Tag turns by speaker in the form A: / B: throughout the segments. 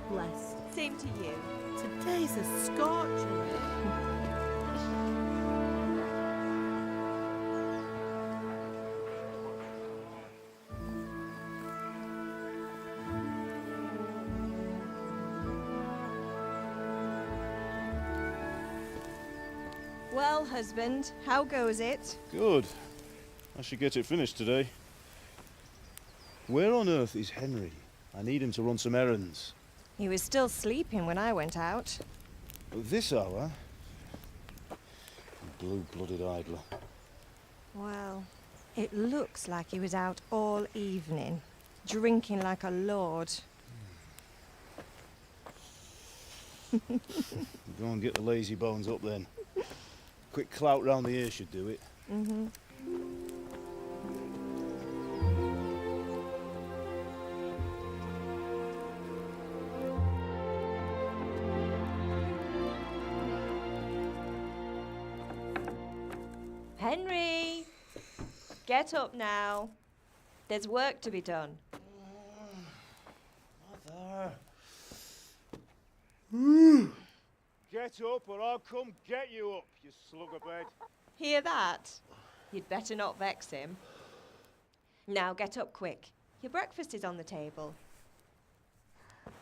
A: blessed.
B: Same to you.
A: Today's a scorcher.
B: Well, husband, how goes it?
C: Good. I should get it finished today. Where on earth is Henry? I need him to run some errands.
B: He was still sleeping when I went out.
C: At this hour? Blue-blooded idler.
B: Well, it looks like he was out all evening, drinking like a lord.
C: Go and get the lazy bones up then. Quick clout round the ear should do it.
B: Mm-hmm. Henry! Get up now. There's work to be done.
C: Mother! Get up or I'll come get you up, you slugabed.
B: Hear that? You'd better not vex him. Now get up quick. Your breakfast is on the table.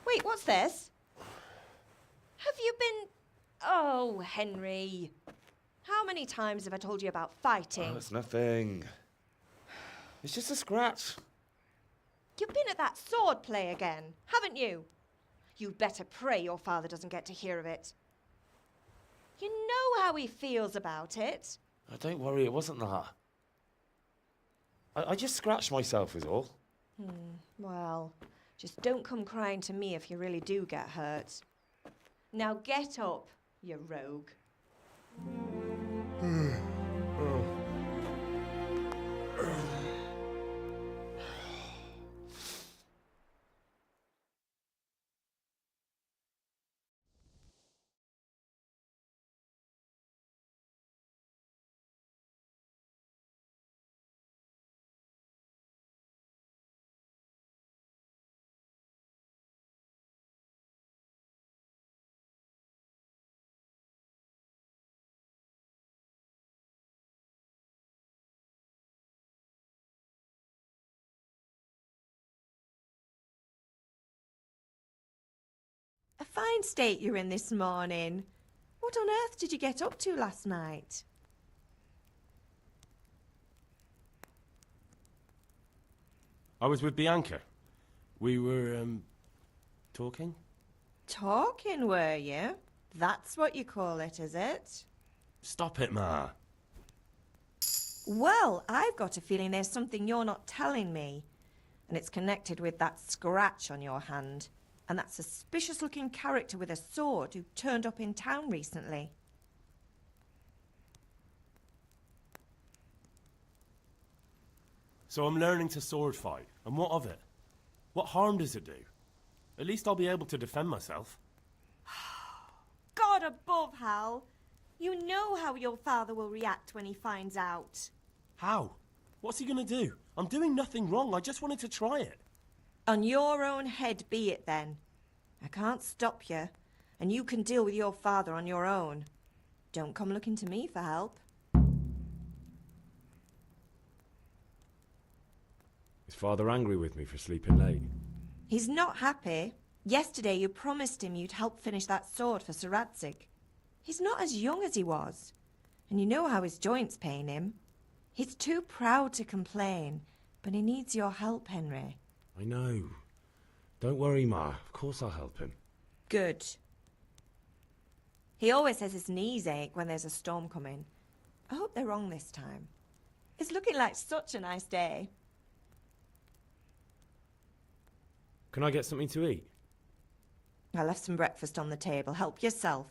B: Wait, what's this? Have you been... Oh, Henry. How many times have I told you about fighting?
D: Oh, it's nothing. It's just a scratch.
B: You've been at that sword play again, haven't you? You'd better pray your father doesn't get to hear of it. You know how he feels about it.
D: Oh, don't worry, it wasn't that. I just scratched myself is all.
B: Well, just don't come crying to me if you really do get hurt. Now get up, you rogue. A fine state you're in this morning. What on earth did you get up to last night?
E: I was with Bianca. We were, talking?
B: Talking, were you? That's what you call it, is it?
E: Stop it, Ma.
B: Well, I've got a feeling there's something you're not telling me. And it's connected with that scratch on your hand. And that suspicious-looking character with a sword who turned up in town recently.
E: So I'm learning to sword fight. And what of it? What harm does it do? At least I'll be able to defend myself.
B: God above, Hal. You know how your father will react when he finds out.
E: How? What's he gonna do? I'm doing nothing wrong. I just wanted to try it.
B: On your own head be it then. I can't stop you, and you can deal with your father on your own. Don't come looking to me for help.
F: Is Father angry with me for sleeping late?
B: He's not happy. Yesterday you promised him you'd help finish that sword for Sir Radzig. He's not as young as he was, and you know how his joints pain him. He's too proud to complain, but he needs your help, Henry.
F: I know. Don't worry, Ma. Of course I'll help him.
B: Good. He always says his knees ache when there's a storm coming. I hope they're wrong this time. It's looking like such a nice day.
F: Can I get something to eat?
B: I left some breakfast on the table. Help yourself.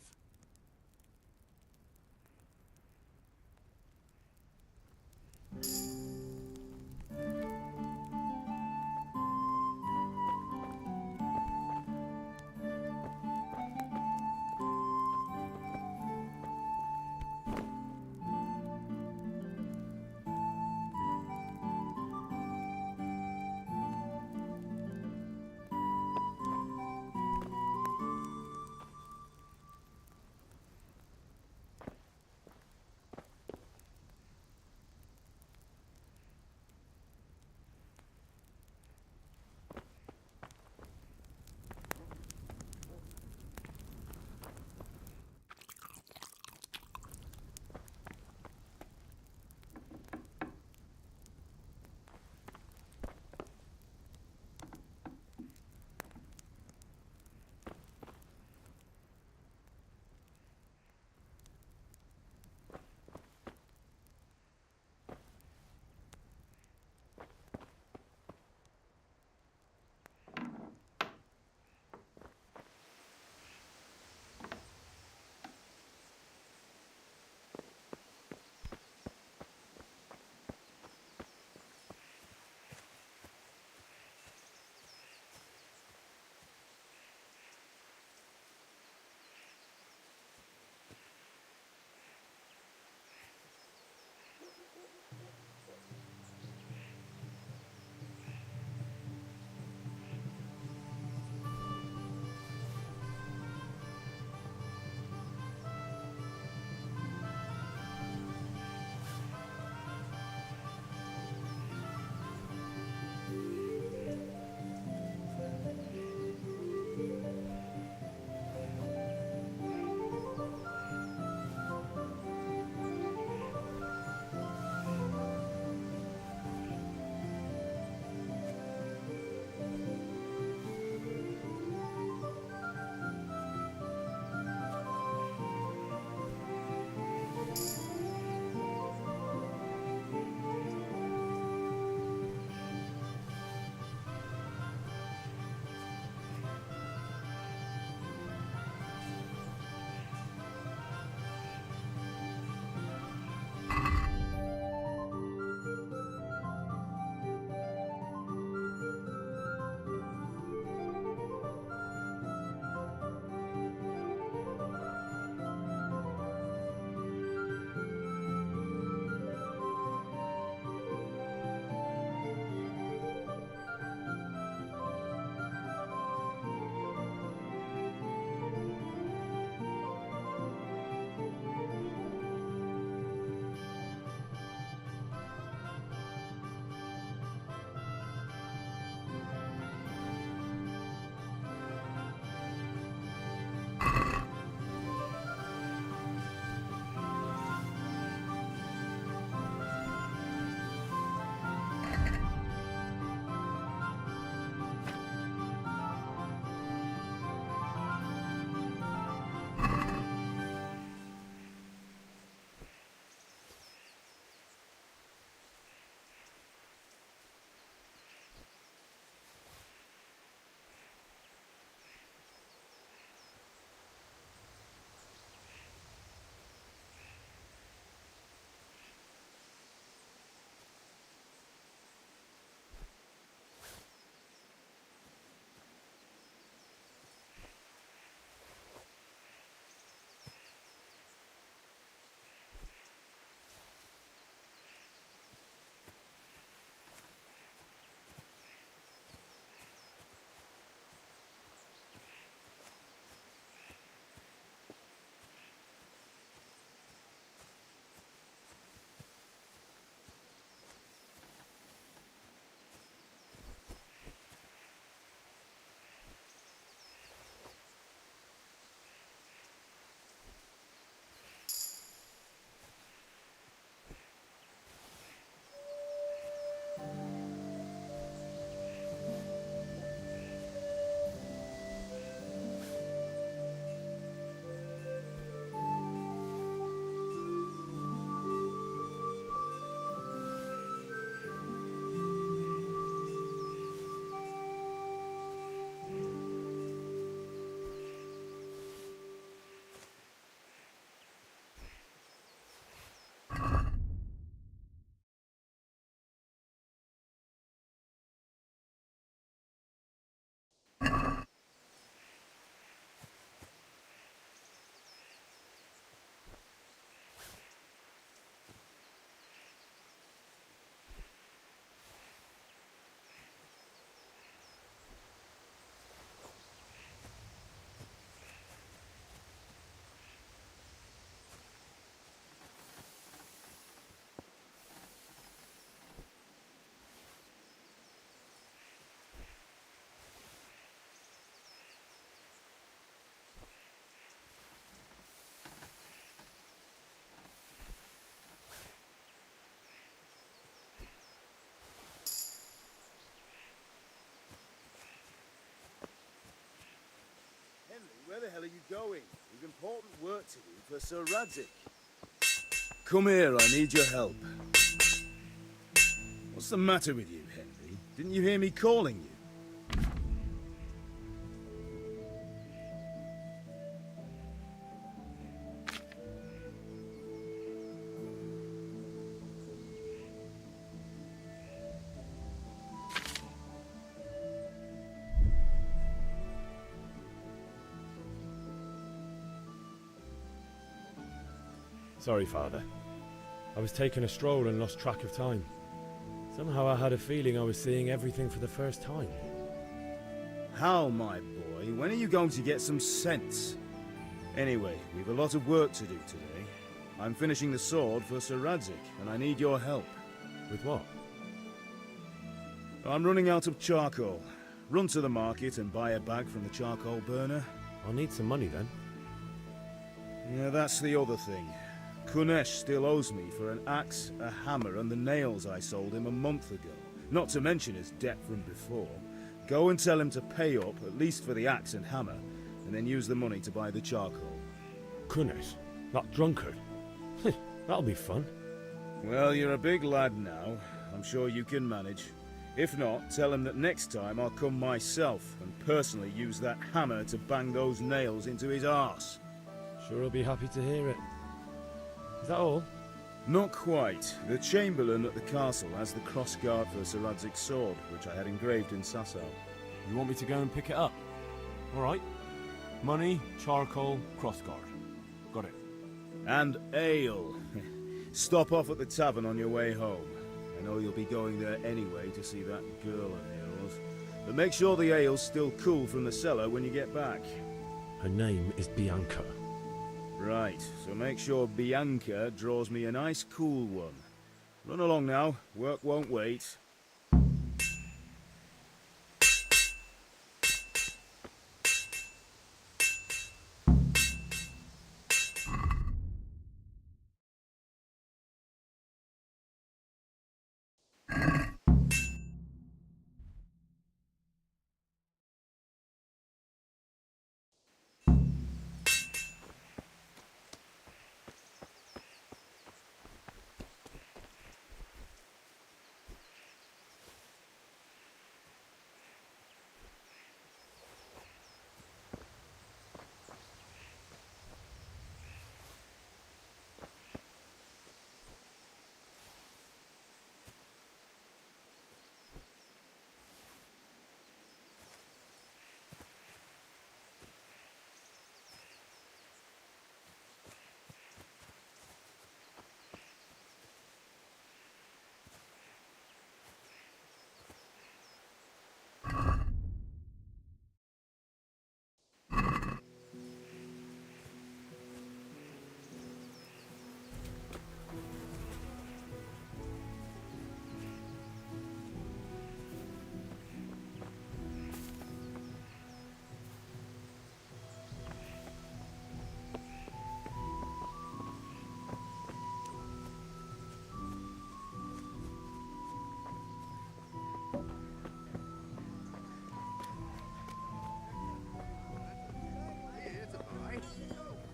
C: where the hell are you going? We've important work to do for Sir Radzik. Come here, I need your help. What's the matter with you, Henry? Didn't you hear me calling you?
F: Sorry, Father. I was taking a stroll and lost track of time. Somehow I had a feeling I was seeing everything for the first time.
C: How, my boy? When are you going to get some sense? Anyway, we've a lot of work to do today. I'm finishing the sword for Sir Radzik, and I need your help.
F: With what?
C: I'm running out of charcoal. Run to the market and buy a bag from the charcoal burner.
F: I'll need some money then.
C: Yeah, that's the other thing. Kunesh still owes me for an axe, a hammer, and the nails I sold him a month ago. Not to mention his debt from before. Go and tell him to pay up, at least for the axe and hammer, and then use the money to buy the charcoal.
F: Kunesh? That drunkard? That'll be fun.
C: Well, you're a big lad now. I'm sure you can manage. If not, tell him that next time I'll come myself and personally use that hammer to bang those nails into his arse.
F: Sure he'll be happy to hear it. Is that all?
C: Not quite. The Chamberlain at the castle has the crossguard for Sir Radzik's sword, which I had engraved in Sasau.
E: You want me to go and pick it up? All right. Money, charcoal, crossguard. Got it.
C: And ale. Stop off at the tavern on your way home. I know you'll be going there anyway to see that girl of yours. But make sure the ale's still cool from the cellar when you get back.
F: Her name is Bianca.
C: Right, so make sure Bianca draws me a nice cool one. Run along now, work won't wait.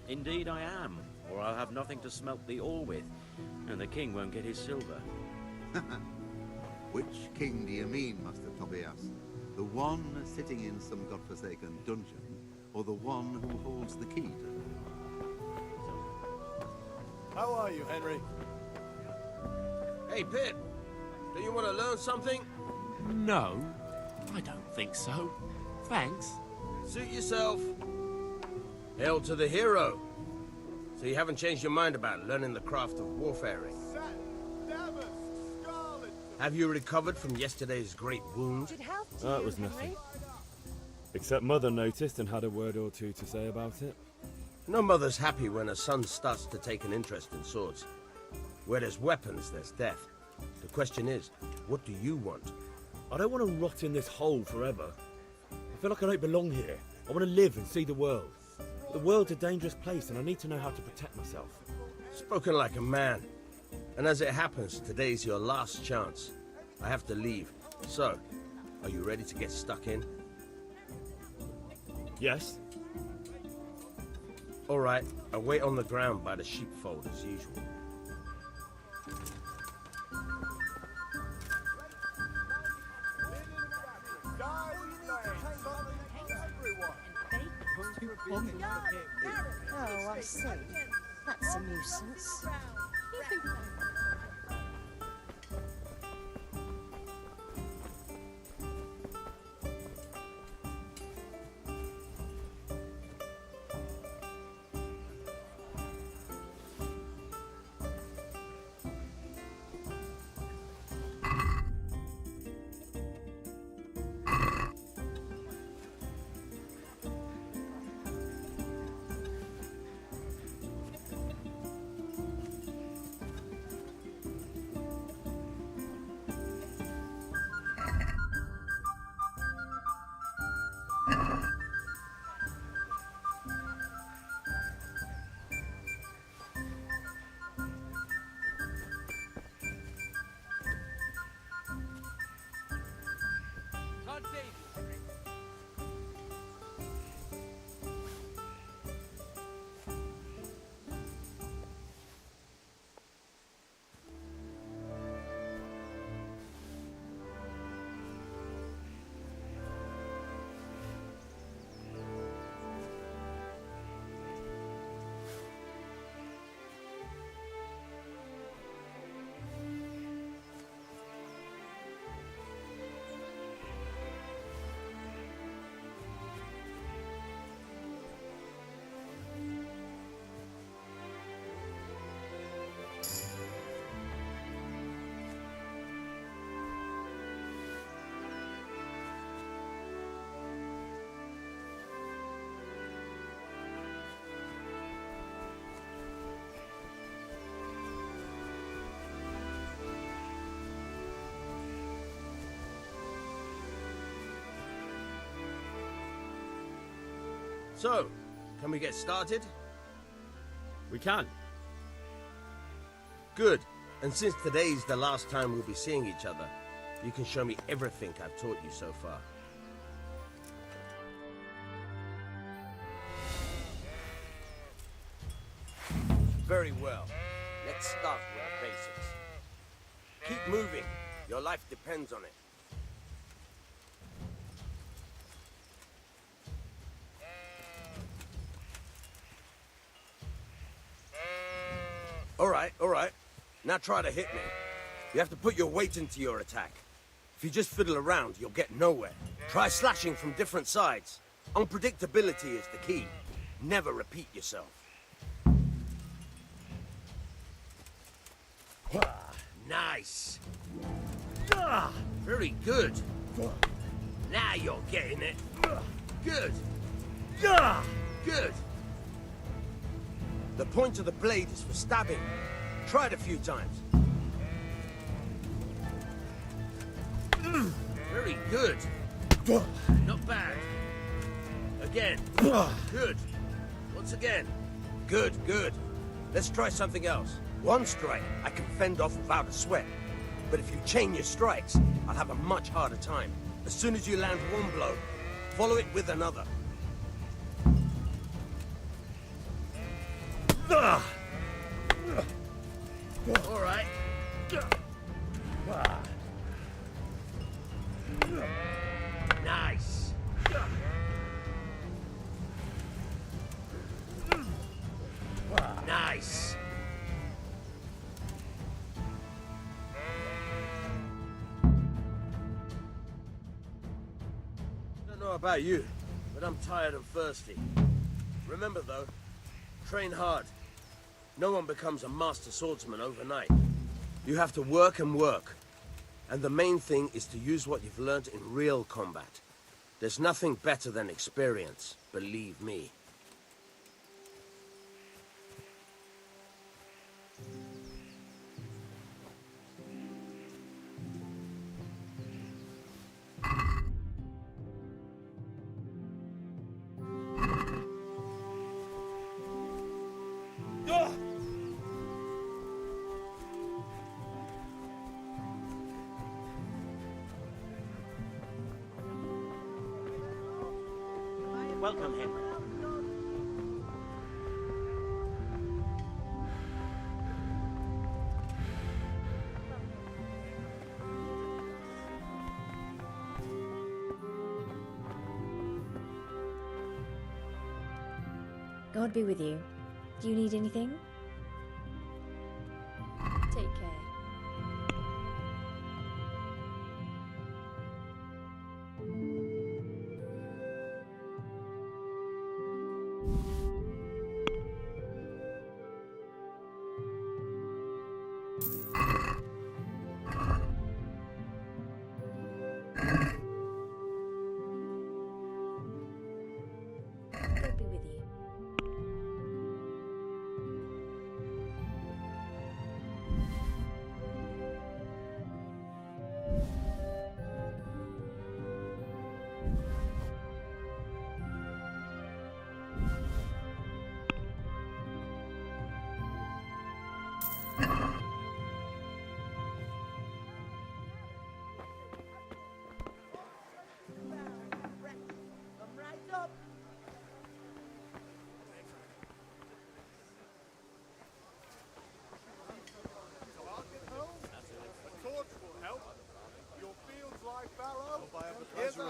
G: Indeed I am, or I'll have nothing to smelt the ore with, and the king won't get his silver.
H: Which king do you mean, Master Tobias? The one sitting in some godforsaken dungeon, or the one who holds the key to it?
I: How are you, Henry?
J: Hey, Pip. Do you want to learn something?
I: No, I don't think so. Thanks.
J: Suit yourself. Hail to the hero. So you haven't changed your mind about learning the craft of warfaring? Have you recovered from yesterday's great wound?
F: That was nothing. Except Mother noticed and had a word or two to say about it.
J: No mother's happy when a son starts to take an interest in swords. Where there's weapons, there's death. The question is, what do you want?
F: I don't want to rot in this hole forever. I feel like I don't belong here. I want to live and see the world. The world's a dangerous place and I need to know how to protect myself.
J: Spoken like a man. And as it happens, today's your last chance. I have to leave. So, are you ready to get stuck in?
F: Yes.
J: All right, I'll wait on the ground by the sheepfold as usual.
A: Oh, I see. That's a nuisance.
J: So, can we get started?
F: We can.
J: Good. And since today's the last time we'll be seeing each other, you can show me everything I've taught you so far. Very well. Let's start with the basics. Keep moving. Your life depends on it. All right. Now try to hit me. You have to put your weight into your attack. If you just fiddle around, you'll get nowhere. Try slashing from different sides. Unpredictability is the key. Never repeat yourself. Nice. Very good. Now you're getting it. Good. Good. The point of the blade is for stabbing. Try it a few times. Very good. Not bad. Again. Good. Once again. Good. Let's try something else. One strike I can fend off without a sweat. But if you chain your strikes, I'll have a much harder time. As soon as you land one blow, follow it with another. All right. Nice. Nice. Don't know about you, but I'm tired and thirsty. Remember though, train hard. No one becomes a master swordsman overnight. You have to work and work. And the main thing is to use what you've learned in real combat. There's nothing better than experience, believe me.
G: Welcome, Henry.
K: God be with you. Do you need anything? Take care. God be with you.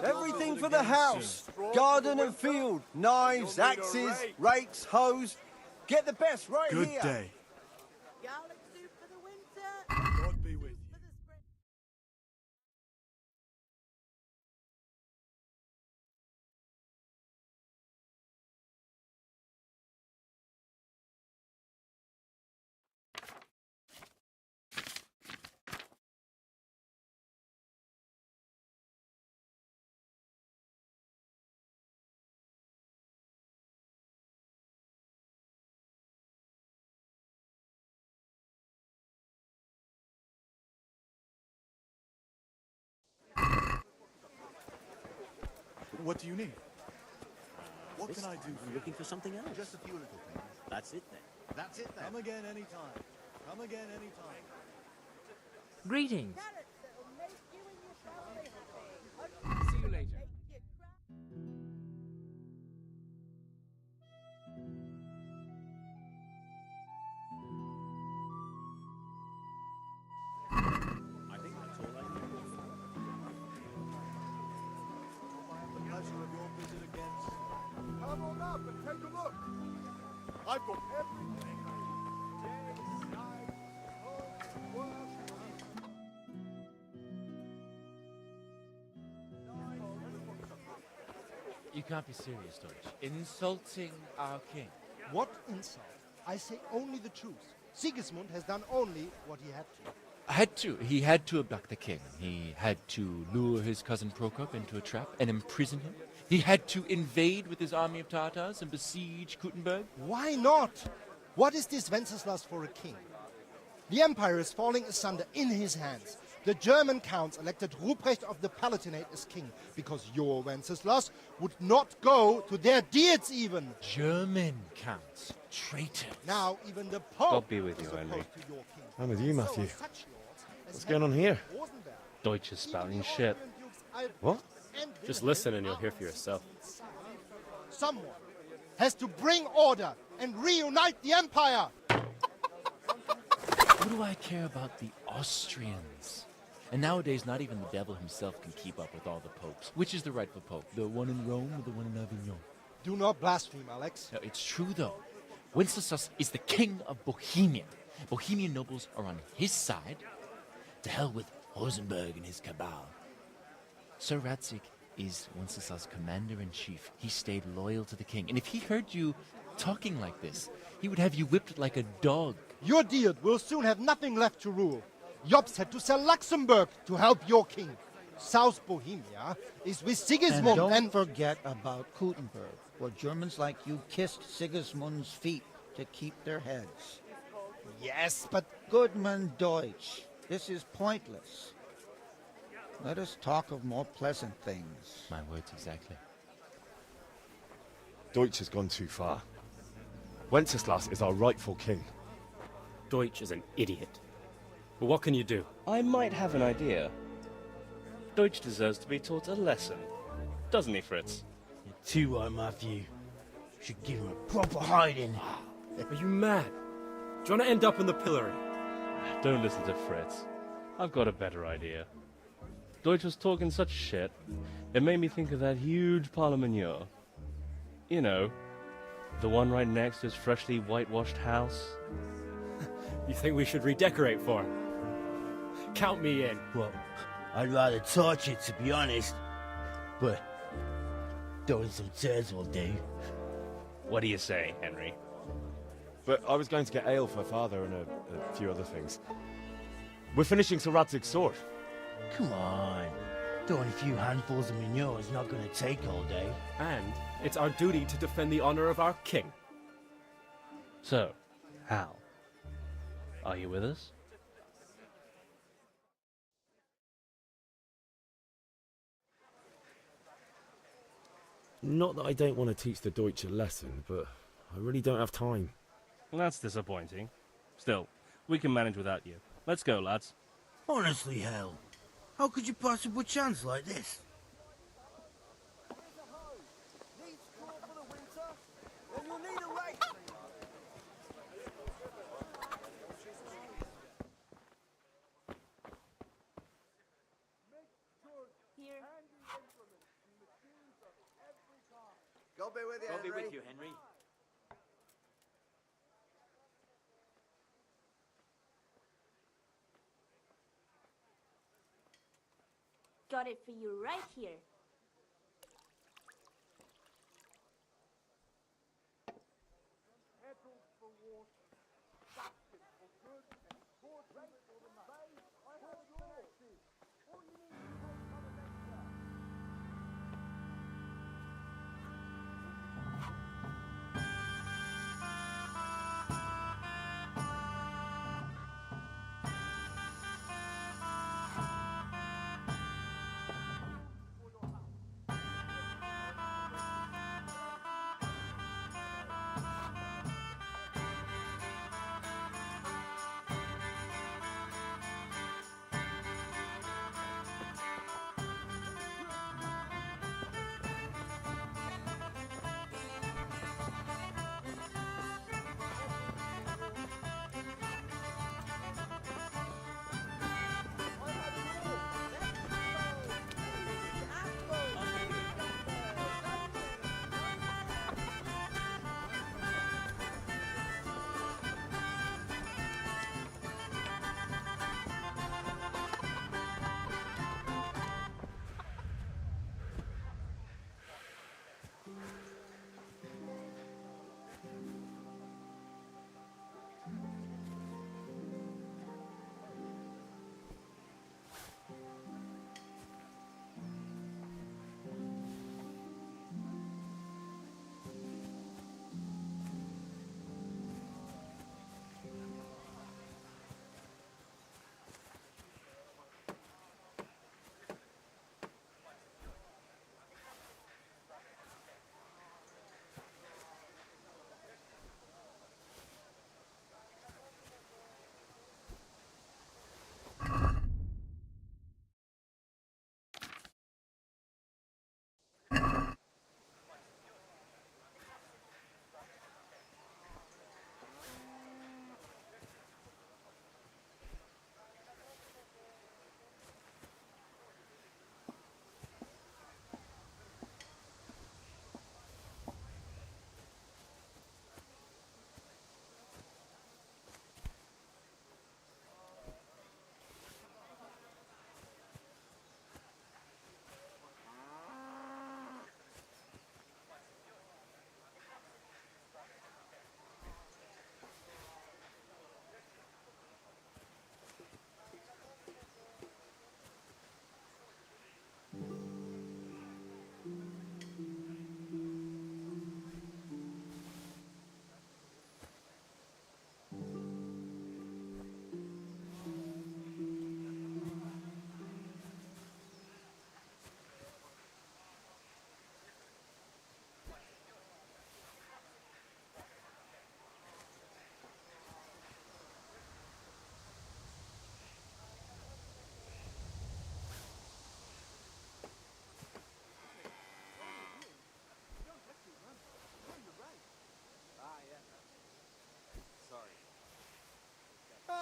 J: Everything for the house. Garden and field. Knives, axes, rakes, hoes. Get the best right here.
L: Good day. God be with you. What do you need? What can I do for you?
G: Looking for something else?
H: Just a few little things.
G: That's it then.
H: That's it then.
L: Come again anytime. Come again anytime.
M: Greetings. See you later.
G: I think that's all I need.
L: The pleasure of your visit again. Come on up and take a look. I've got everything. Day, night, home, work.
M: You can't be serious, Deutsch. Insulting our king.
N: What insult? I say only the truth. Sigismund has done only what he had to.
M: He had to abduct the king. He had to lure his cousin Prokop into a trap and imprison him. He had to invade with his army of Tatars and besiege Kuttenberg.
N: Why not? What is this Wenceslas for a king? The empire is falling asunder in his hands. The German counts elected Ruprecht of the Palatinate as king because your Wenceslas would not go to their deeds even.
M: German counts. Traitors.
N: Now even the Pope
D: God be with you,
N: is
D: Henry.
N: opposed to your king.
F: I'm with you, Matthew.
N: So such lords as
F: What's going on here?
N: Rosenberg,
F: Deutsch is spouting shit.
N: Dukes Albrecht,
F: What?
N: and
D: Just
N: Wilhelm
D: listen and you'll hear for
N: are
D: yourself.
N: Someone has to bring order and reunite the empire.
M: What do I care about the Austrians? And nowadays, not even the devil himself can keep up with all the popes. Which is the rightful pope? The one in Rome or the one in Avignon?
N: Do not blaspheme, Alex.
M: No, it's true, though. Wenceslas is the king of Bohemia. Bohemian nobles are on his side. To hell with Rosenberg and his cabal. Sir Radzik is Wenceslas' commander-in-chief. He stayed loyal to the king. And if he heard you talking like this, he would have you whipped like a dog.
N: Your Diet will soon have nothing left to rule. Jobst had to sell Luxembourg to help your king. South Bohemia is with Sigismund
O: and don't forget about Kuttenberg, where Germans like you kissed Sigismund's feet to keep their heads.
N: Yes, but...
O: Goodman Deutsch, this is pointless. Let us talk of more pleasant things.
M: My words exactly.
F: Deutsch has gone too far. Wenceslas is our rightful king.
D: Deutsch is an idiot. But what can you do?
P: I might have an idea. Deutsch deserves to be taught a lesson. Doesn't he, Fritz?
Q: You're too right, Matthew. Should give him a proper hiding.
D: Are you mad? Do you want to end up in the pillory?
P: Don't listen to Fritz. I've got a better idea. Deutsch was talking such shit, it made me think of that huge parliament. You know, The one right next to his freshly whitewashed house?
R: You think we should redecorate for him? Count me in.
Q: Well, I'd rather torch it, to be honest. But throwing some turds will do.
P: What do you say, Henry?
D: But I was going to get ale for father and a few other things. We're finishing Sir Radzig's sword.
Q: Come on. Throwing a few handfuls of manure is not going to take all day.
R: And it's our duty to defend the honor of our king.
P: So, Hal, are you with us?
F: Not that I don't want to teach the Deutsch a lesson, but I really don't have time.
P: That's disappointing. Still, we can manage without you. Let's go, lads.
Q: Honestly, Hal, how could you possibly chance like this?
L: Then you'll need a rake.
K: Here.
J: God be with you,
G: God be
J: Henry.
G: with you, Henry.
K: Got it for you right here.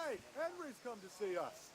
L: Hey, Henry's come to see us.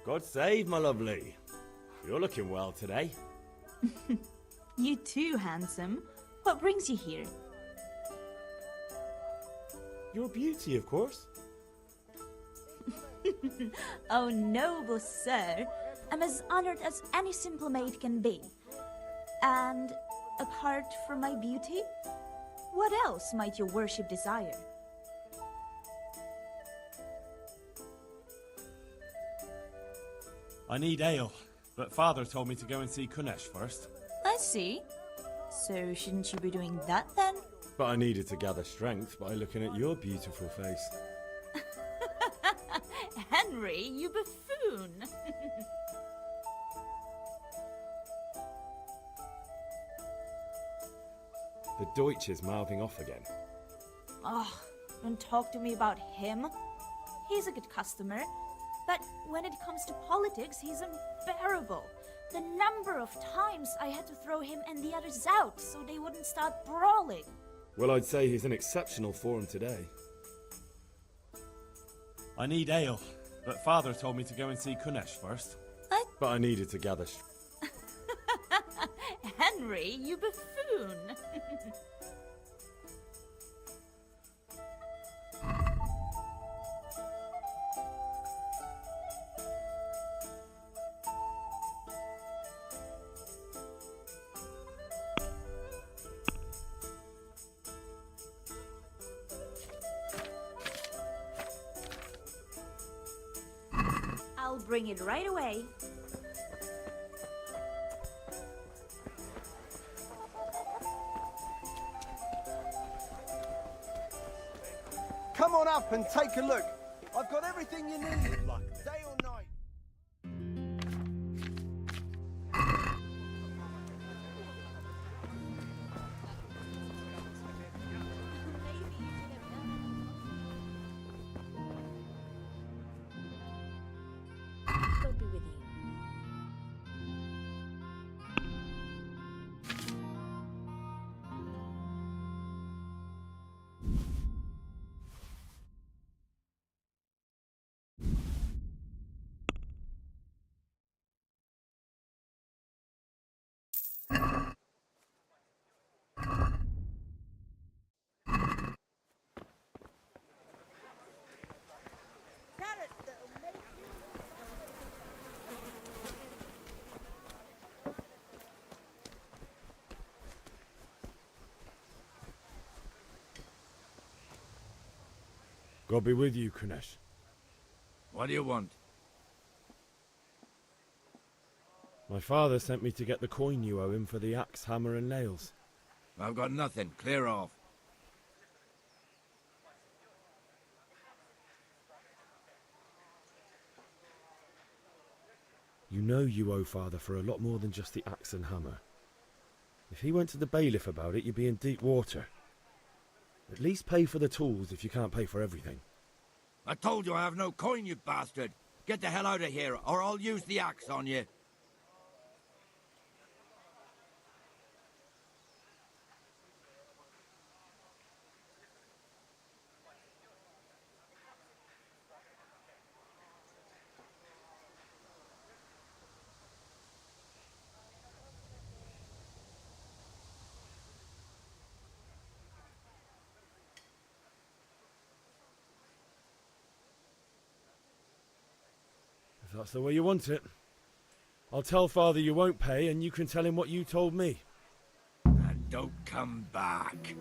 F: God save, my lovely. You're looking well today.
S: You too, handsome. What brings you here?
F: Your beauty, of course.
S: Oh, noble sir. I'm as honored as any simple maid can be. And apart from my beauty, what else might your worship desire?
E: I need ale, but Father told me to go and see Kunesh first.
S: I see. So shouldn't you be doing that then?
D: But I needed to gather strength by looking at your beautiful face.
S: Henry, you buffoon!
D: The Deutsch is mouthing off again.
S: Oh, don't talk to me about him. He's a good customer, but when it comes to politics, he's unbearable. The number of times I had to throw him and the others out so they wouldn't start brawling.
D: Well, I'd say he's in exceptional form today.
E: I need ale, but Father told me to go and see Kunesh first.
D: But I needed to gather
S: Henry, you buffoon! I'll bring it right away.
J: Come on up and take a look. I've got everything you need. Day or night.
K: God be with you.
D: God be with you, Kunesh.
J: What do you want?
D: My father sent me to get the coin you owe him for the axe, hammer and nails.
J: I've got nothing. Clear off.
D: You know you owe father for a lot more than just the axe and hammer. If he went to the bailiff about it, you'd be in deep water. At least pay for the tools if you can't pay for everything.
J: I told you I have no coin, you bastard. Get the hell out of here, or I'll use the axe on you.
D: that's the way you want it. I'll tell Father you won't pay, and you can tell him what you told me.
L: And don't come back.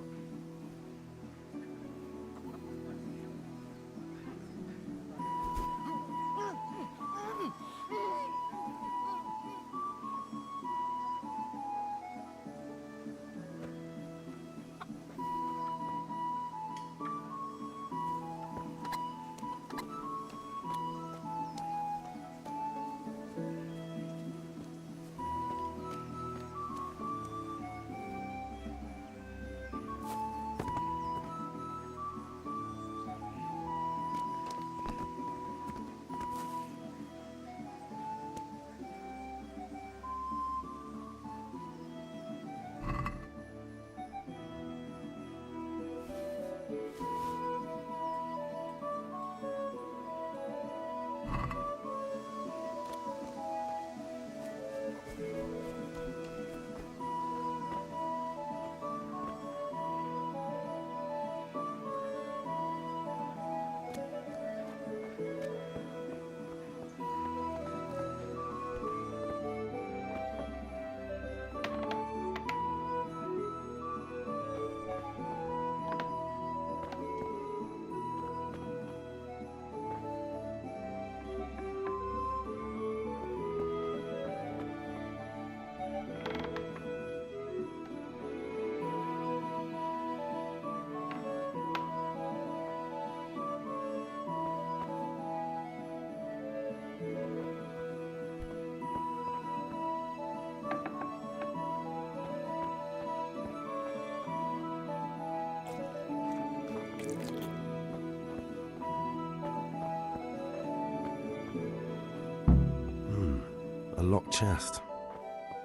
E: A locked chest.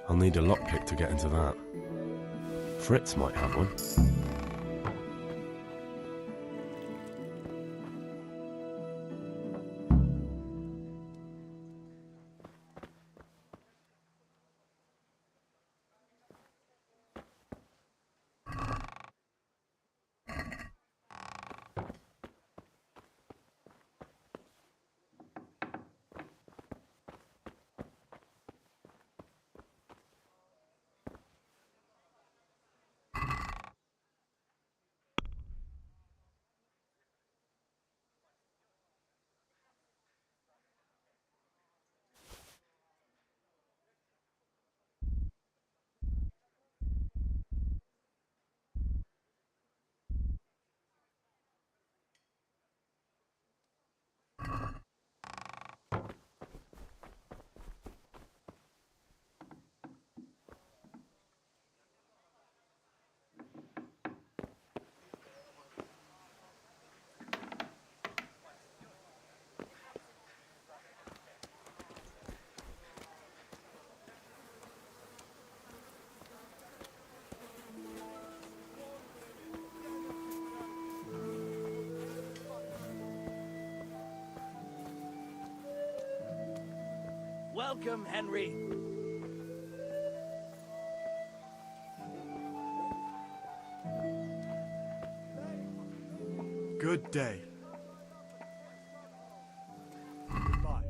E: I'll need a lockpick to get into that. Fritz might have one.
J: Welcome, Henry.
L: Good day. Goodbye.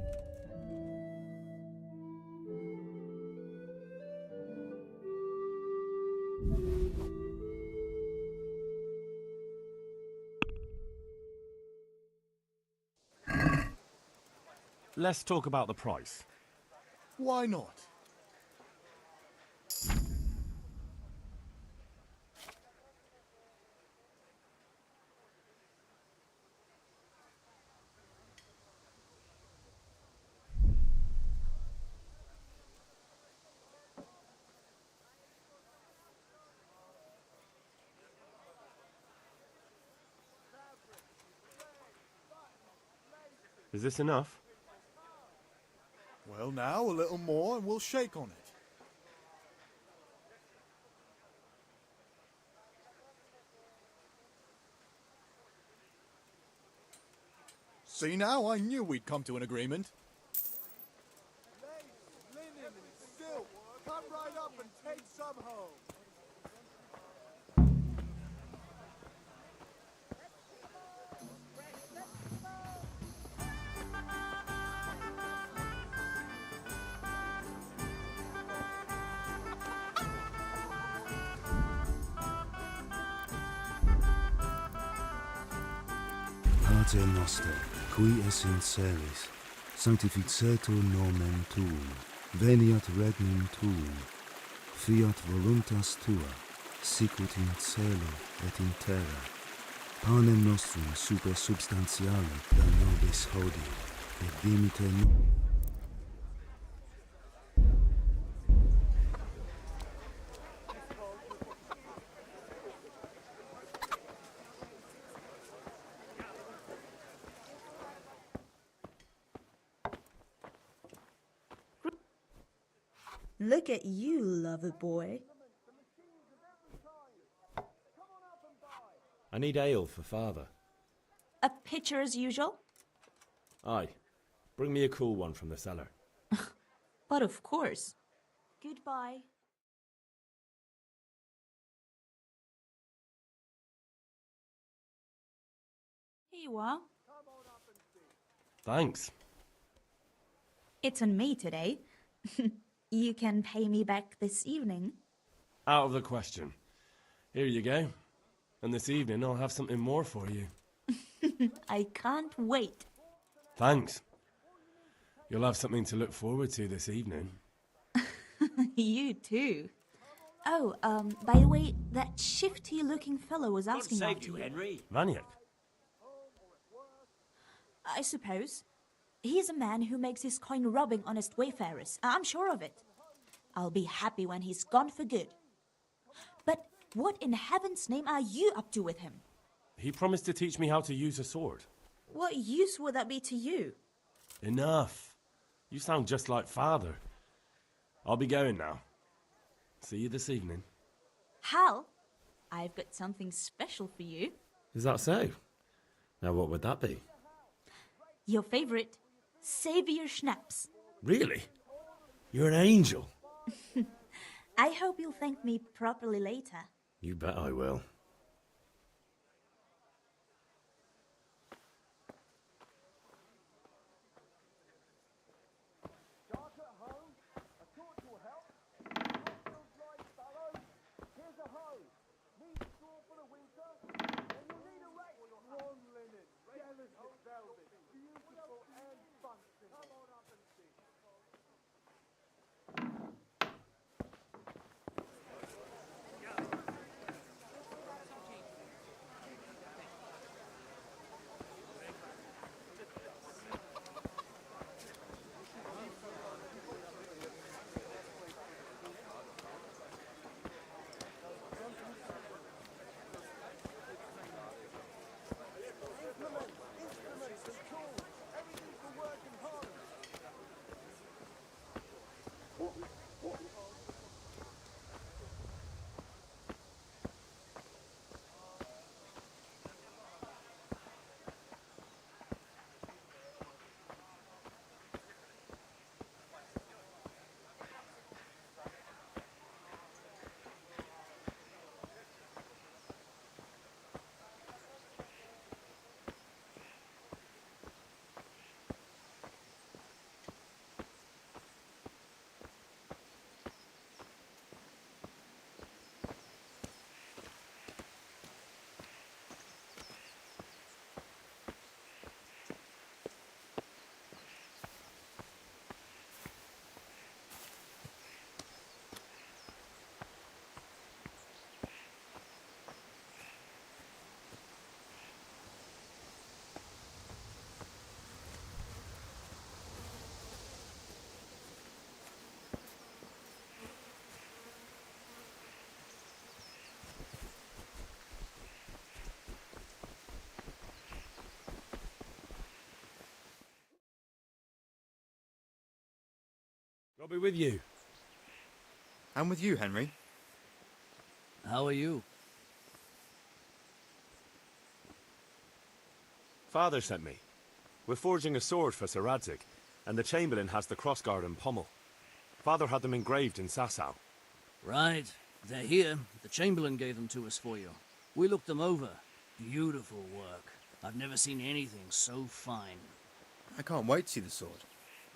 E: Let's talk about the price.
L: Why not?
E: Is this enough?
L: Well, now a little more and we'll shake on it. See now, I knew we'd come to an agreement. Lace, linen, and silk. Come right up and take some home.
C: Pater noster, qui es in celis, sanctificetur nomen tuum, veniat regnum tuum, fiat voluntas tua, sicut in cielo et in terra. Panem nostrum super substantiale da nobis hodie, et dimite
S: Look at you, lover boy.
F: I need ale for father.
S: A pitcher as usual?
F: Aye. Bring me a cool one from the cellar.
S: But of course. Goodbye. Here you are.
E: Thanks.
S: It's on me today. You can pay me back this evening.
E: Out of the question. Here you go. And this evening I'll have something more for you.
S: I can't wait.
E: Thanks. You'll have something to look forward to this evening.
S: You too. Oh, by the way, that shifty-looking fellow was asking
G: God save
S: after
G: you,
S: you.
G: Henry.
E: Vaniac?
S: I suppose. He's a man who makes his coin robbing honest wayfarers. I'm sure of it. I'll be happy when he's gone for good. But what in heaven's name are you up to with him?
E: He promised to teach me how to use a sword.
S: What use would that be to you?
E: Enough. You sound just like father. I'll be going now. See you this evening.
S: Hal, I've got something special for you.
D: Is that so? Now what would that be?
S: Your favorite, Savior Schnapps.
D: Really? You're an angel.
S: I hope you'll thank me properly later.
D: You bet I will.
F: I'll be with you.
T: I'm with you, Henry.
U: How are you?
E: Father sent me. We're forging a sword for Sir Radzig, and the Chamberlain has the crossguard and pommel. Father had them engraved in Sasau.
U: Right. They're here. The Chamberlain gave them to us for you. We looked them over. Beautiful work. I've never seen anything so fine.
T: I can't wait to see the sword.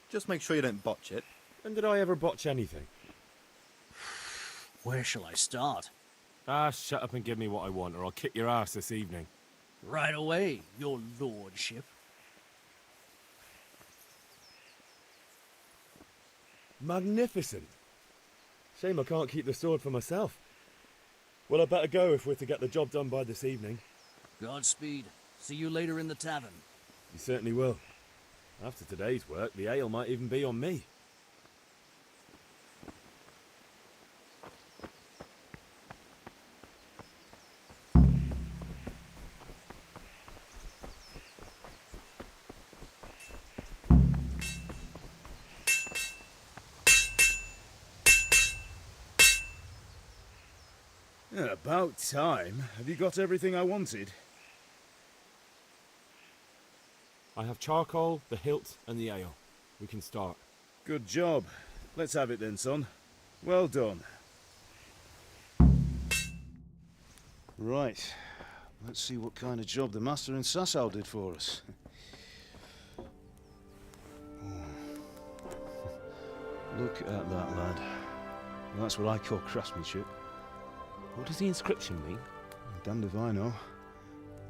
T: Just make sure you don't botch it.
F: When did I ever botch anything?
U: Where shall I start?
E: Ah, shut up and give me what I want, or I'll kick your ass this evening.
U: Right away, your lordship.
D: Magnificent. Shame I can't keep the sword for myself. Well, I better go if we're to get the job done by this evening.
U: Godspeed. See you later in the tavern.
D: You certainly will. After today's work, the ale might even be on me.
C: Yeah, about time. Have you got everything I wanted?
D: I have charcoal, the hilt, and the ale. We can start.
C: Good job. Let's have it then, son. Well done. Right. Let's see what kind of job the master in Sasau did for us. Look at that, lad. That's what I call craftsmanship.
D: What does the inscription mean?
C: Damned if I know.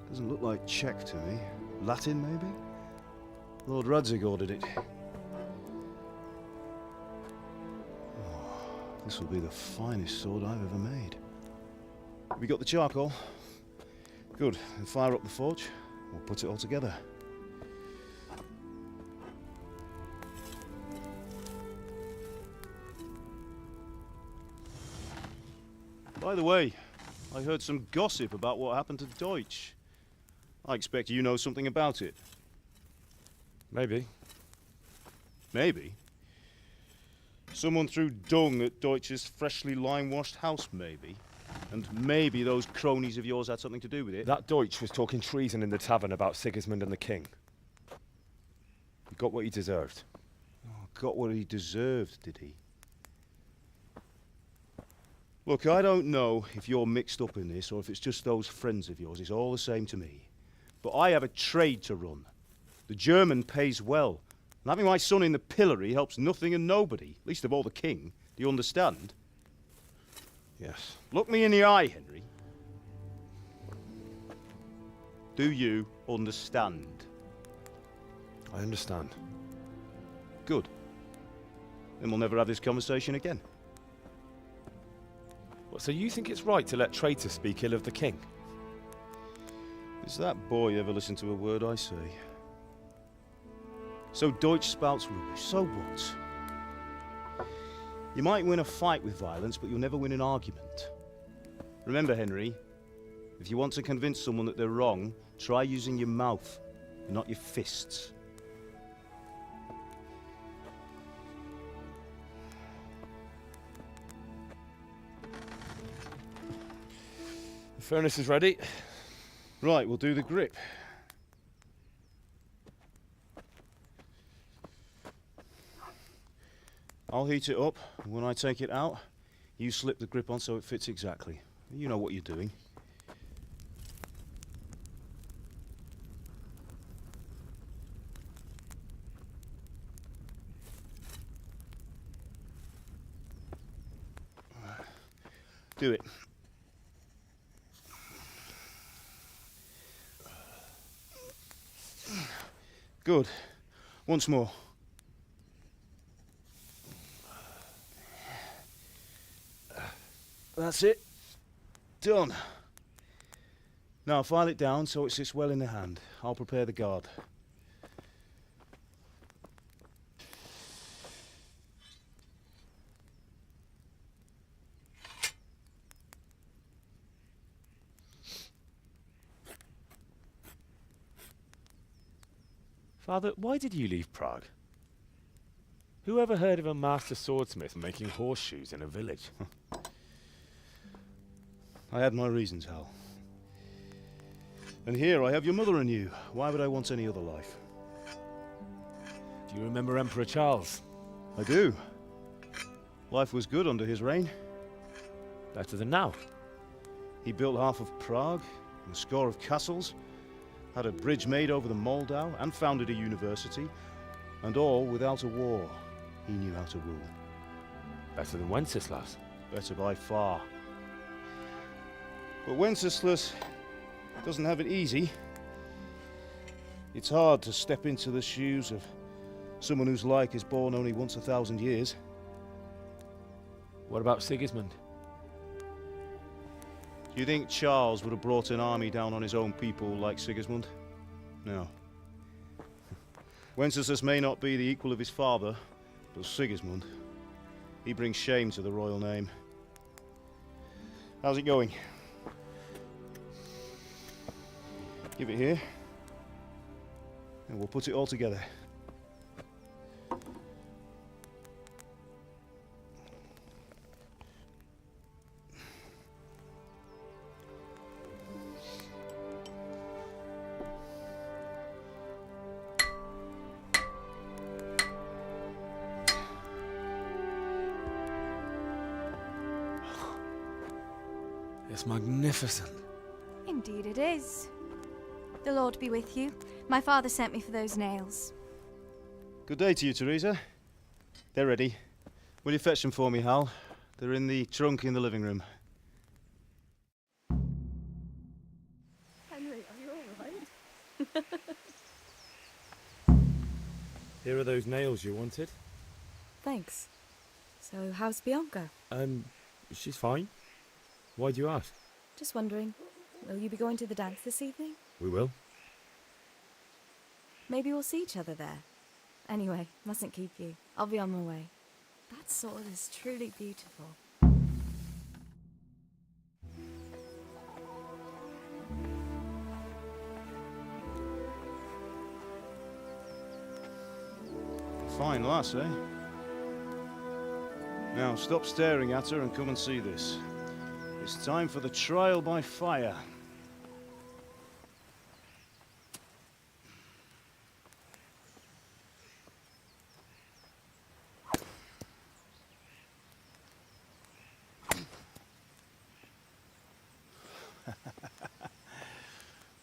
C: Doesn't look like Czech to me. Latin, maybe? Lord Radzig ordered it. Oh, this will be the finest sword I've ever made. Have you got the charcoal? Good. Then fire up the forge. We'll put it all together. By the way, I heard some gossip about what happened to Deutsch. I expect you know something about it.
D: Maybe.
C: Maybe? Someone threw dung at Deutsch's freshly lime-washed house, maybe? And maybe those cronies of yours had something to do with it?
D: That Deutsch was talking treason in the tavern about Sigismund and the king. He got what he deserved.
C: Oh, got what he deserved, did he? Look, I don't know if you're mixed up in this or if it's just those friends of yours. It's all the same to me. But I have a trade to run. The German pays well. And having my son in the pillory helps nothing and nobody, least of all the king. Do you understand?
D: Yes.
C: Look me in the eye, Henry. Do you understand?
D: I understand.
C: Good. Then we'll never have this conversation again.
D: What, so you think it's right to let traitors speak ill of the king?
C: Does that boy ever listen to a word I say? So Deutsch spouts rubbish, so what? You might win a fight with violence, but you'll never win an argument. Remember, Henry, if you want to convince someone that they're wrong, try using your mouth, not your fists.
D: The furnace is ready.
C: Right, we'll do the grip. I'll heat it up, and when I take it out, you slip the grip on so it fits exactly. You know what you're doing. Do it. Good. Once more. That's it. Done. Now file it down so it sits well in the hand. I'll prepare the guard.
D: Father, why did you leave Prague? Who ever heard of a master swordsmith making horseshoes in a village?
C: I had my reasons, Hal. And here I have your mother and you. Why would I want any other life?
D: Do you remember Emperor Charles?
C: I do. Life was good under his reign.
D: Better than now.
C: He built half of Prague, and a score of castles, had a bridge made over the Moldau, and founded a university, and all without a war. He knew how to rule.
D: Better than Wenceslas.
C: Better by far. But Wenceslas doesn't have it easy. It's hard to step into the shoes of someone whose like is born only once 1,000 years.
D: What about Sigismund?
C: Do you think Charles would have brought an army down on his own people like Sigismund? No. Wenceslas may not be the equal of his father, but Sigismund, he brings shame to the royal name. How's it going? Give it here, and we'll put it all together.
D: It's magnificent.
B: Indeed it is. The Lord be with you. My father sent me for those nails.
C: Good day to you, Teresa. They're ready. Will you fetch them for me, Hal? They're in the trunk in the living room.
K: Henry, are you all right?
D: Here are those nails you wanted.
V: Thanks. So, how's Bianca?
D: She's fine. Why do you ask?
V: Just wondering, will you be going to the dance this evening?
D: We will.
V: Maybe we'll see each other there. Anyway, mustn't keep you. I'll be on my way. That sword is truly beautiful.
C: Fine lass, eh? Now, stop staring at her and come and see this. It's time for the trial by fire.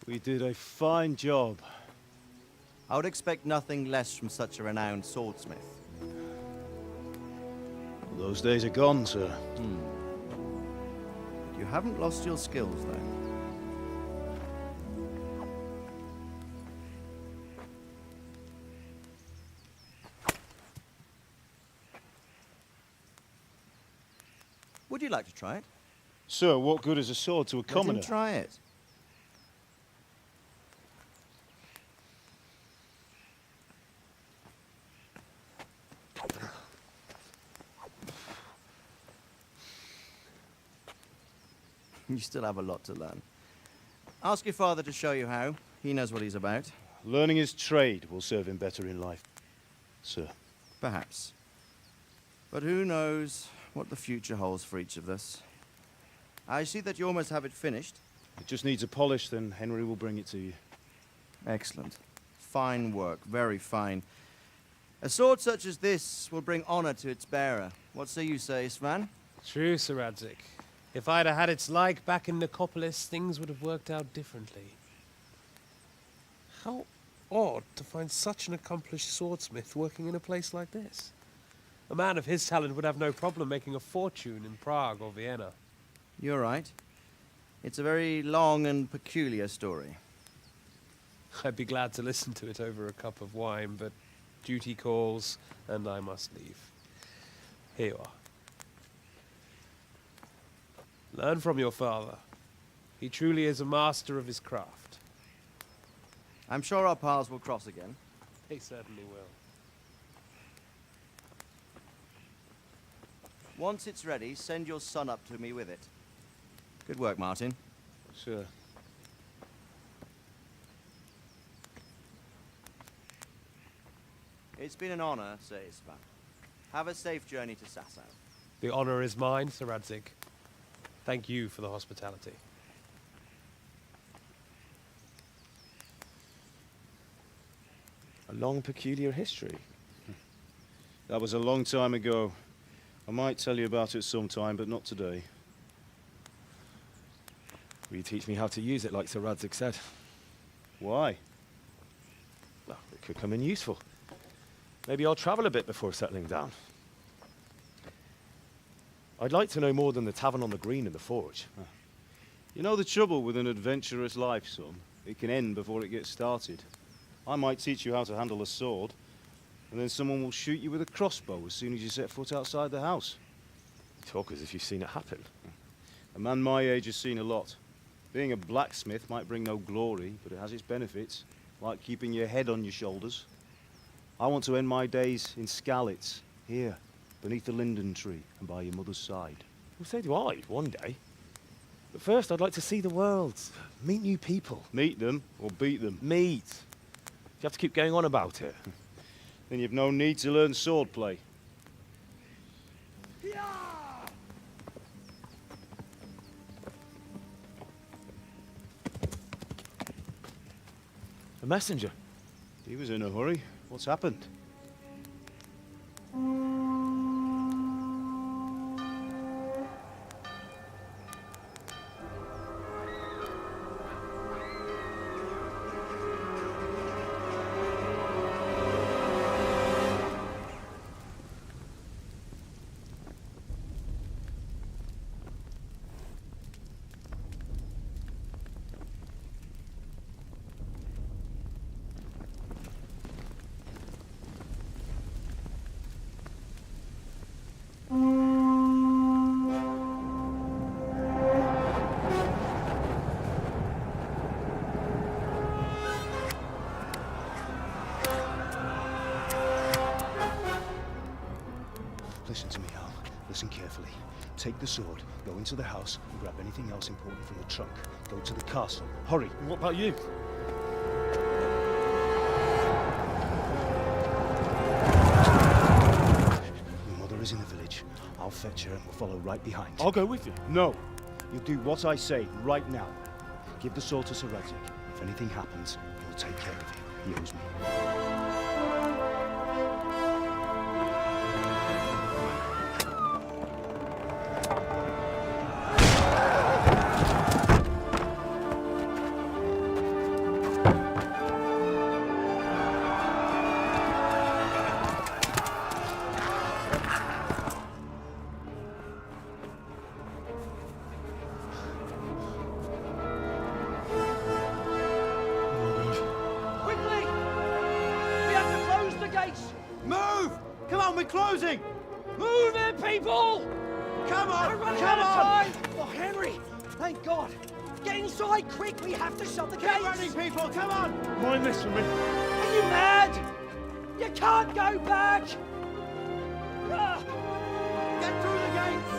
C: We did a fine job.
W: I would expect nothing less from such a renowned swordsmith.
C: Well, those days are gone, sir.
W: You haven't lost your skills, though. Would you like to try it?
C: Sir, what good is a sword to a commoner?
W: Let him try it. You still have a lot to learn. Ask your father to show you how. He knows what he's about.
C: Learning his trade will serve him better in life, sir.
W: Perhaps. But who knows what the future holds for each of us. I see that you almost have it finished.
C: It just needs a polish, then Henry will bring it to you.
W: Excellent. Fine work, very fine. A sword such as this will bring honor to its bearer. What say you, Svan?
X: True, Sir Radzik. If I'd have had its like back in Nicopolis, things would have worked out differently. How odd to find such an accomplished swordsmith working in a place like this. A man of his talent would have no problem making a fortune in Prague or Vienna.
W: You're right. It's a very long and peculiar story.
X: I'd be glad to listen to it over a cup of wine, but duty calls, and I must leave. Here you are. Learn from your father. He truly is a master of his craft.
W: I'm sure our paths will cross again.
X: They certainly will.
W: Once it's ready, send your son up to me with it. Good work, Martin.
C: Sir.
W: It's been an honor, Sir Isvan. Have a safe journey to Sasau.
X: The honor is mine, Sir Radzik. Thank you for the hospitality.
D: A long, peculiar history.
C: That was a long time ago. I might tell you about it sometime, but not today.
D: Will you teach me how to use it, like Sir Radzik said?
C: Why?
D: Well, it could come in useful. Maybe I'll travel a bit before settling down. I'd like to know more than the tavern on the green and the forge.
C: You know the trouble with an adventurous life, son? It can end before it gets started. I might teach you how to handle a sword, and then someone will shoot you with a crossbow as soon as you set foot outside the house.
D: You talk as if you've seen it happen.
C: A man my age has seen a lot. Being a blacksmith might bring no glory, but it has its benefits, like keeping your head on your shoulders. I want to end my days in Skalitz, here, beneath the linden tree and by your mother's side.
D: Well, so do I, one day. But first, I'd like to see the world, meet new people.
C: Meet them or beat them?
D: Meet. You have to keep going on about it.
C: Then you've no need to learn swordplay.
D: A messenger.
C: He was in a hurry. What's happened? Listen to me, Hal. Listen carefully. Take the sword, go into the house, and grab anything else important from the trunk. Go to the castle. Hurry.
D: And what about you?
C: Your mother is in the village. I'll fetch her and we'll follow right behind.
D: I'll go with you.
C: No. You'll do what I say right now. Give the sword to Sir Radzik. If anything happens, he'll take care of you. He owes me.
J: Move! Come on, we're closing!
U: Move it, people!
J: Come on!
U: We're running
J: Come
U: out of
J: on!
U: time! Oh, Henry! Thank God! Get inside, quick! We have to shut the gates!
J: Get running, people! Come on!
D: Mind this for me.
U: Are you mad? You can't go back! Ah.
J: Get through the gates!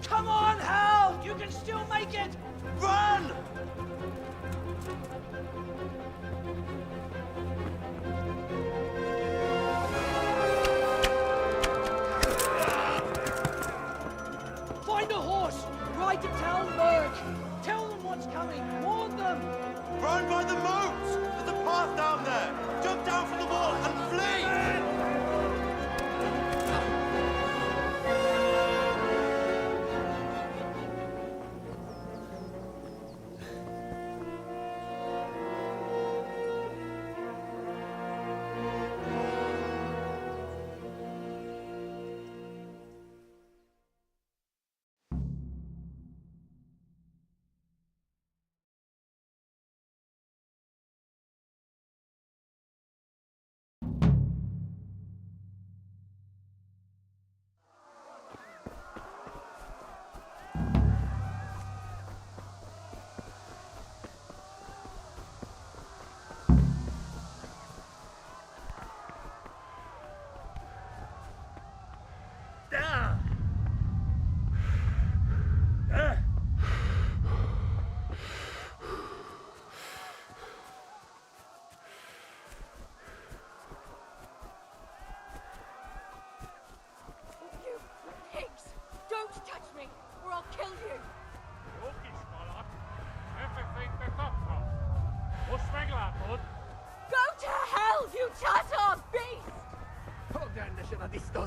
U: Come on, Hal! You can still make it!
J: Run!
U: Find a horse! Ride to Talmberg! Tell them what's coming! Warn them!
J: Run by the moat! There's a path down there! Jump down from the wall and flee!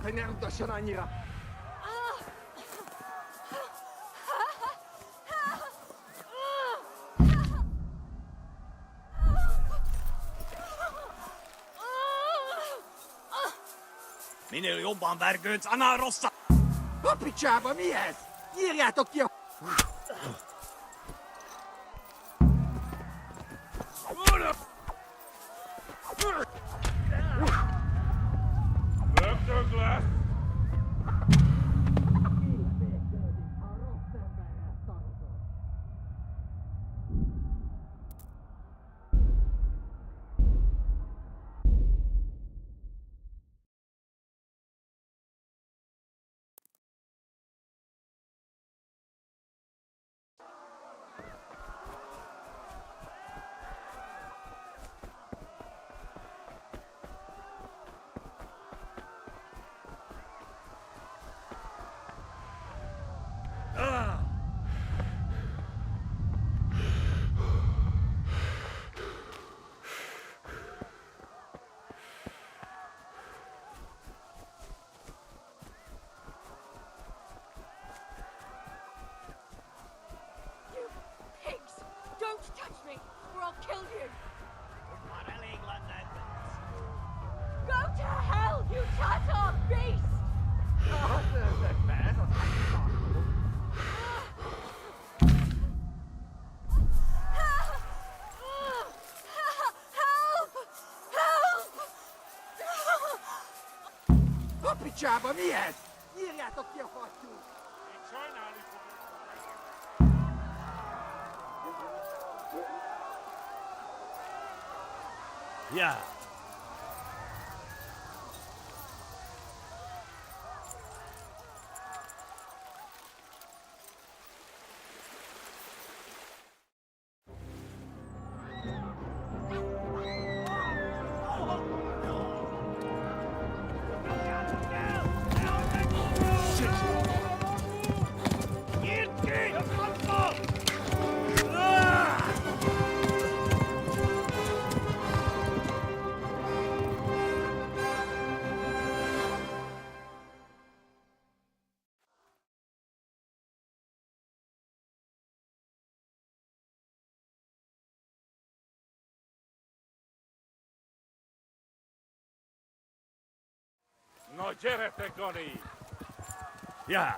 L: te nervösen annyira.
J: Minél jobban vergődsz, annál rosszabb!
L: A picsába, mi ez? Írjátok ki a...
A: Rögtön lesz!
H: Don't touch me, or I'll kill you! Go to hell, you Tatar beast!
L: A picsába, mi ez? Írjátok ki a fattyút!
A: Én sajnálni fogom.
F: Yeah.
A: Na gyere, Gani!
F: Yeah.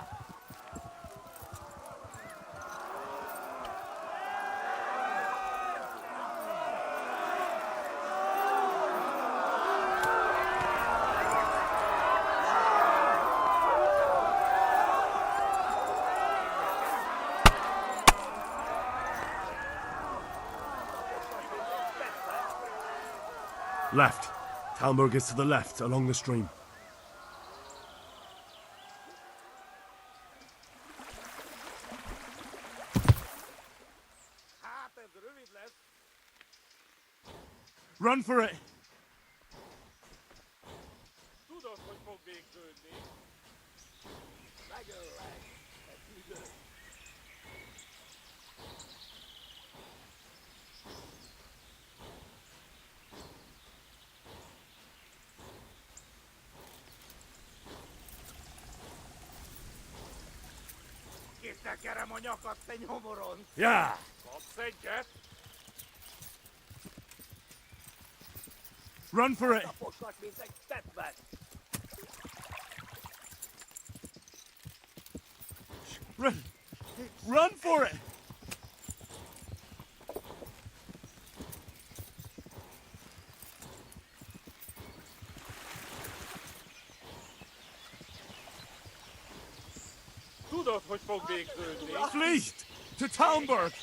E: Left. Talmberg is to the left, along the stream. Run for it!
A: Tudod, hogy fog végződni.
L: Megöllek. Tüdő. Kitekerem a nyakat, te nyomoron!
F: Yeah.
A: Kapsz egyet?
E: Run for it!
L: Taposlak, mint egy tetvet!
E: Run for it!
A: Tudod, hogy fog végződni.
E: Flee! To Talmberg!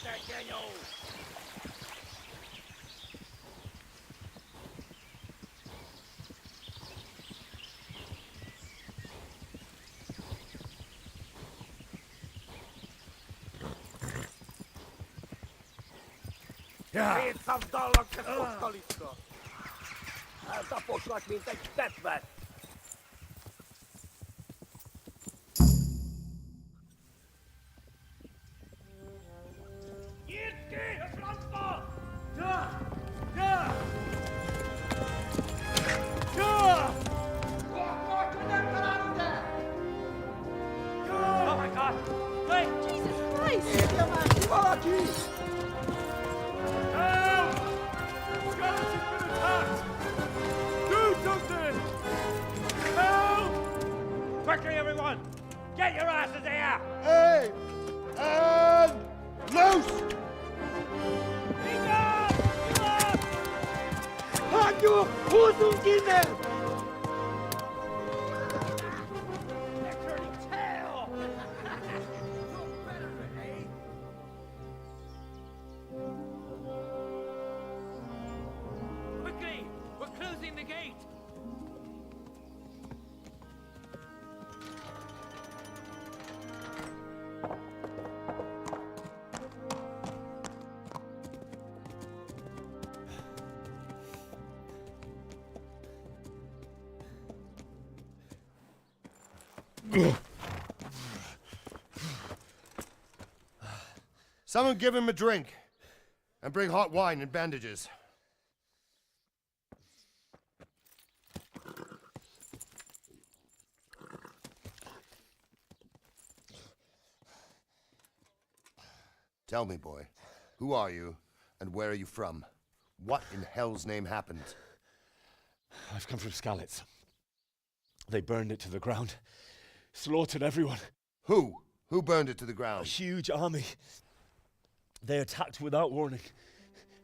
F: Yeah.
L: 200 dallag, te szocialista! Eltaposlak, mint egy tetvet!
A: Nyitd ki! A francba!
L: Akkor nem találom
A: Do something! Help! Quickly, everyone! Get your asses here!
L: Hey! And loose!
A: Hanno Hosungine!
I: Quickly! We're closing the gate!
L: Someone give him a drink. And bring hot wine and bandages. Tell me, boy, who are you and where are you from? What in hell's name happened?
D: I've come from Skalitz. They burned it to the ground. Slaughtered everyone.
L: Who? Who burned it to the ground?
D: A huge army. They attacked without warning.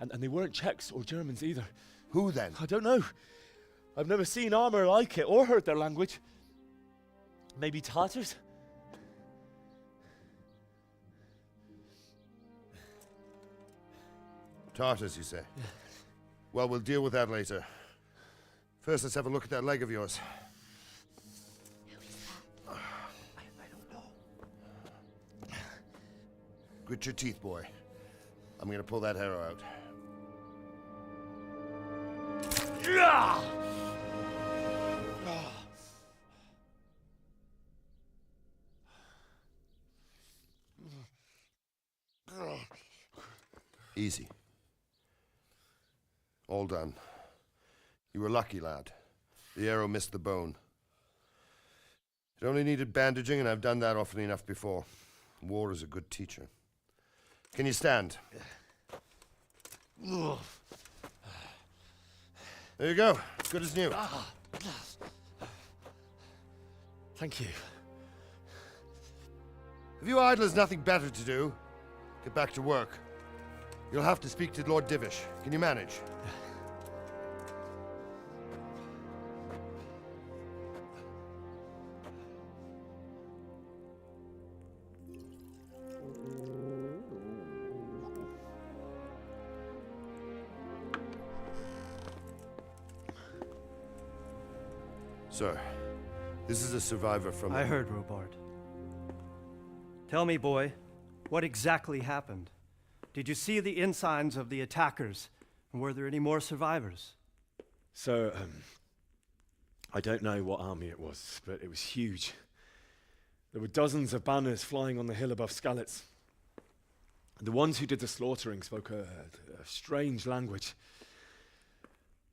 D: And they weren't Czechs or Germans either.
L: Who then?
D: I don't know. I've never seen armor like it or heard their language. Maybe Tatars?
L: Tartars, you say? Well, we'll deal with that later. First, let's have a look at that leg of yours. I don't know. Grit your teeth, boy. I'm gonna pull that arrow out. Easy. All done. You were lucky, lad. The arrow missed the bone. It only needed bandaging, and I've done that often enough before. War is a good teacher. Can you stand? There you go. Good as new.
D: Thank you.
L: If you idlers nothing better to do, get back to work. You'll have to speak to Lord Divish. Can you manage? Sir, this is a survivor from...
M: I heard, Robard. Tell me, boy, what exactly happened? Did you see the ensigns of the attackers? And were there any more survivors?
D: So, I don't know what army it was, but it was huge. There were dozens of banners flying on the hill above Skalitz. The ones who did the slaughtering spoke a strange language.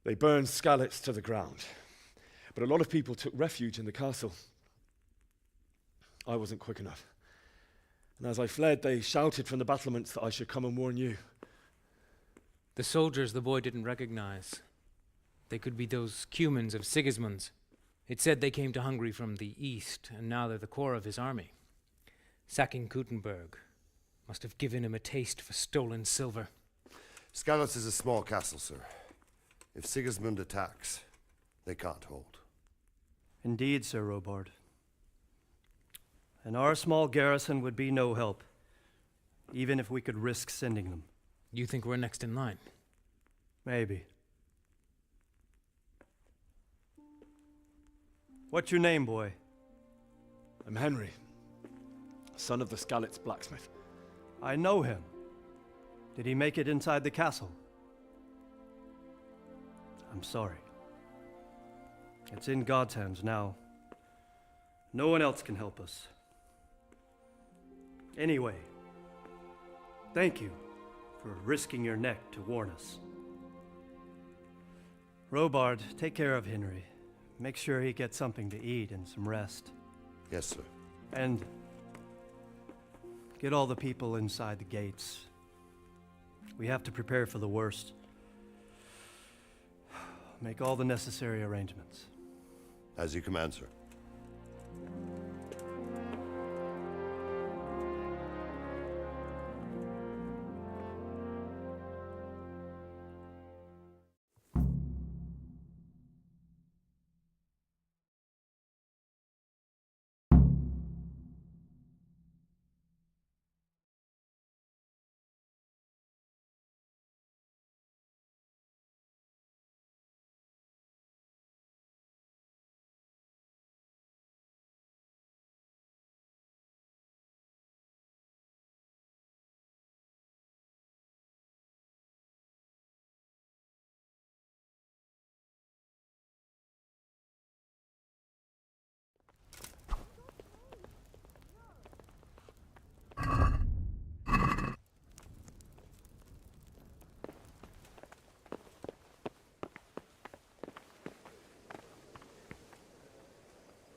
D: They burned Skalitz to the ground. But a lot of people took refuge in the castle. I wasn't quick enough. And as I fled, they shouted from the battlements that I should come and warn you.
I: The soldiers the boy didn't recognize. They could be those Cumans of Sigismund's. It said they came to Hungary from the east, and now they're the core of his army. Sacking Gutenberg must have given him a taste for stolen silver.
L: Skalitz is a small castle, sir. If Sigismund attacks, they can't hold.
M: Indeed, Sir Robard. And our small garrison would be no help, even if we could risk sending them.
I: You think we're next in line?
M: Maybe. What's your name, boy?
D: I'm Henry, son of the Skalitz blacksmith.
M: I know him. Did he make it inside the castle? I'm sorry. It's in God's hands now. No one else can help us. Anyway, thank you for risking your neck to warn us. Robard, take care of Henry. Make sure he gets something to eat and some rest.
L: Yes, sir.
M: And Get all the people inside the gates. We have to prepare for the worst. Make all the necessary arrangements.
L: As you command, sir.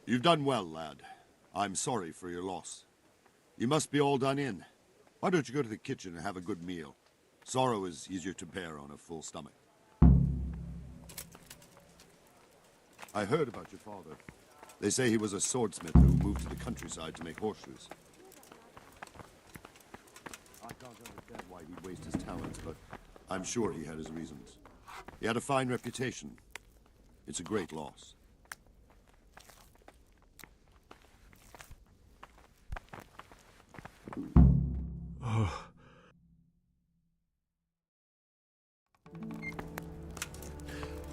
N: You've done well, lad. I'm sorry for your loss. You must be all done in. Why don't you go to the kitchen and have a good meal? Sorrow is easier to bear on a full stomach. I heard about your father. They say he was a swordsmith who moved to the countryside to make horseshoes. I can't understand why he'd waste his talents, but I'm sure he had his reasons. He had a fine reputation. It's a great loss.
E: Oh.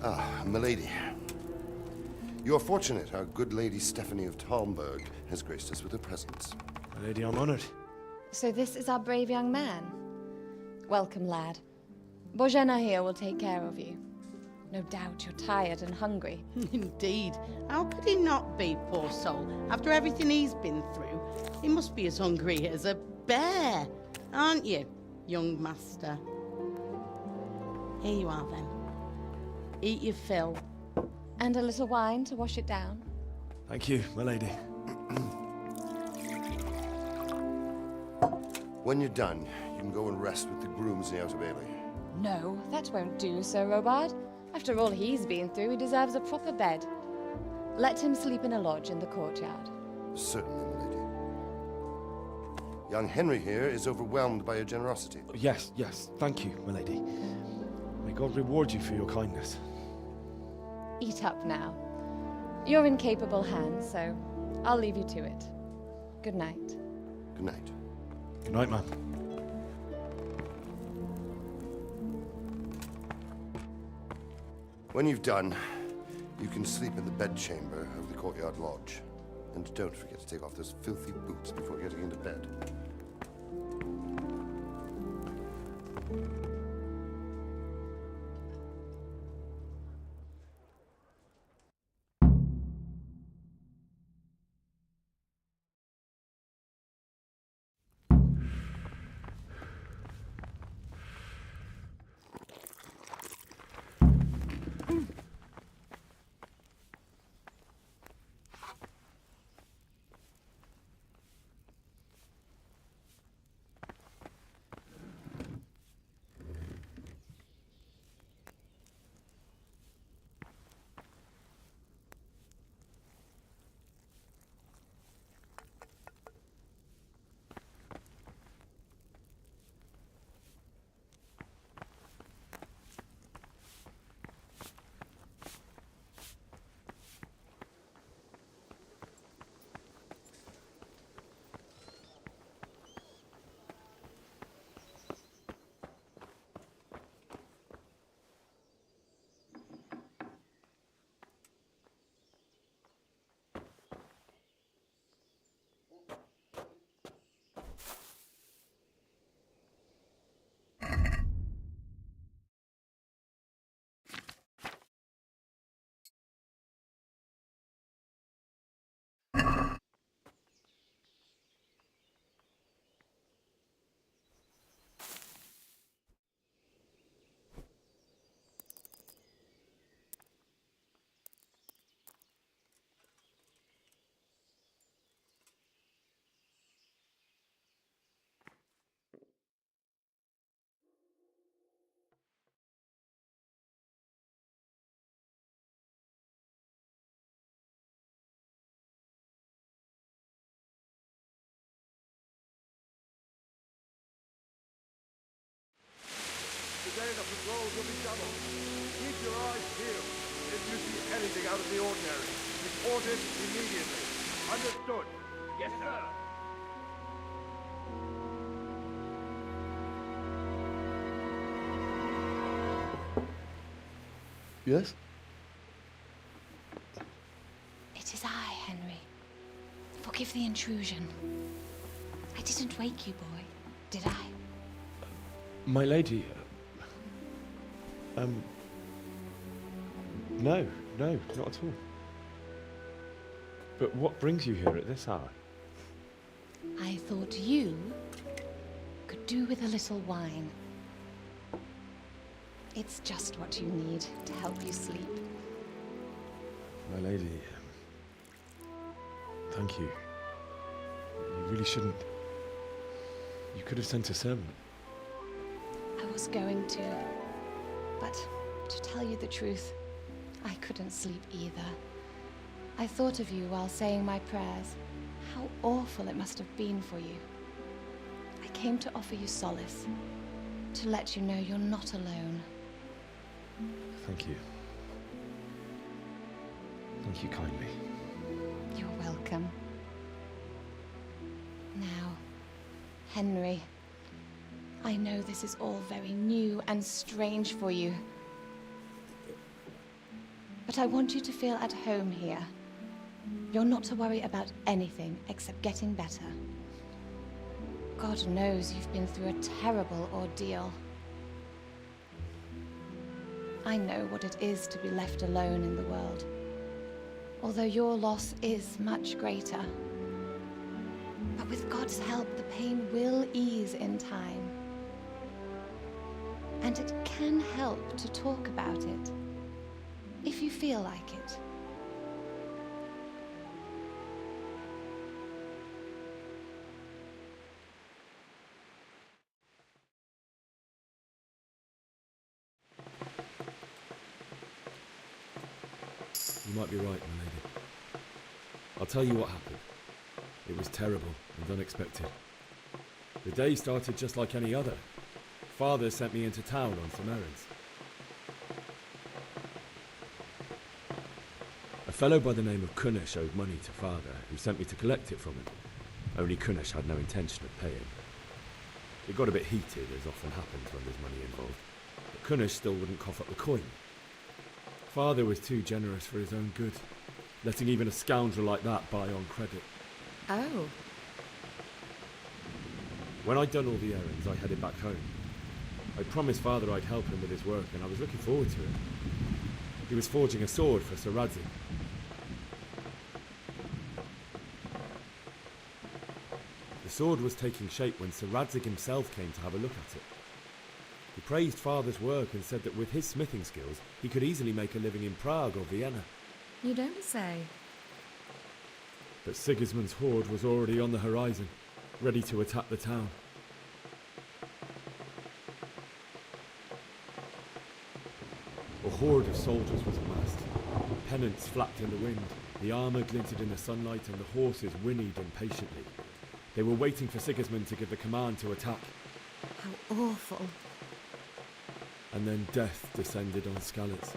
L: Ah, milady. You are fortunate our good lady Stephanie of Talmberg has graced us with her presence.
D: My lady, I'm honored.
O: So this is our brave young man. Welcome, lad. Bojena here will take care of you. No doubt you're tired and hungry.
P: Indeed. How could he not be, poor soul? After everything he's been through, he must be as hungry as a bear, aren't you, young master? Here you are, then. Eat your fill.
O: And a little wine to wash it down.
D: Thank you, my lady.
L: When you're done, you can go and rest with the grooms in the Outer Bailey.
O: No, that won't do, Sir Robard. After all he's been through, he deserves a proper bed. Let him sleep in a lodge in the courtyard.
L: Certainly, milady. Young Henry here is overwhelmed by your generosity.
D: Yes, yes. Thank you, my lady. May God reward you for your kindness.
O: Eat up now. You're in capable hands, so I'll leave you to it. Good night.
L: Good night.
D: Good night, ma'am.
L: When you've done, you can sleep in the bedchamber of the courtyard lodge. And don't forget to take off those filthy boots before getting into bed.
G: patrols will be doubled. Keep your eyes peeled. If you see anything out of the ordinary, report it immediately. Understood? Yes, sir.
E: Yes?
O: It is I, Henry. Forgive the intrusion. I didn't wake you, boy, did I?
D: My lady, no, not at all. But what brings you here at this hour?
O: I thought you could do with a little wine. It's just what you need to help you sleep.
D: My lady, thank you. You really shouldn't. You could have sent a servant.
O: I was going to, but to tell you the truth, I couldn't sleep either. I thought of you while saying my prayers. How awful it must have been for you. I came to offer you solace, to let you know you're not alone.
D: Thank you. Thank you kindly.
O: You're welcome. Now, Henry, I know this is all very new and strange for you, but I want you to feel at home here. You're not to worry about anything except getting better. God knows you've been through a terrible ordeal. I know what it is to be left alone in the world, although your loss is much greater. But with God's help, the pain will ease in time. And it can help to talk about it, if you feel like it.
D: You might be right, my lady. I'll tell you what happened. It was terrible and unexpected. The day started just like any other. Father sent me into town on some errands. A fellow by the name of Kunesh owed money to Father, who sent me to collect it from him. Only Kunesh had no intention of paying. It got a bit heated, as often happens when there's money involved, but Kunesh still wouldn't cough up the coin. Father was too generous for his own good, letting even a scoundrel like that buy on credit.
V: Oh.
D: When I'd done all the errands, I headed back home. I promised Father I'd help him with his work, and I was looking forward to it. He was forging a sword for Sir Radzig. The sword was taking shape when Sir Radzig himself came to have a look at it. He praised Father's work and said that with his smithing skills, he could easily make a living in Prague or Vienna.
V: You don't say.
D: But Sigismund's horde was already on the horizon, ready to attack the town. A horde of soldiers was amassed. Pennants flapped in the wind, the armour glinted in the sunlight, and the horses whinnied impatiently. They were waiting for Sigismund to give the command to attack.
V: How awful.
D: And then death descended on Skalitz.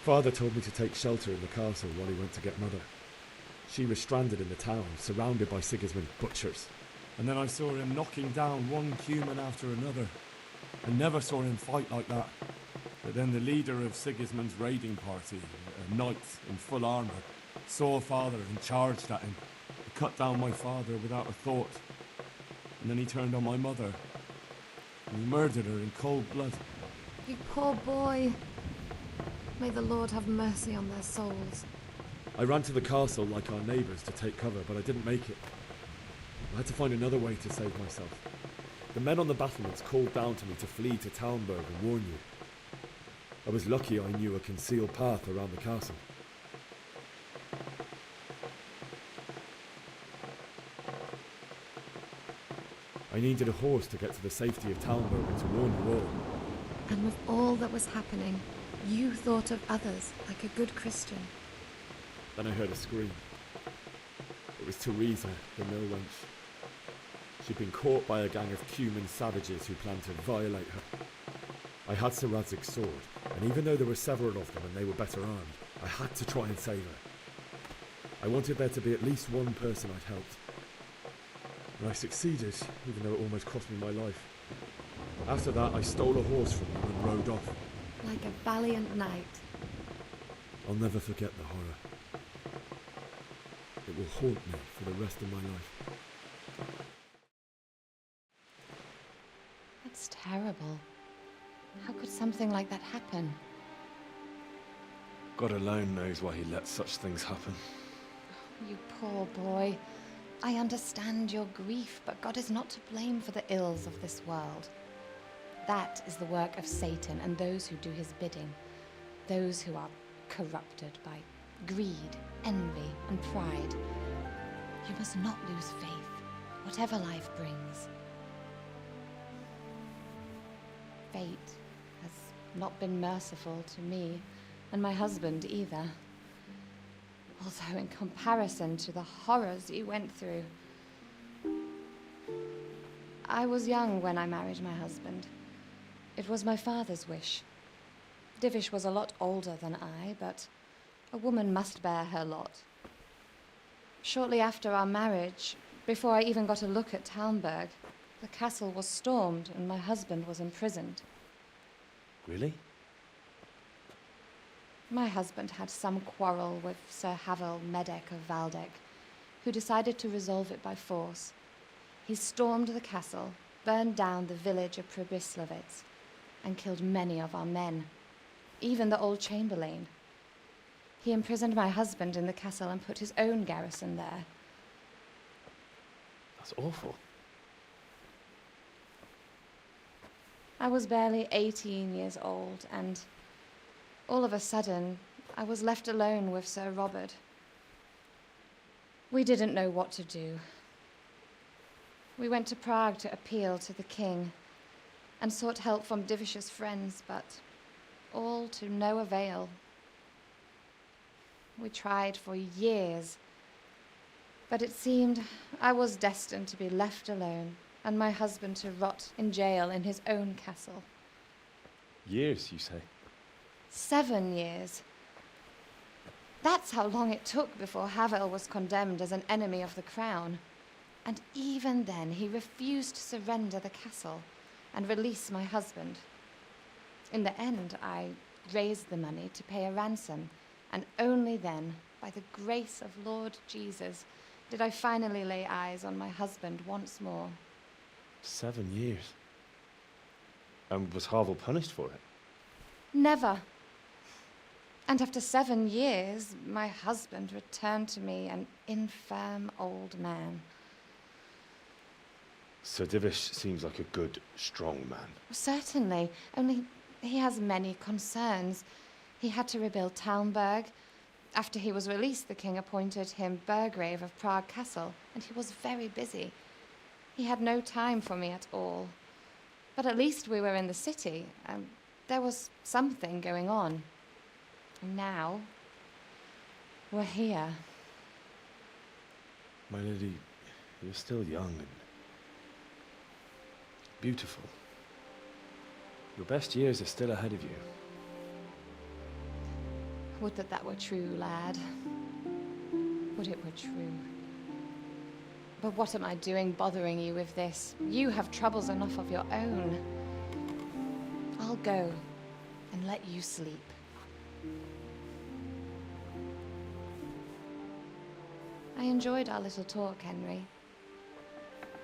D: Father told me to take shelter in the castle while he went to get Mother. She was stranded in the town, surrounded by Sigismund's butchers. And then I saw him knocking down one human after another. I never saw him fight like that. But then the leader of Sigismund's raiding party, a knight in full armour, saw Father and charged at him. He cut down my father without a thought. And then he turned on my mother. And he murdered her in cold blood.
V: You poor boy. May the Lord have mercy on their souls.
D: I ran to the castle like our neighbours to take cover, but I didn't make it. I had to find another way to save myself. The men on the battlements called down to me to flee to Talmberg and warn you. I was lucky I knew a concealed path around the castle. I needed a horse to get to the safety of Talmberg and to warn you all.
V: And with all that was happening, you thought of others like a good Christian.
D: Then I heard a scream. It was Teresa, the mill wench. She'd been caught by a gang of cumin savages who planned to violate her. I had Sir Radzig's sword, and even though there were several of them and they were better armed, I had to try and save her. I wanted there to be at least one person I'd helped. And I succeeded, even though it almost cost me my life. After that, I stole a horse from them and rode off.
B: Like a valiant knight.
D: I'll never forget the horror. It will haunt me for the rest of my life.
O: That's terrible. How could something like that happen?
D: God alone knows why he lets such things happen.
O: You poor boy. I understand your grief, but God is not to blame for the ills of this world. That is the work of Satan and those who do his bidding. Those who are corrupted by greed, envy, and pride. You must not lose faith, whatever life brings. Fate has not been merciful to me, and my husband either. Although in comparison to the horrors you went through. I was young when I married my husband. It was my father's wish. Divish was a lot older than I, but a woman must bear her lot. Shortly after our marriage, before I even got a look at Talmberg, the castle was stormed and my husband was imprisoned.
D: Really?
O: My husband had some quarrel with Sir Havel Medek of Valdek, who decided to resolve it by force. He stormed the castle, burned down the village of Pribyslavitz, and killed many of our men, even the old chamberlain. He imprisoned my husband in the castle and put his own garrison there.
D: That's awful.
O: I was barely 18 years old, and all of a sudden, I was left alone with Sir Robert. We didn't know what to do. We went to Prague to appeal to the king and sought help from Divish's friends, but all to no avail. We tried for years, but it seemed I was destined to be left alone and my husband to rot in jail in his own castle.
D: Years, you say?
O: 7 years. That's how long it took before Havel was condemned as an enemy of the crown. And even then, he refused to surrender the castle and release my husband. In the end, I raised the money to pay a ransom, and only then, by the grace of Lord Jesus, did I finally lay eyes on my husband once more.
D: 7 years? And was Havel punished for it?
O: Never. And after 7 years, my husband returned to me an infirm old man.
D: Sir Divish seems like a good, strong man.
O: Certainly, only he has many concerns. He had to rebuild Talmberg. After he was released, the king appointed him Burgrave of Prague Castle, and he was very busy. He had no time for me at all. But at least we were in the city, and there was something going on. And now, we're here.
D: My lady, you're still young and beautiful. Your best years are still ahead of you.
O: Would that that were true, lad. Would it were true. But what am I doing bothering you with this? You have troubles enough of your own. I'll go and let you sleep. I enjoyed our little talk, Henry.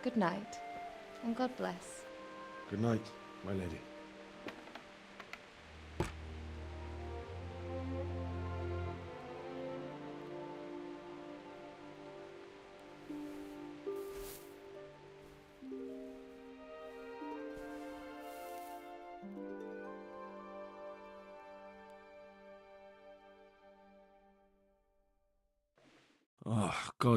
O: Good night, and God bless.
D: Good night, my lady. Oh, God.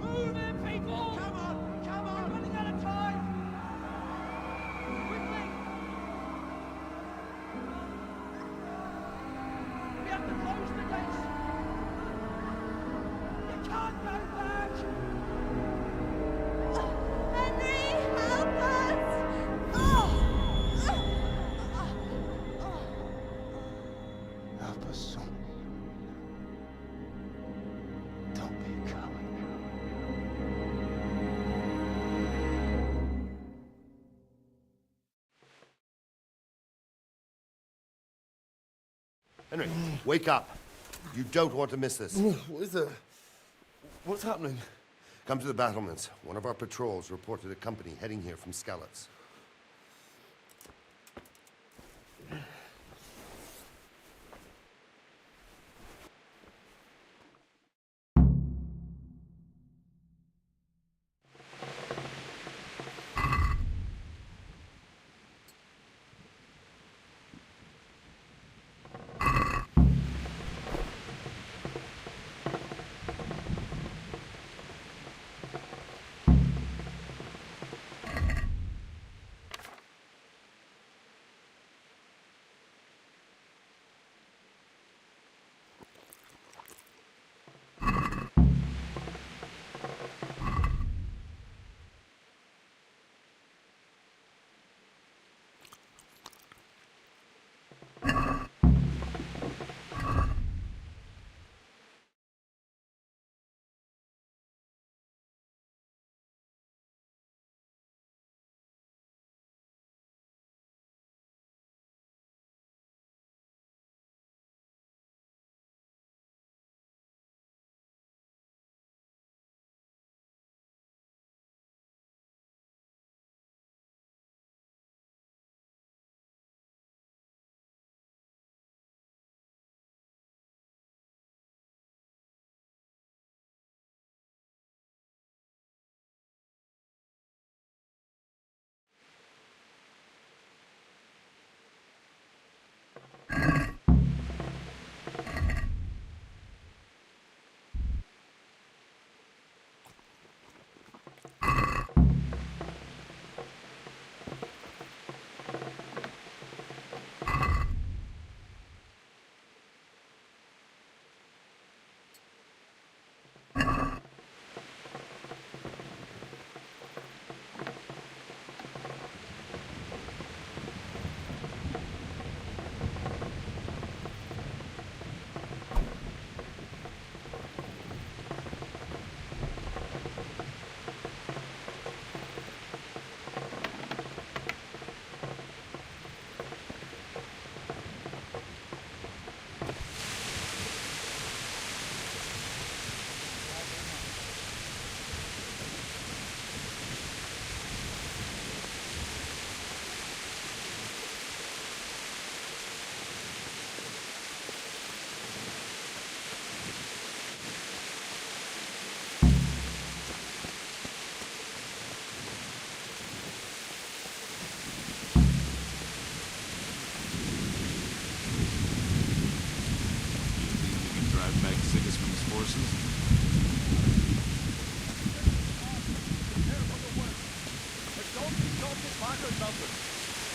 A: Move in, people! Come on! Come on! We're running out of time! Quickly!
L: Henry, wake up. You don't want to miss this.
E: What is it? What's happening?
L: Come to the battlements. One of our patrols reported a company heading here from Skalitz.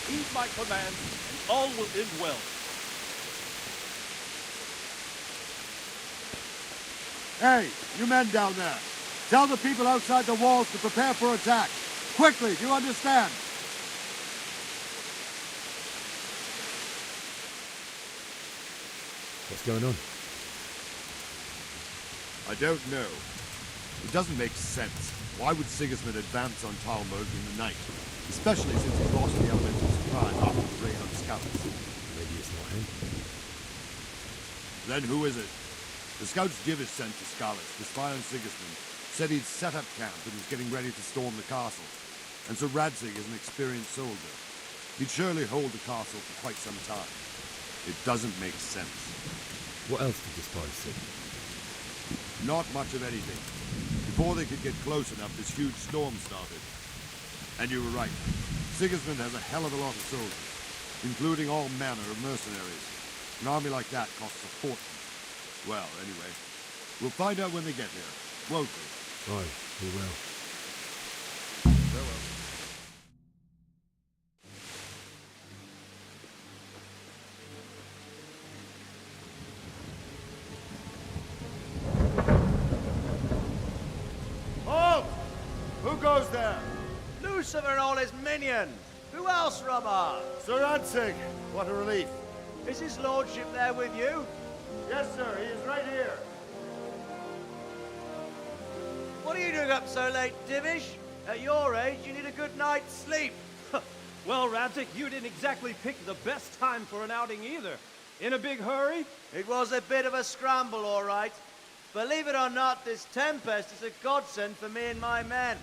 G: Heed my command, and all will end well.
N: Hey, you men down there. Tell the people outside the walls to prepare for attack. Quickly, do you understand?
D: What's going on?
N: I don't know. It doesn't make sense. Why would Sigismund advance on Talmud in the night? Especially since he lost the element of surprise after the raid on Skalitz.
D: Maybe it's not him.
N: Then who is it? The scouts Divish sent to Skalitz to spy on Sigismund said he'd set up camp and was getting ready to storm the castle. And so Radzig is an experienced soldier. He'd surely hold the castle for quite some time. It doesn't make sense.
D: What else did the spies see?
N: Not much of anything. Before they could get close enough, this huge storm started. And you were right. Sigismund has a hell of a lot of soldiers, including all manner of mercenaries. An army like that costs a fortune. Well, anyway, we'll find out when they get here, won't we?
D: Aye, we will.
N: Farewell.
W: Halt!
N: Who goes there?
W: Lucifer and all his minions! Who else, Robber?
N: Sir Radzig! What a relief.
W: Is his lordship there with you?
N: Yes, sir. He is right here.
W: What are you doing up so late, Divish? At your age, you need a good night's sleep.
X: Well, Radzig, you didn't exactly pick the best time for an outing either.
Q: In a big hurry?
W: It was a bit of a scramble, all right. Believe it or not, this tempest is a godsend for me and my men.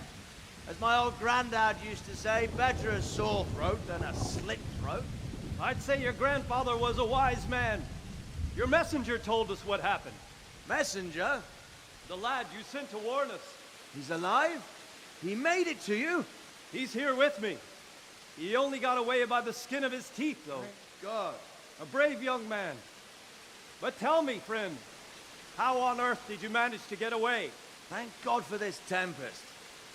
W: As my old granddad used to say, better a sore throat than a slit throat.
Q: I'd say your grandfather was a wise man. Your messenger told us what happened.
W: Messenger?
Q: The lad you sent to warn us.
W: He's alive? He made it to you?
Q: He's here with me. He only got away by the skin of his teeth, though.
W: Thank God.
Q: A brave young man. But tell me, friend, how on earth did you manage to get away?
W: Thank God for this tempest.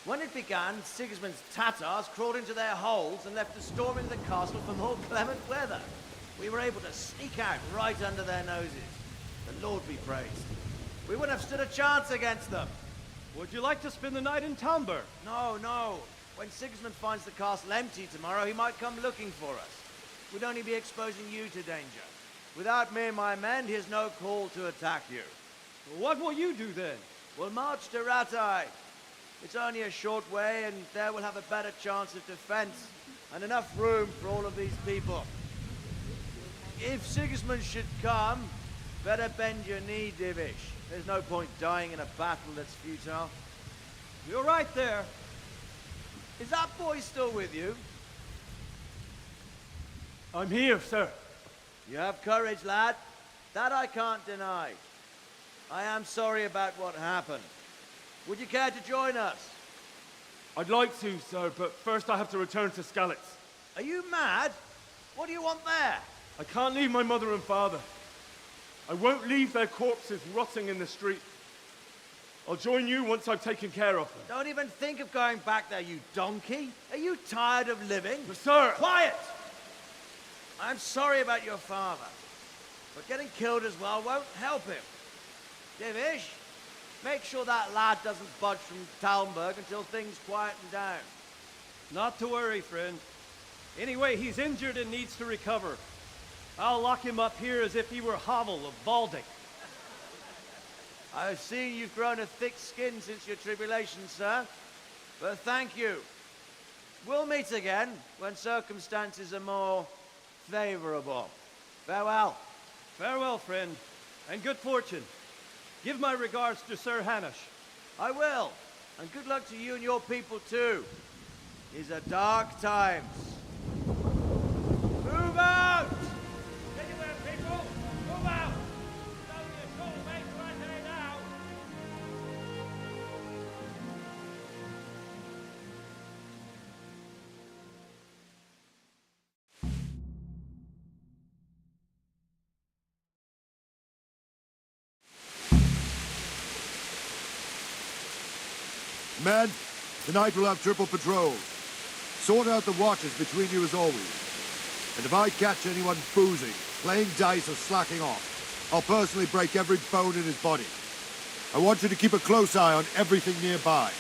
W: When it began, Sigismund's Tatars crawled into their holes and left us storming the castle for more clement weather. We were able to sneak out right under their noses. The Lord be praised. We wouldn't have stood a chance against them.
Q: Would you like to spend the night in Tamber?
W: No, no. When Sigismund finds the castle empty tomorrow, he might come looking for us. We'd only be exposing you to danger. Without me and my men, he has no call to attack you.
Q: What will you do then?
W: We'll march to Ratai. It's only a short way, and there we'll have a better chance of defense and enough room for all of these people. If Sigismund should come, better bend your knee, Divish. There's no point dying in a battle that's futile.
Q: You're right there.
W: Is that boy still with you?
Q: I'm here, sir.
W: You have courage, lad. That I can't deny. I am sorry about what happened. Would you care to join us?
Q: I'd like to, sir, but first I have to return to Skalitz.
W: Are you mad? What do you want there?
Q: I can't leave my mother and father. I won't leave their corpses rotting in the street. I'll join you once I've taken care of them.
W: Don't even think of going back there, you donkey. Are you tired of living?
Q: But sir!
W: Quiet! I'm sorry about your father, but getting killed as well won't help him. Divish, make sure that lad doesn't budge from Talmberg until things quieten down.
Q: Not to worry, friend. Anyway, he's injured and needs to recover. I'll lock him up here as if he were Havel of Baldic.
W: I've seen you've grown a thick skin since your tribulation, sir. But thank you. We'll meet again when circumstances are more favorable. Farewell.
Q: Farewell, friend, and good fortune. Give my regards to Sir Hanush.
W: I will. And good luck to you and your people, too. These are dark times. Move out!
A: Anywhere, people! Move out! It's only a short way to Ratai now!
N: Men, tonight we'll have triple patrol. Sort out the watches between you as always. And if I catch anyone boozing, playing dice or slacking off, I'll personally break every bone in his body. I want you to keep a close eye on everything nearby.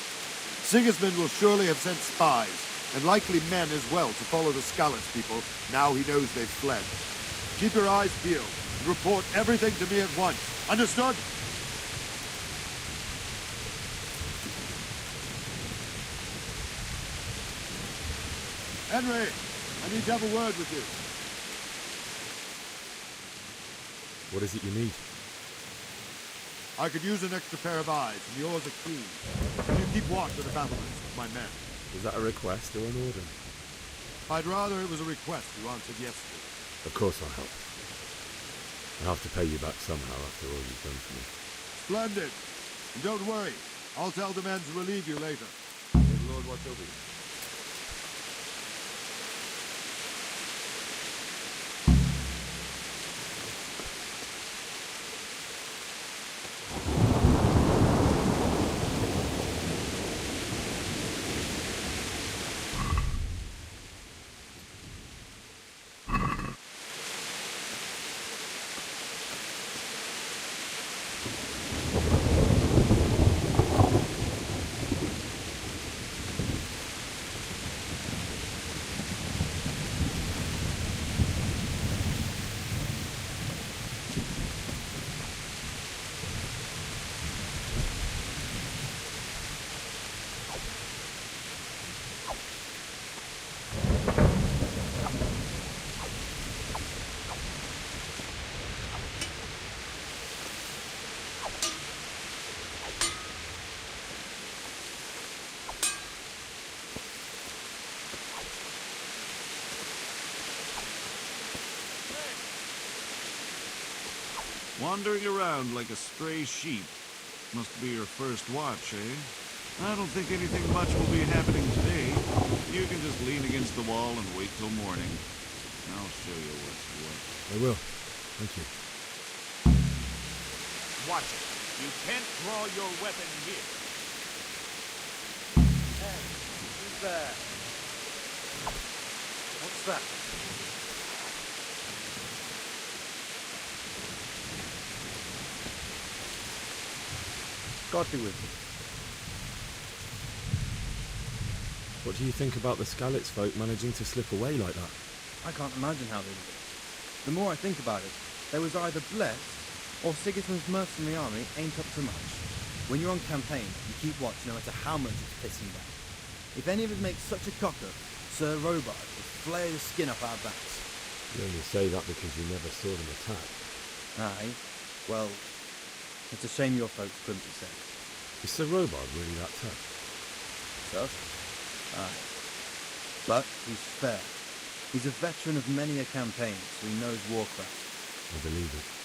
N: Sigismund will surely have sent spies, and likely men as well, to follow the Skalitz people now he knows they've fled. Keep your eyes peeled, and report everything to me at once. Understood? Henry, I need to have a word with you.
E: What is it you need?
N: I could use an extra pair of eyes, and yours are keen. Can you keep watch of the battlements, my men?
E: Is that a request or an order?
N: I'd rather it was a request you answered yes to.
E: Of course I'll help. I'll have to pay you back somehow after all you've done for me.
N: Splendid. And don't worry, I'll tell the men to relieve you later. May the Lord watch over you. Wandering around like a stray sheep. Must be your first watch, eh? I don't think anything much will be happening today. You can just lean against the wall and wait till morning. I'll show you what's what.
F: I will. Thank you.
A: Watch it. You can't draw your weapon here.
W: Hey, who's there? What's that?
F: God be with you. What do you think about the Skalitz folk managing to slip away like that?
K: I can't imagine how they did it. The more I think about it, they was either blessed, or Sigismund's mercenary army ain't up to much. When you're on campaign, you keep watch no matter how much it's pissing down. If any of us make such a cocker, Sir Robard will flare the skin off our backs.
F: You only say that because you never saw them attack.
K: Aye. Well, it's a shame your folks couldn't be saved.
F: Is Sir Robard really that tough?
K: Tough? Aye. But he's fair. He's a veteran of many a campaign, so he knows warcraft.
F: I believe it.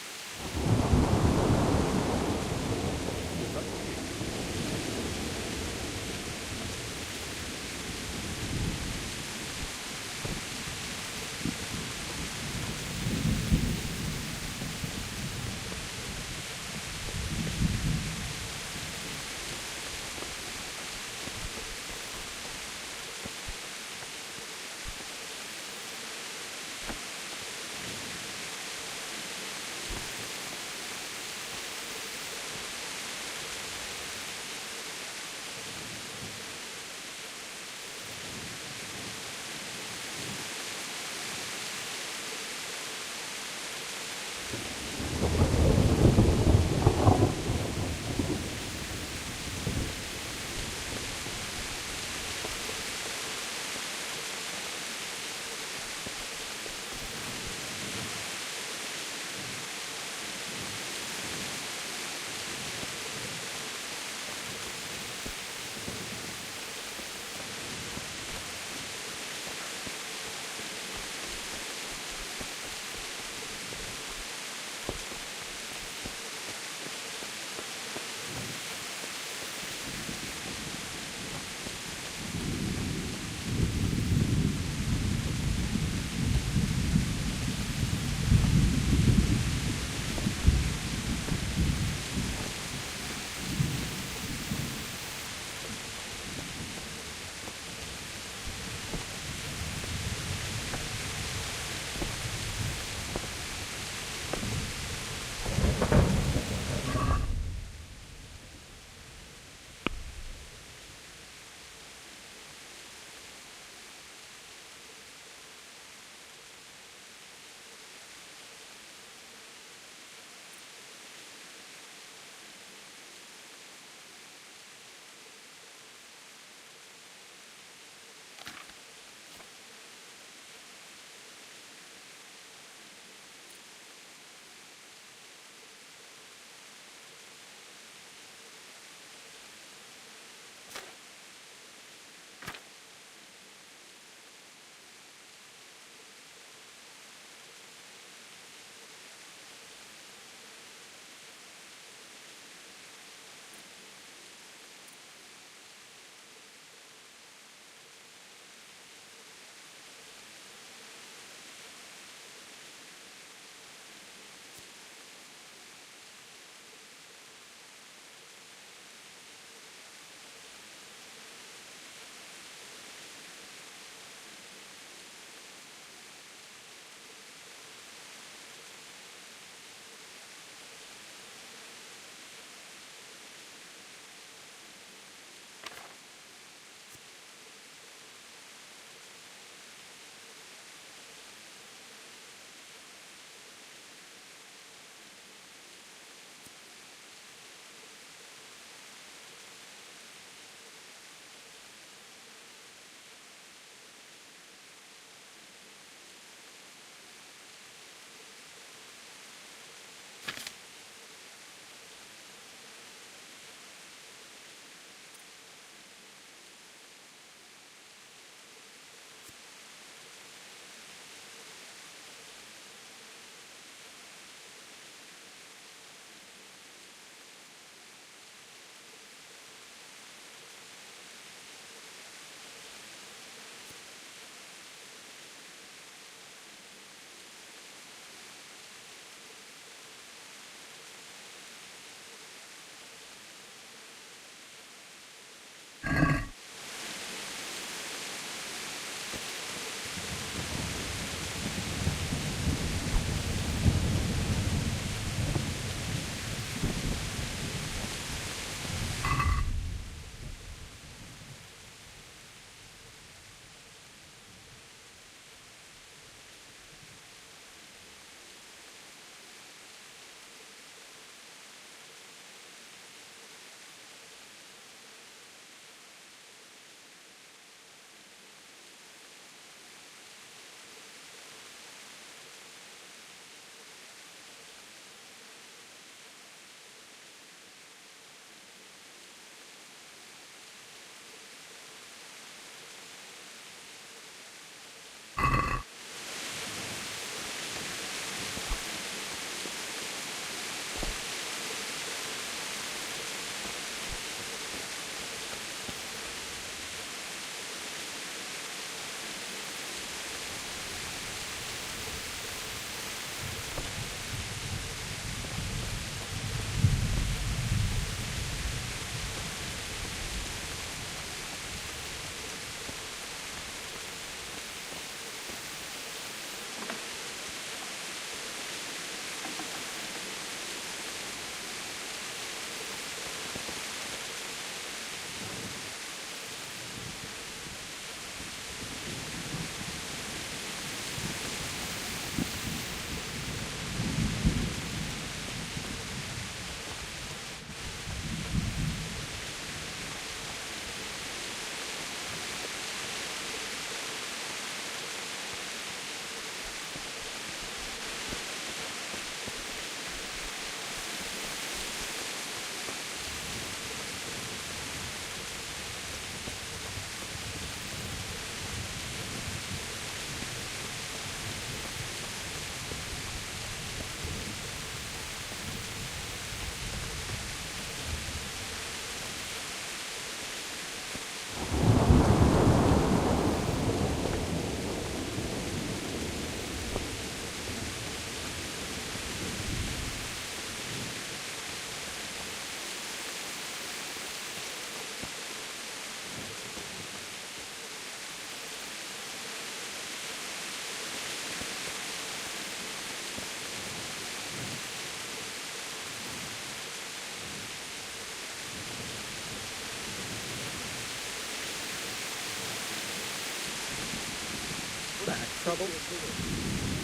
L: trouble?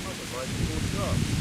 L: Otherwise, you will drop.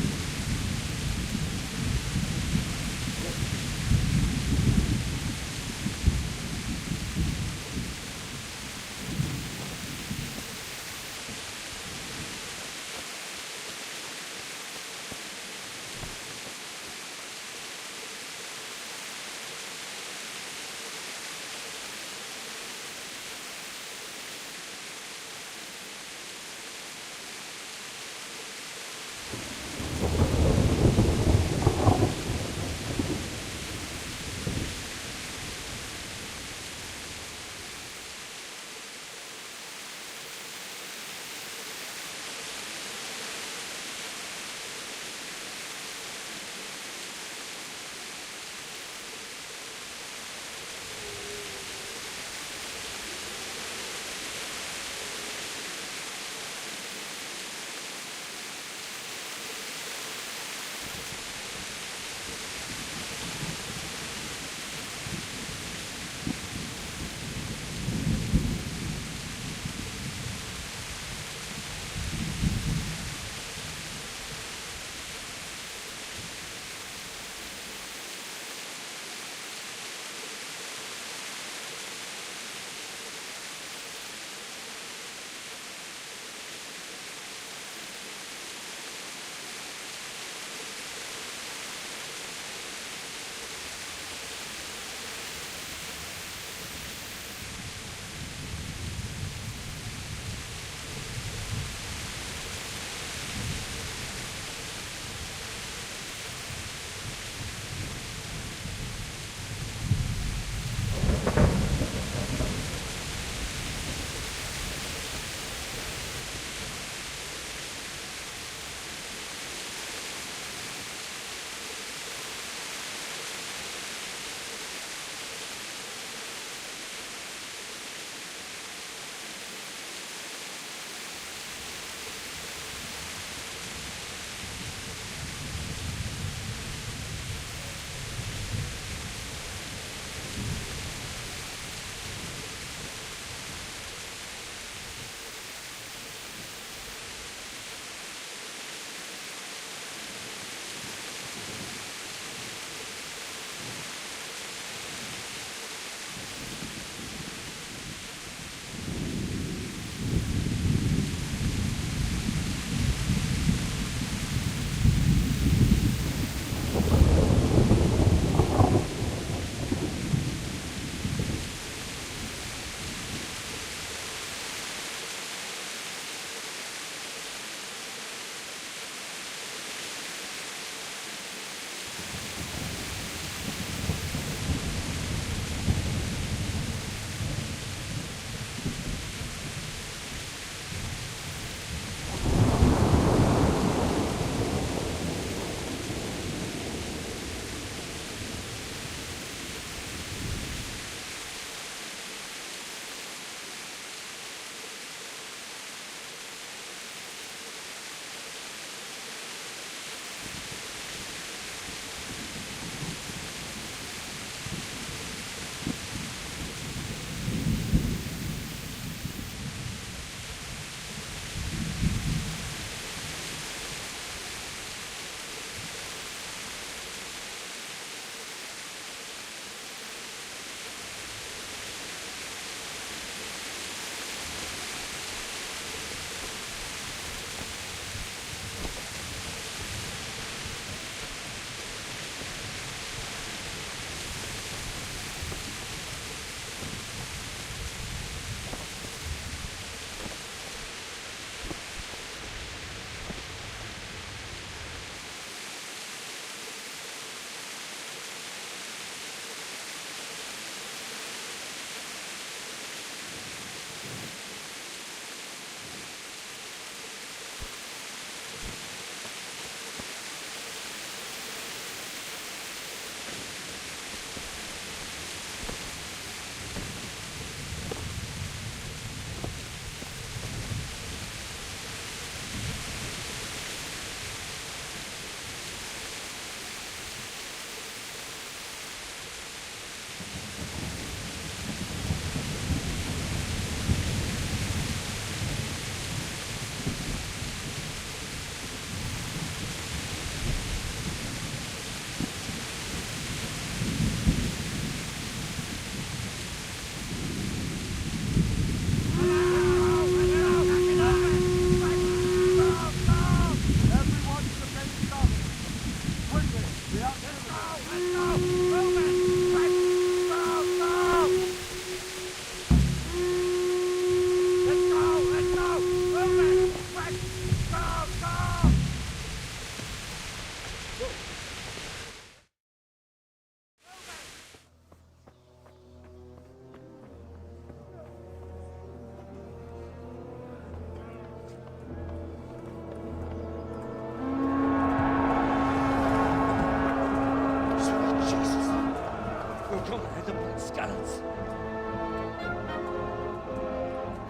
A: the blood scallops.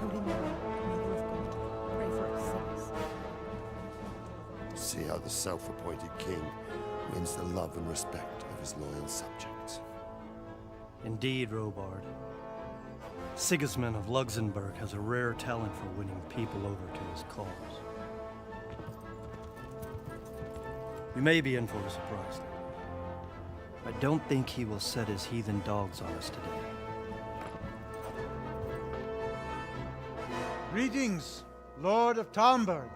V: Holy Mary, Mother of God, pray for us sinners.
L: See how the self-appointed king wins the love and respect of his loyal subjects.
M: Indeed, Robard. Sigismund of Luxembourg has a rare talent for winning people over to his cause. We may be in for a surprise, though. I don't think he will set his heathen dogs on us today.
C: Greetings, Lord of Talmberg.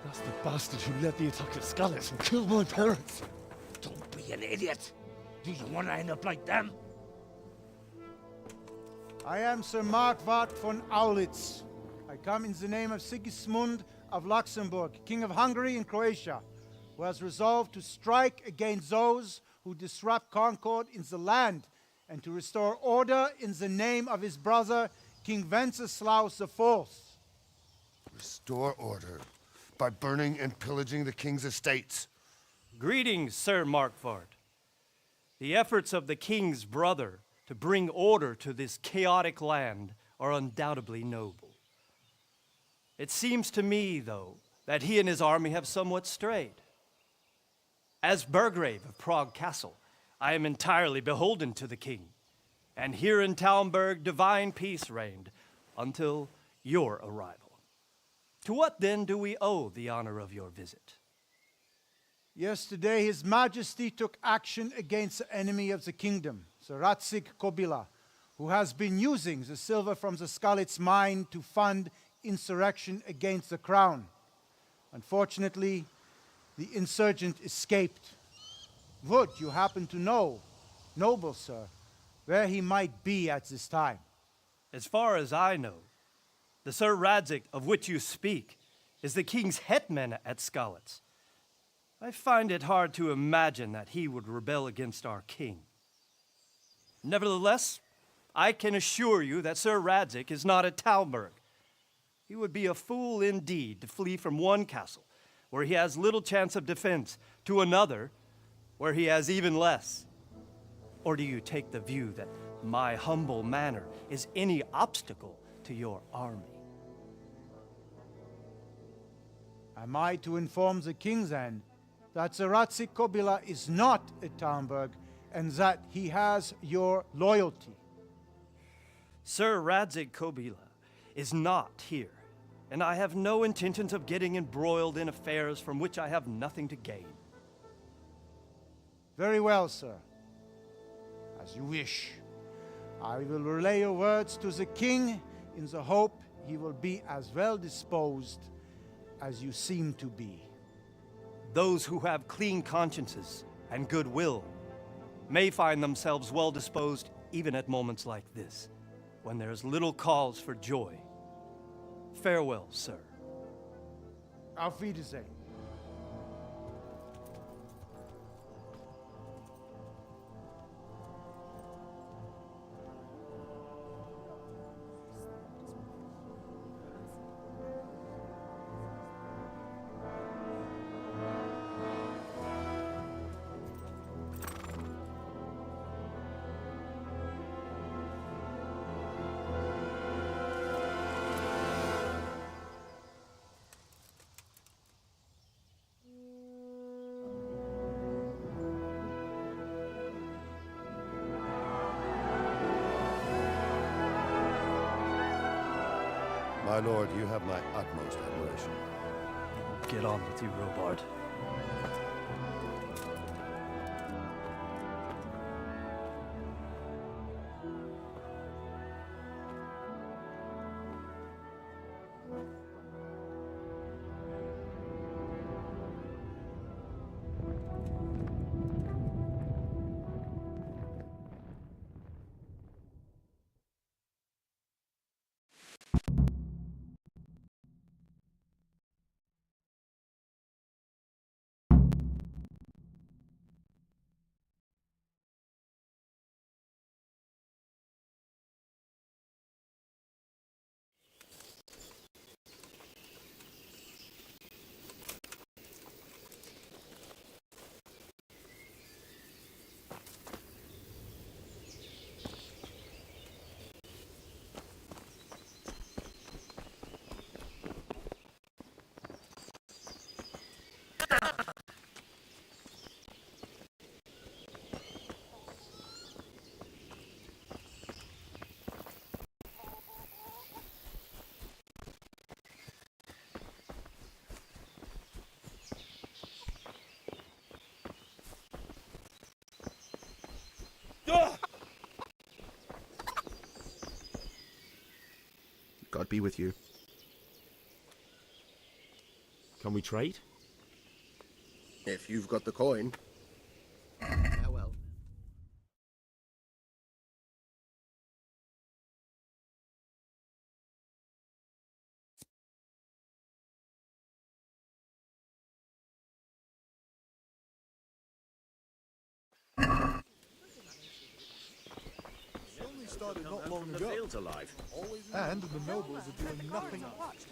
D: That's the bastard who led the attack at Skalitz and killed my parents.
A: Don't be an idiot. Do you want to end up like them?
C: I am Sir Markwart von Aulitz. I come in the name of Sigismund of Luxembourg, King of Hungary and Croatia, who has resolved to strike against those who disrupt concord in the land and to restore order in the name of his brother, King Wenceslaus IV.
L: Restore order by burning and pillaging the king's estates.
M: Greetings, Sir Markwart. The efforts of the king's brother to bring order to this chaotic land are undoubtedly noble. It seems to me, though, that he and his army have somewhat strayed. As Burgrave of Prague Castle, I am entirely beholden to the king, and here in Talmberg divine peace reigned until your arrival. To what then do we owe the honor of your visit?
C: Yesterday, His Majesty took action against the enemy of the kingdom, Sir Ratzik Kobila, who has been using the silver from the Skalitz mine to fund insurrection against the crown. Unfortunately, the insurgent escaped. Would you happen to know, noble sir, where he might be at this time?
M: As far as I know, the Sir Radzik of which you speak is the king's hetman at Skalitz. I find it hard to imagine that he would rebel against our king. Nevertheless, I can assure you that Sir Radzik is not at Talmberg. He would be a fool indeed to flee from one castle, where he has little chance of defense, to another, where he has even less. Or do you take the view that my humble manner is any obstacle to your army?
C: Am I to inform the king then that Sir Ratzik Kobila is not at Talmberg and that he has your loyalty?
M: Sir Radzik Kobila is not here, and I have no intentions of getting embroiled in affairs from which I have nothing to gain.
C: Very well, sir. As you wish. I will relay your words to the king in the hope he will be as well disposed as you seem to be.
M: Those who have clean consciences and goodwill may find themselves well disposed even at moments like this, when there is little cause for joy. Farewell, sir.
C: Auf Wiedersehen.
L: My lord, you have my utmost admiration.
M: Get on with you, Robard.
F: be with you.
D: Can we trade?
J: If you've got the coin. Farewell.
G: Only started not long
J: From the
G: ago.
J: fields alive.
G: And the nobles are doing nothing.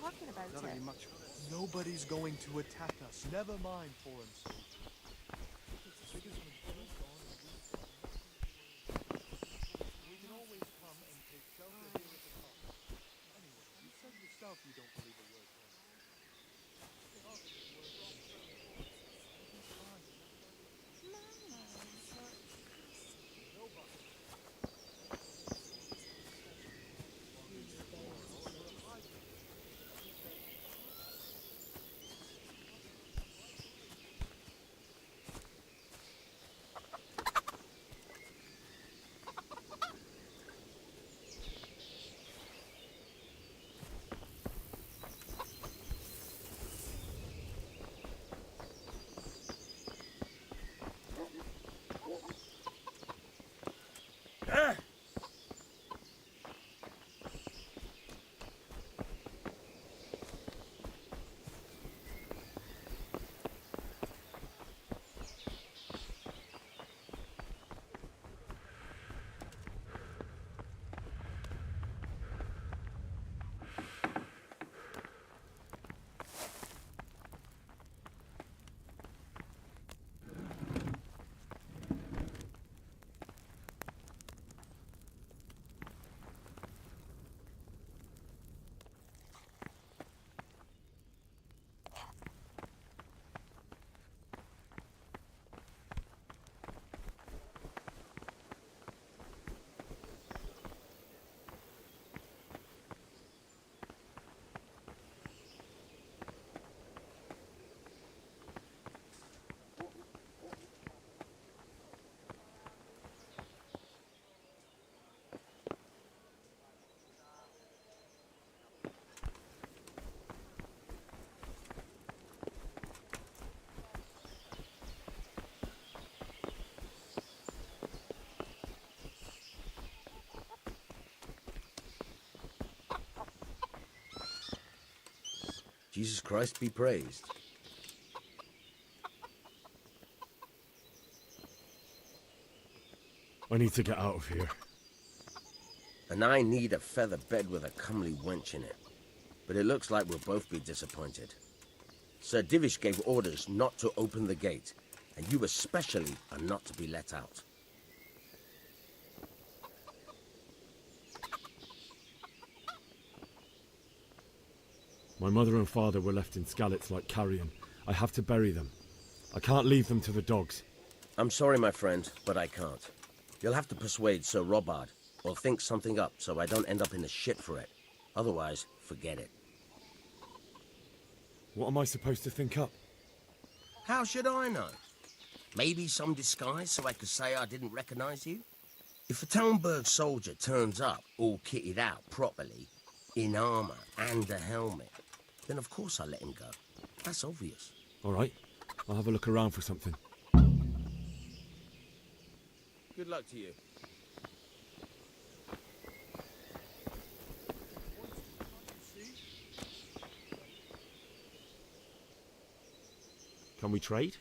H: Talking about it.
G: Nobody's going to attack us. Never mind foreign soldiers. We can always come and take shelter here at the top. Anyway, you said yourself you don't believe a word.
J: Jesus Christ be praised.
D: I need to get out of here.
J: And I need a feather bed with a comely wench in it. But it looks like we'll both be disappointed. Sir Divish gave orders not to open the gate, and you especially are not to be let out.
D: My mother and father were left in Skalitz like carrion. I have to bury them. I can't leave them to the dogs.
J: I'm sorry, my friend, but I can't. You'll have to persuade Sir Robard, or think something up so I don't end up in the shit for it. Otherwise, forget it.
D: What am I supposed to think up?
J: How should I know? Maybe some disguise so I could say I didn't recognize you? If a Talmberg soldier turns up all kitted out properly, in armor and a helmet, then of course I let him go. That's obvious.
D: All right, I'll have a look around for something.
J: Good luck to you.
D: Can we trade?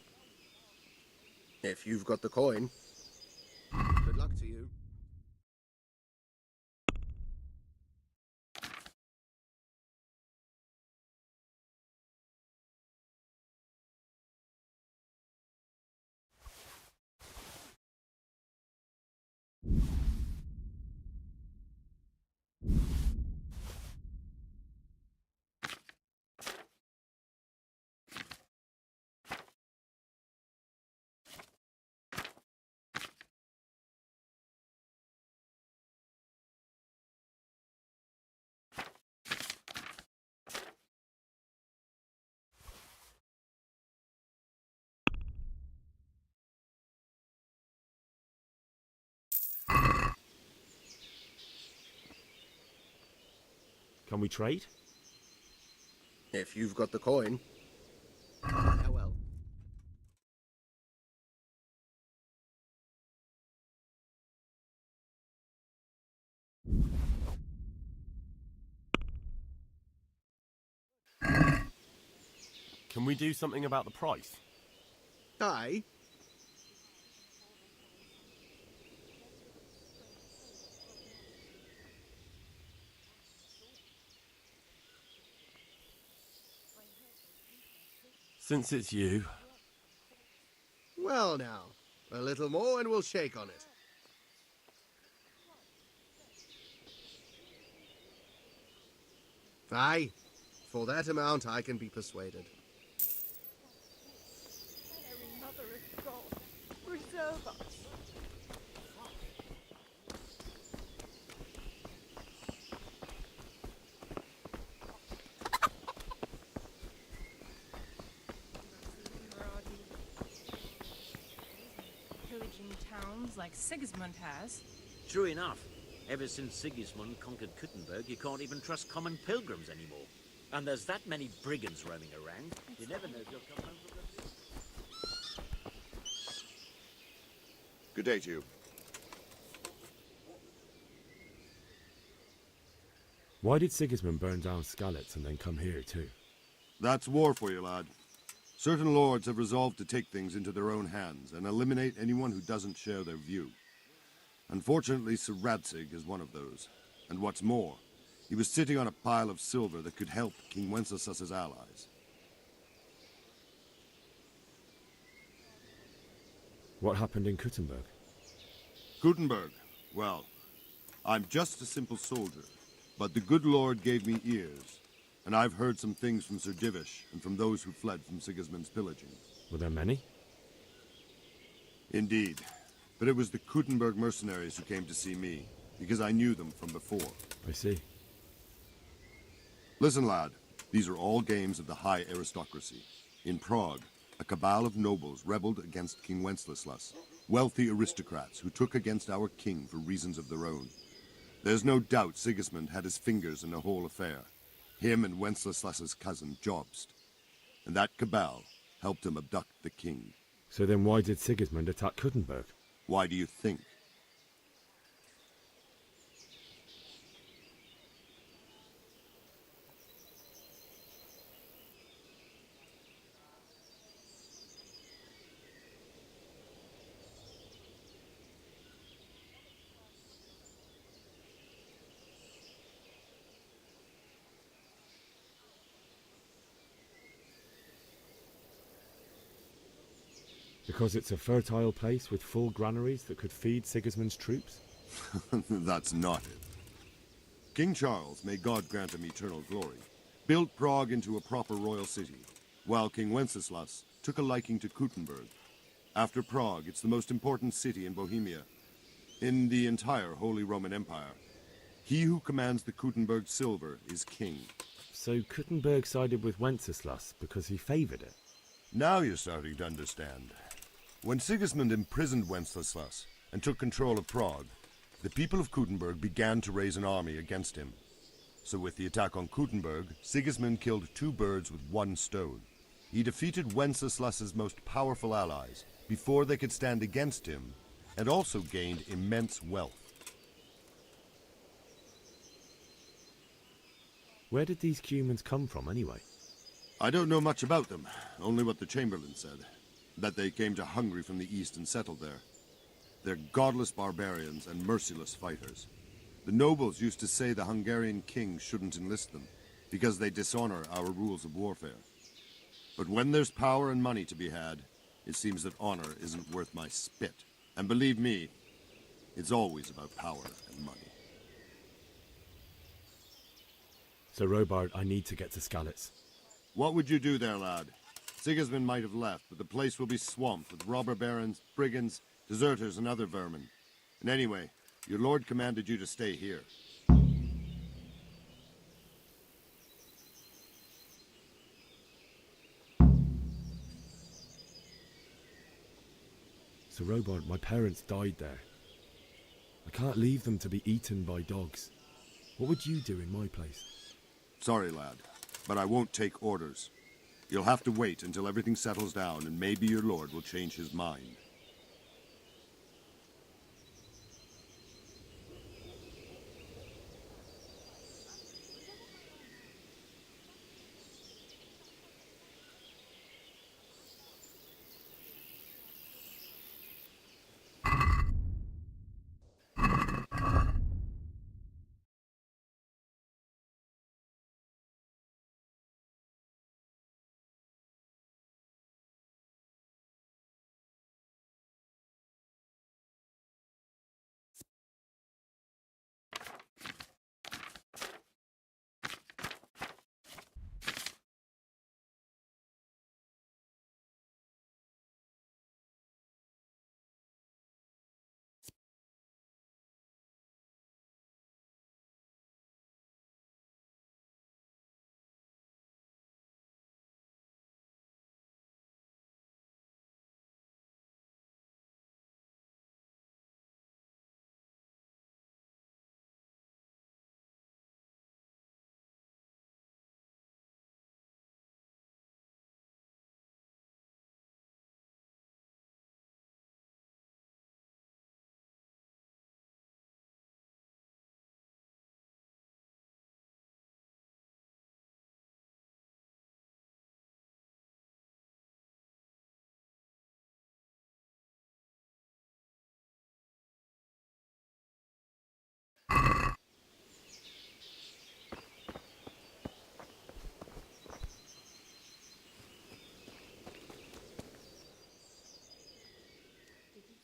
J: If you've got the coin. Good luck to you.
D: Can we trade?
J: If you've got the coin. Oh well.
E: Can we do something about the price?
J: Aye.
E: Since it's you.
J: Well now, a little more and we'll shake on it. Aye, for that amount I can be persuaded.
H: Mary, Mother of God, preserve us.
R: Pillaging towns like Sigismund has.
S: True enough. Ever since Sigismund conquered Kuttenberg, you can't even trust common pilgrims anymore. And there's that many brigands roaming around, you never know if you'll come home from the...
N: Good day to you.
D: Why did Sigismund burn down Skalitz and then come here too?
N: That's war for you, lad. Certain lords have resolved to take things into their own hands and eliminate anyone who doesn't share their view. Unfortunately, Sir Radzig is one of those. And what's more, he was sitting on a pile of silver that could help King Wenceslas's allies.
D: What happened in Kuttenberg?
N: Kuttenberg? Well, I'm just a simple soldier, but the good Lord gave me ears, and I've heard some things from Sir Divish and from those who fled from Sigismund's pillaging.
D: Were there many?
N: Indeed. But it was the Kuttenberg mercenaries who came to see me, because I knew them from before.
D: I see.
N: Listen, lad, these are all games of the high aristocracy. In Prague, a cabal of nobles rebelled against King Wenceslas, wealthy aristocrats who took against our king for reasons of their own. There's no doubt Sigismund had his fingers in the whole affair, him and Wenceslas's cousin, Jobst. And that cabal helped him abduct the king.
D: So then why did Sigismund attack Kuttenberg?
N: Why do you think?
D: Because it's a fertile place with full granaries that could feed Sigismund's troops?
N: That's not it. King Charles, may God grant him eternal glory, built Prague into a proper royal city, while King Wenceslas took a liking to Kuttenberg. After Prague, it's the most important city in Bohemia, in the entire Holy Roman Empire. He who commands the Kuttenberg silver is king.
D: So Kuttenberg sided with Wenceslas because he favoured it?
N: Now you're starting to understand. When Sigismund imprisoned Wenceslas and took control of Prague, the people of Kuttenberg began to raise an army against him. So with the attack on Kuttenberg, Sigismund killed two birds with one stone. He defeated Wenceslas's most powerful allies before they could stand against him, and also gained immense wealth.
D: Where did these humans come from anyway?
N: I don't know much about them, only what the Chamberlain said. That they came to Hungary from the east and settled there. They're godless barbarians and merciless fighters. The nobles used to say the Hungarian king shouldn't enlist them, because they dishonor our rules of warfare. But when there's power and money to be had, it seems that honor isn't worth my spit. And believe me, it's always about power and money.
D: So Robard, I need to get to Skalitz.
N: What would you do there, lad? Sigismund might have left, but the place will be swamped with robber barons, brigands, deserters, and other vermin. And anyway, your lord commanded you to stay here.
D: So Robard, my parents died there. I can't leave them to be eaten by dogs. What would you do in my place?
N: Sorry, lad, but I won't take orders. You'll have to wait until everything settles down, and maybe your lord will change his mind.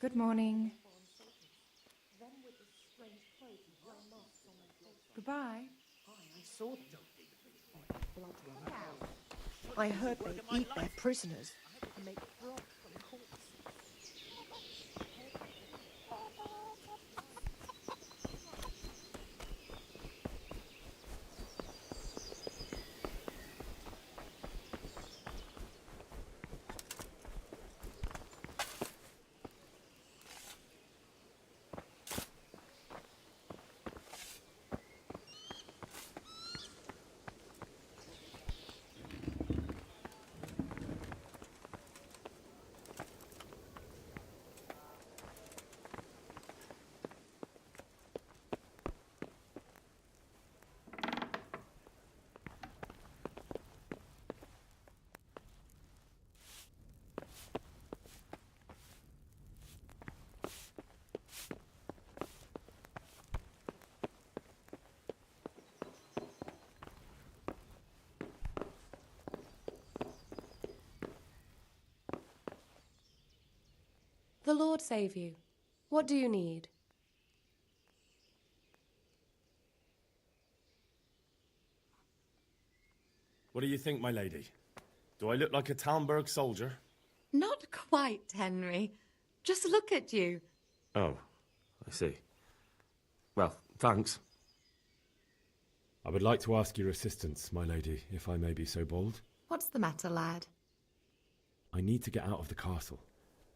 O: Good morning. Goodbye.
I: I heard they eat their prisoners and make broth from corpses.
P: The Lord save you. What do you need?
D: What do you think, my lady? Do I look like a Talmberg soldier?
P: Not quite, Henry. Just look at you.
D: Oh, I see. Well, thanks. I would like to ask your assistance, my lady, if I may be so bold.
P: What's the matter, lad?
D: I need to get out of the castle,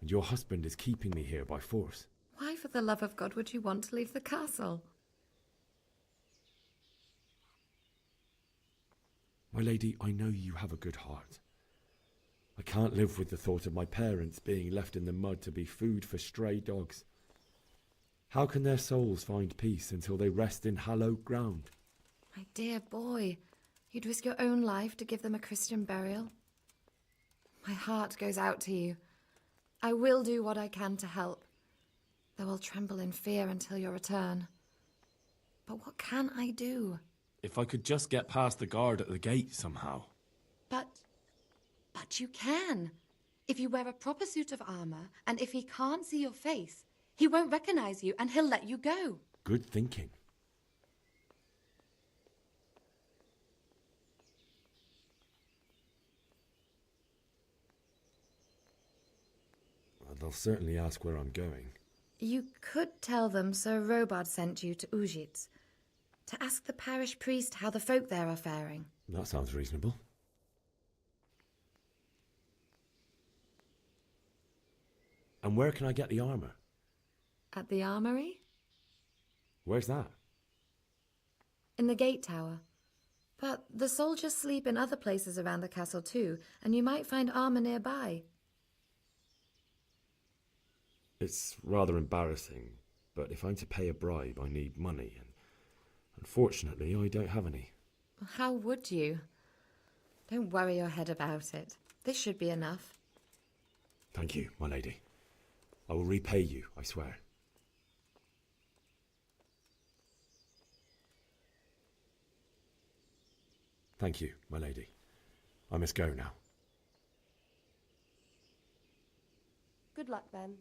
D: and your husband is keeping me here by force.
P: Why, for the love of God, would you want to leave the castle?
D: My lady, I know you have a good heart. I can't live with the thought of my parents being left in the mud to be food for stray dogs. How can their souls find peace until they rest in hallowed ground?
P: My dear boy, you'd risk your own life to give them a Christian burial. My heart goes out to you. I will do what I can to help, though I'll tremble in fear until your return. But what can I do?
D: If I could just get past the guard at the gate somehow.
P: But you can. If you wear a proper suit of armor, and if he can't see your face, he won't recognize you and he'll let you go.
D: Good thinking. Well, they'll certainly ask where I'm going.
P: You could tell them Sir Robard sent you to Ujits, to ask the parish priest how the folk there are faring.
D: That sounds reasonable. And where can I get the armour?
P: At the armory?
D: Where's that?
P: In the gate tower. But the soldiers sleep in other places around the castle too, and you might find armor nearby.
D: It's rather embarrassing, but if I'm to pay a bribe, I need money, and unfortunately, I don't have any.
P: How would you? Don't worry your head about it. This should be enough.
D: Thank you, my lady. I will repay you, I swear. Thank you, my lady. I must go now.
I: Good luck, then.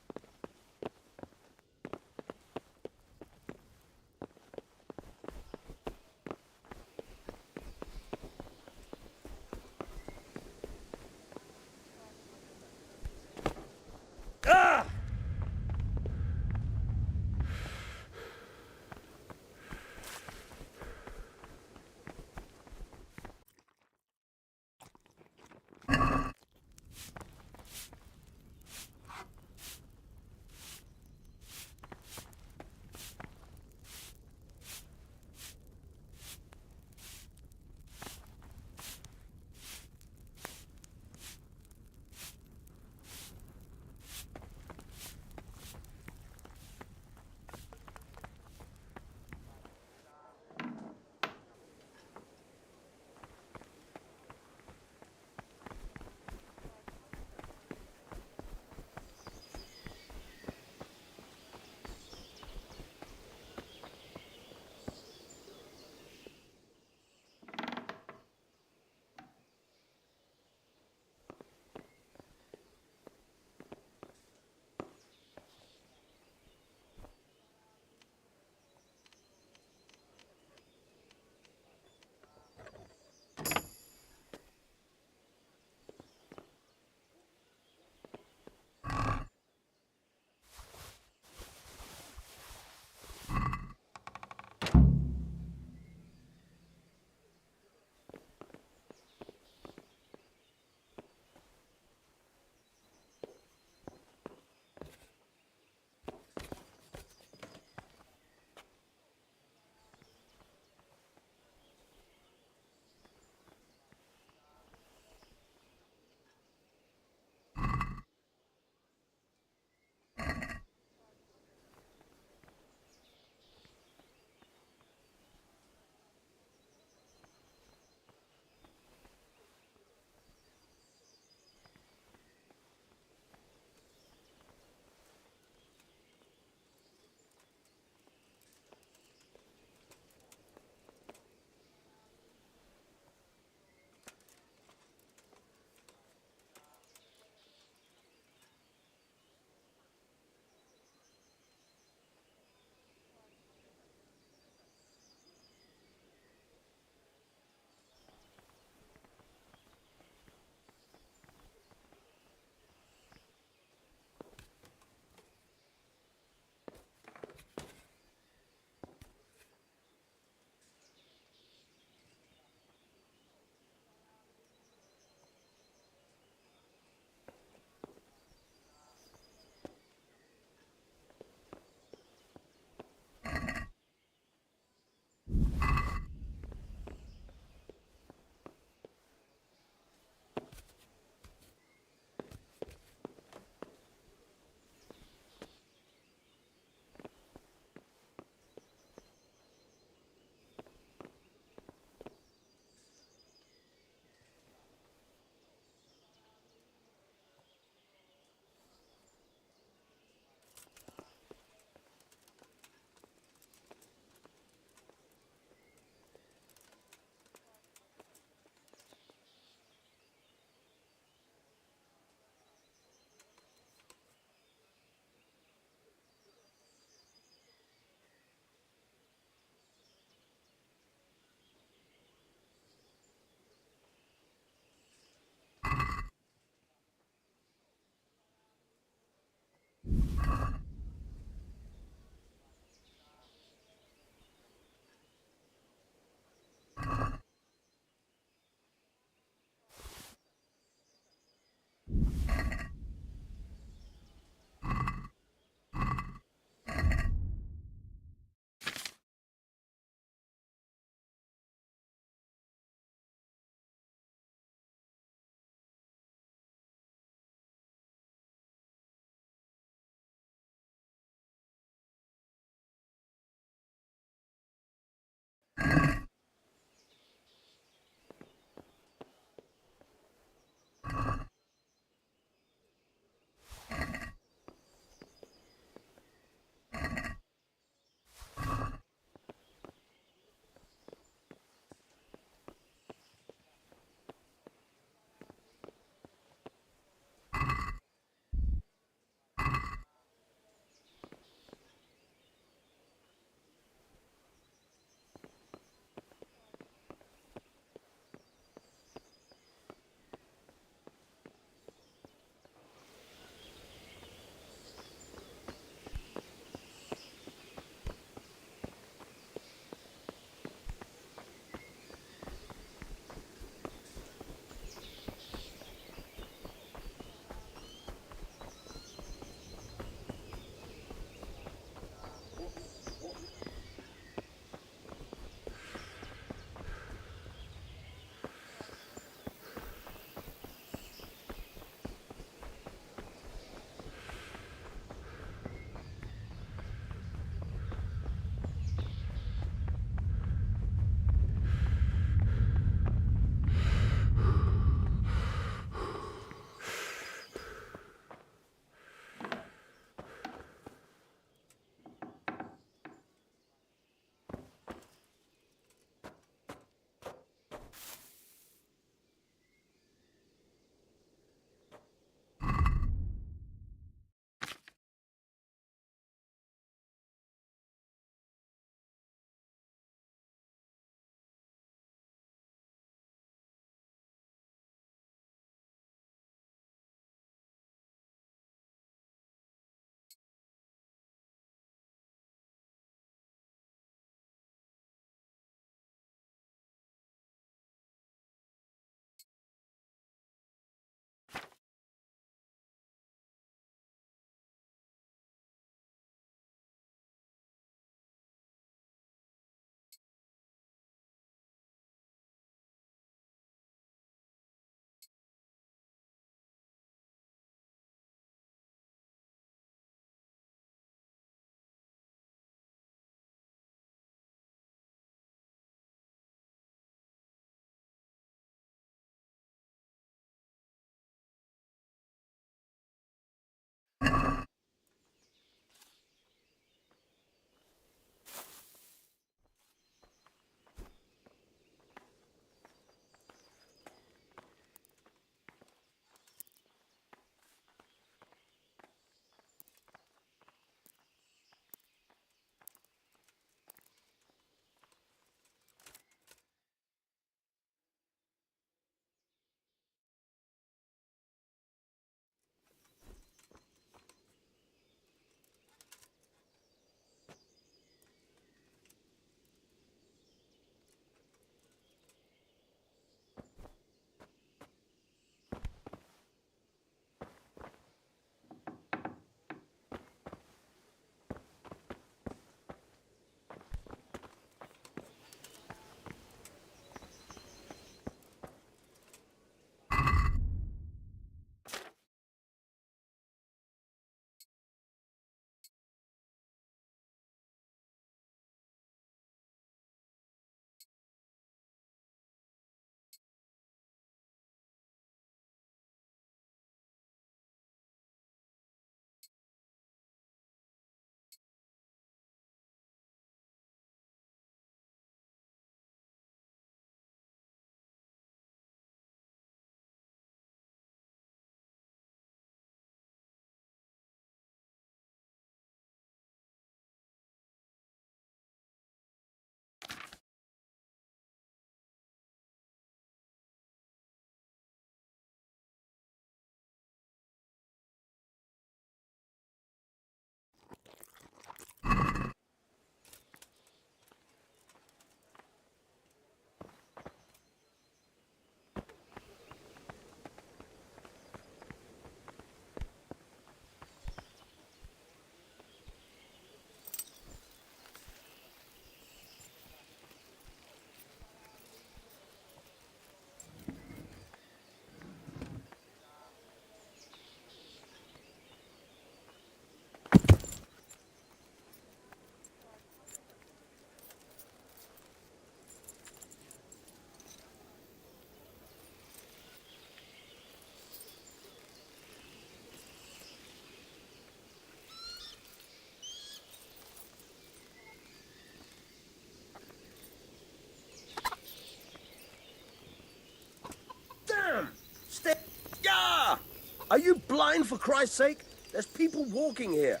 J: Are you blind, for Christ's sake? There's people walking here.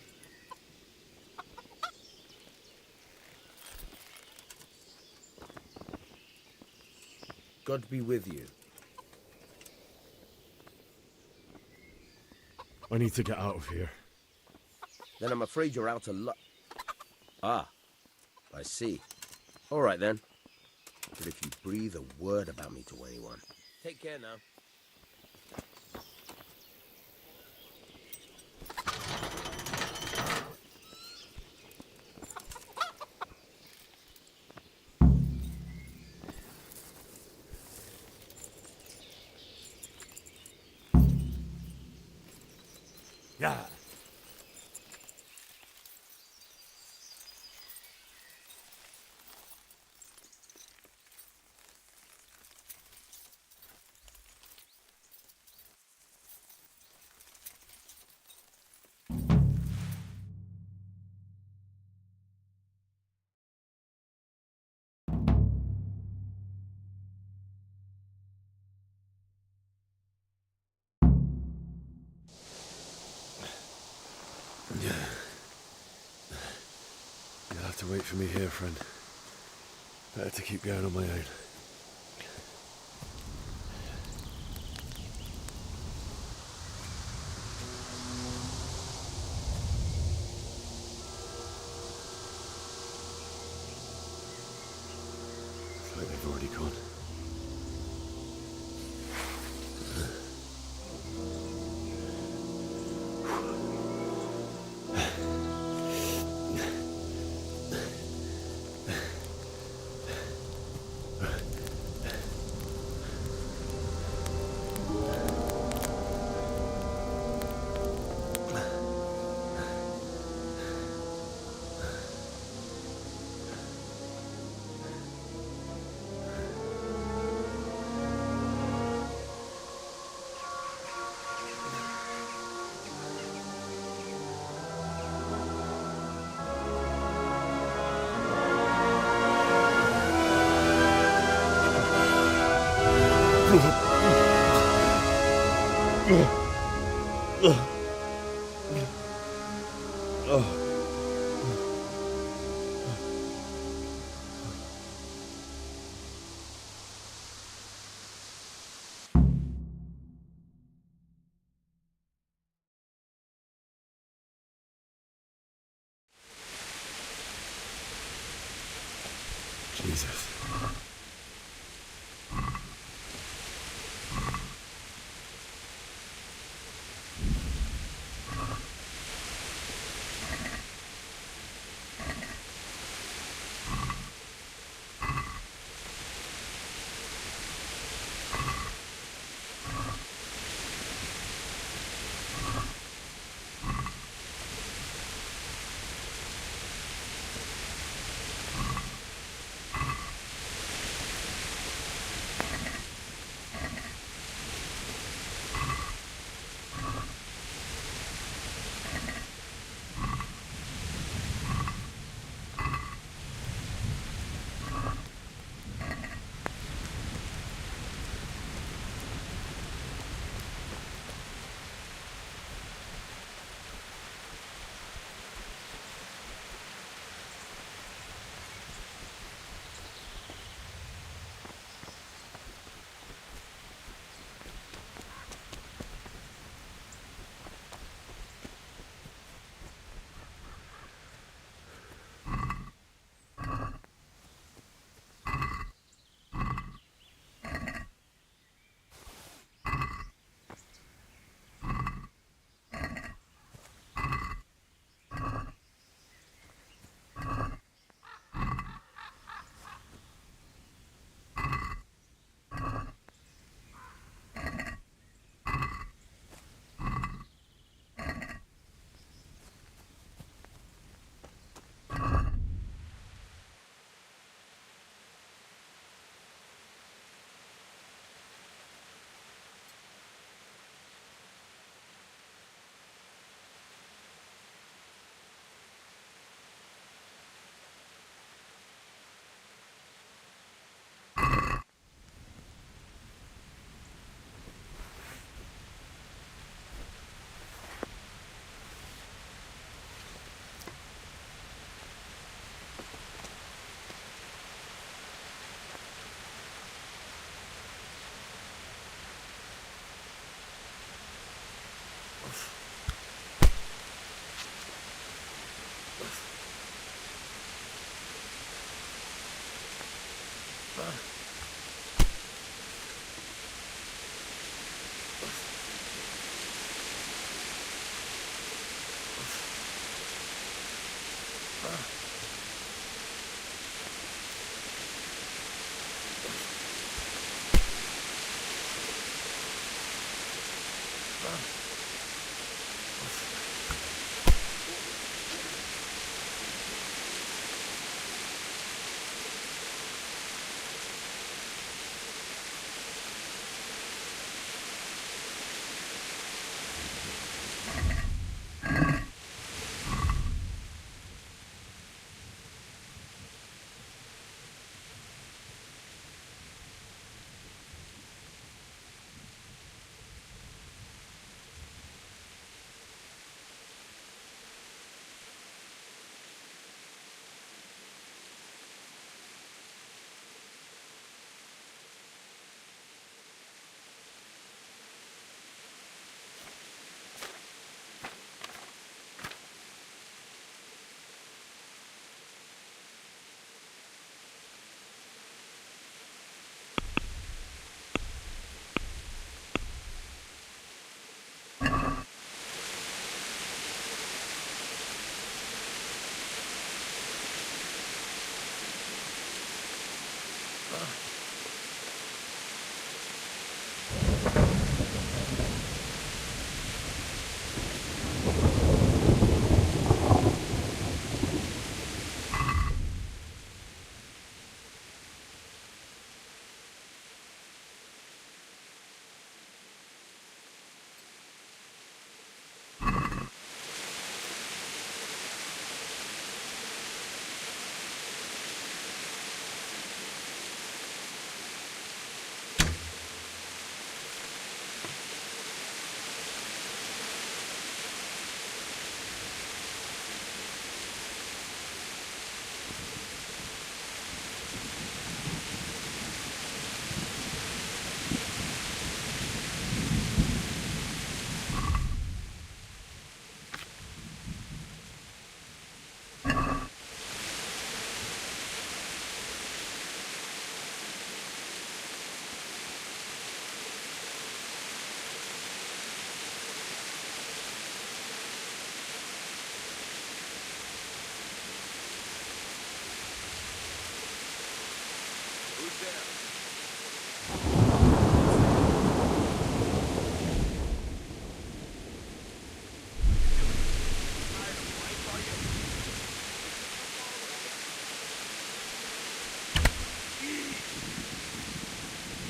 J: God be with you.
D: I need to get out of here.
J: Then I'm afraid you're out of luck. Ah, I see. All right, then. But if you breathe a word about me to anyone... Take care now.
F: Yeah.
D: You'll have to wait for me here, friend. Better to keep going on my own. Looks like they've already gone. Jesus.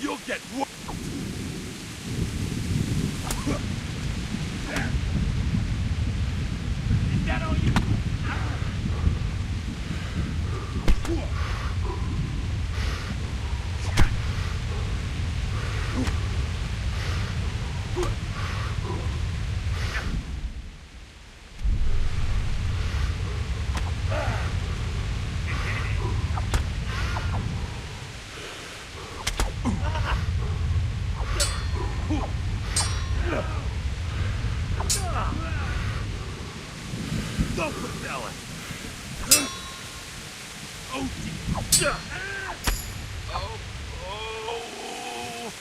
N: You'll get one.
A: Is that all you?
N: Go for Ellen. Oh, oh, oh, oh.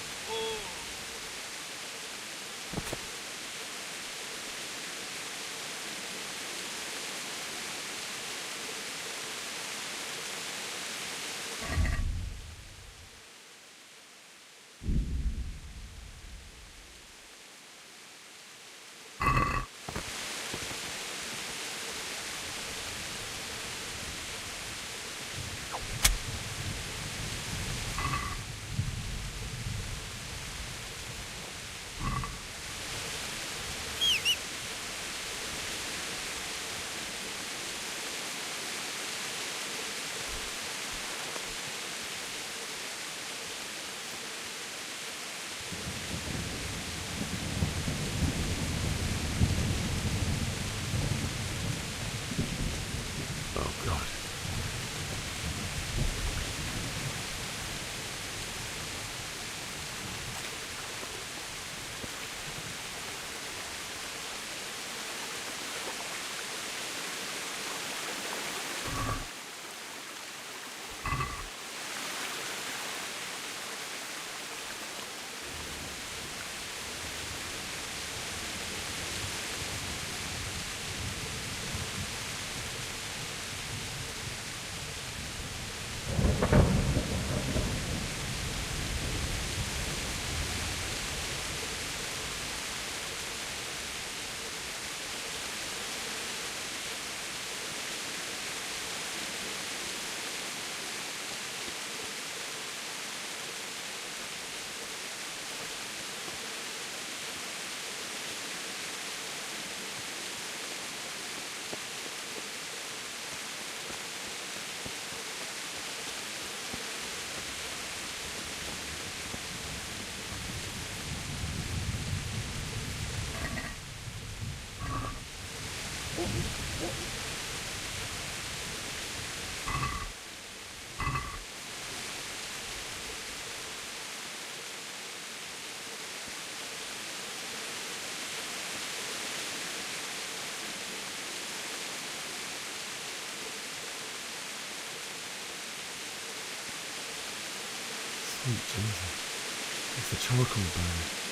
E: Sweet Jesus. It's the charcoal burning.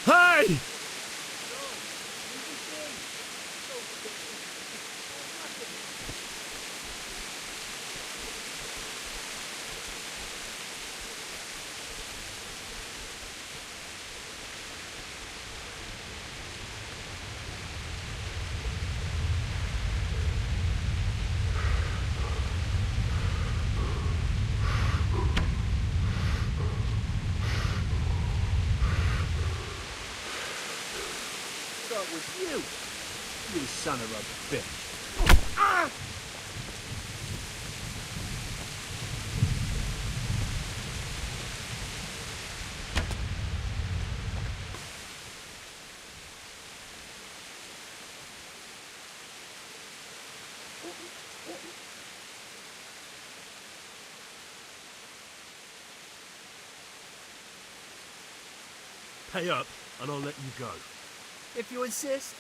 F: Hey!
J: Start with you, you son of a bitch. Ah!
F: Pay up, and I'll let you go.
J: If you insist.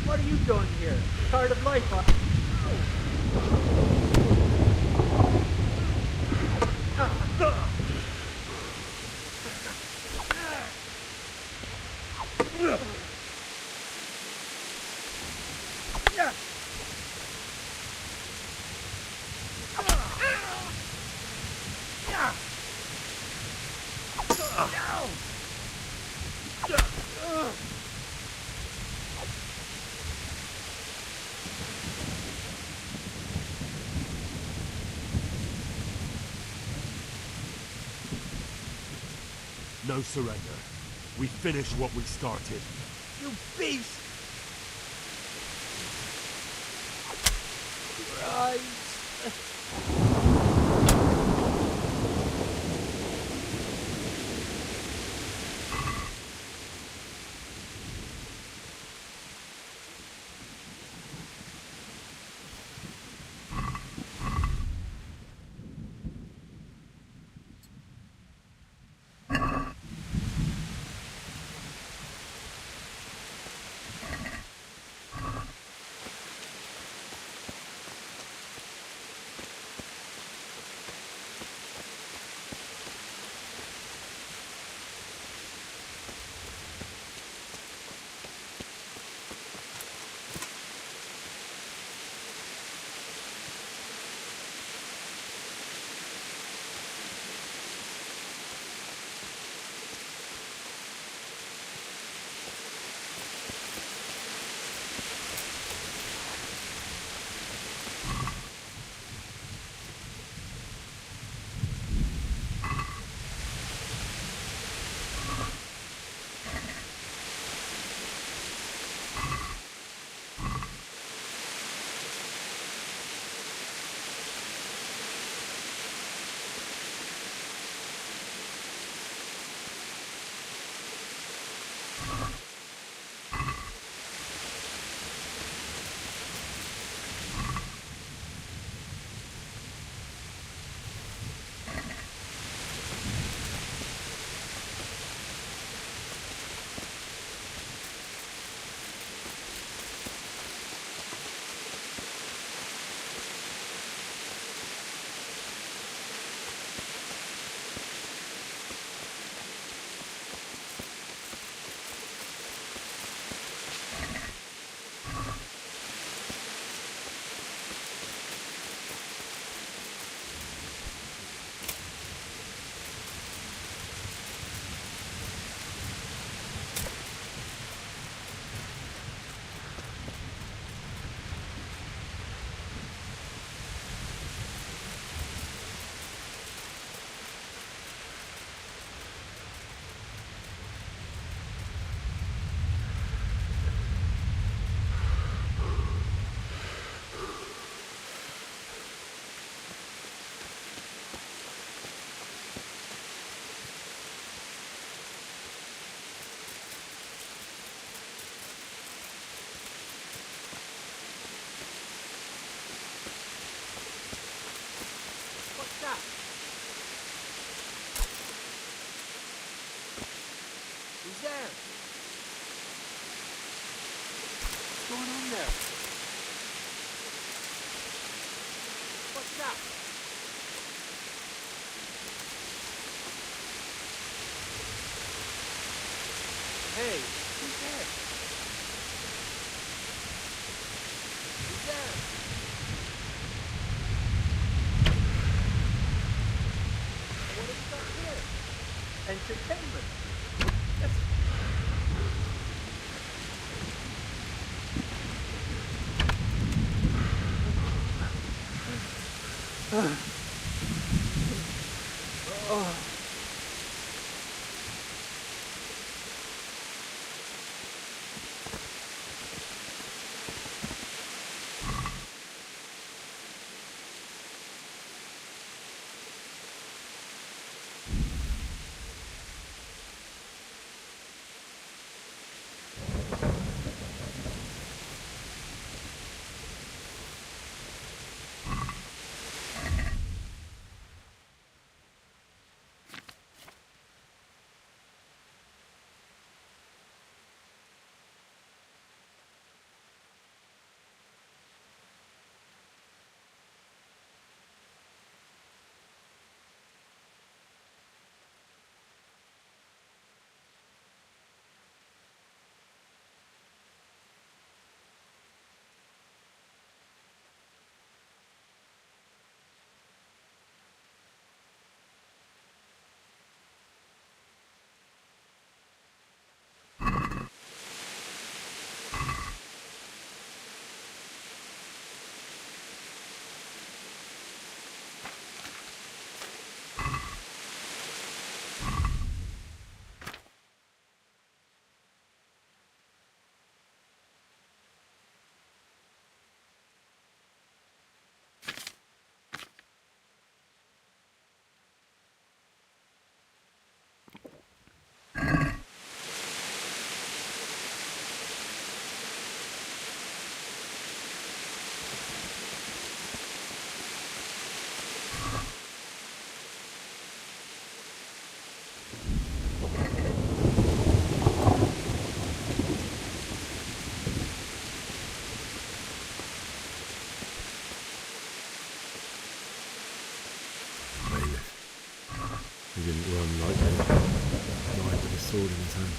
J: What are you doing here? Tired of life, huh?
N: No surrender. We finish what we started.
J: You beast! Christ! Who's there? What's going on there? What's that? Hey, who's there? Who's there? What have we got here? Entertainment.
D: He didn't run like him. Died with a sword in his hand.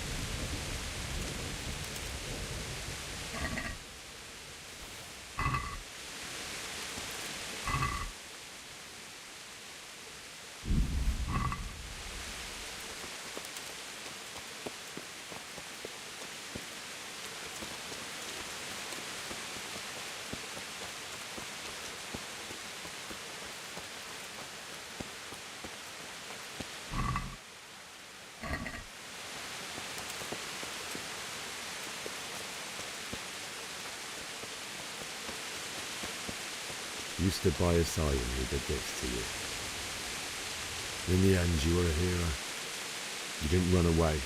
D: You stood by his side and he did this to you. In the end, you were a hero. You didn't run away.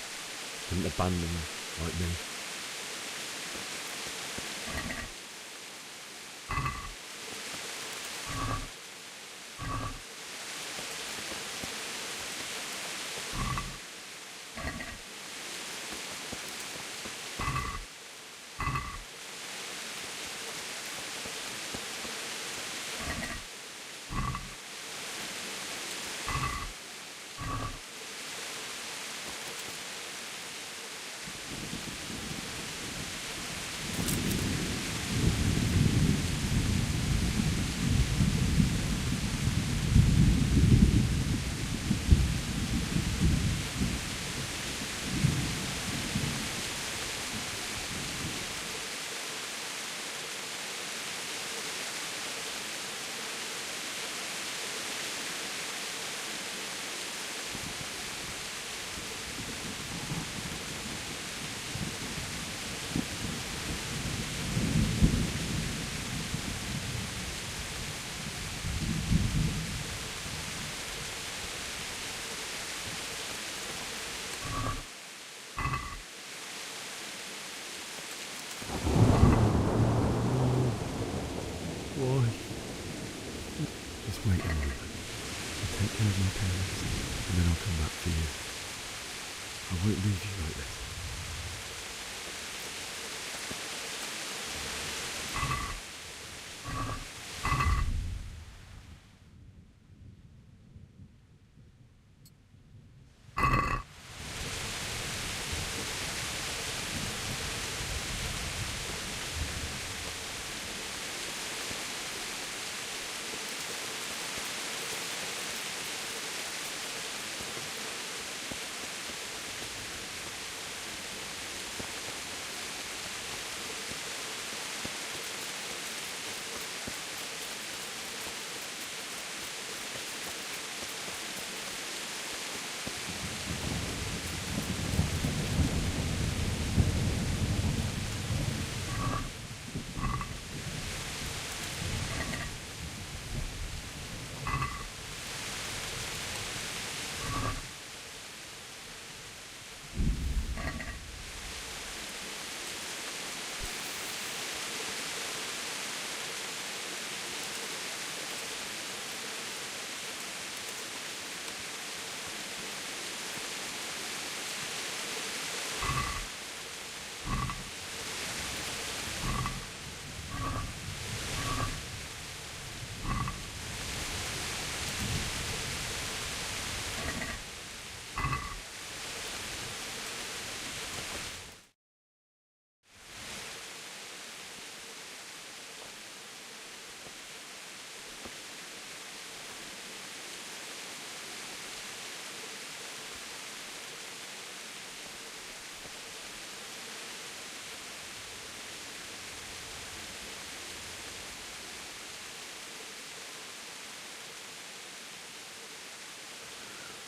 D: Didn't abandon him like me. Why? Just wait a moment. I'll take care of my parents, and then I'll come back for you. I won't leave you like this.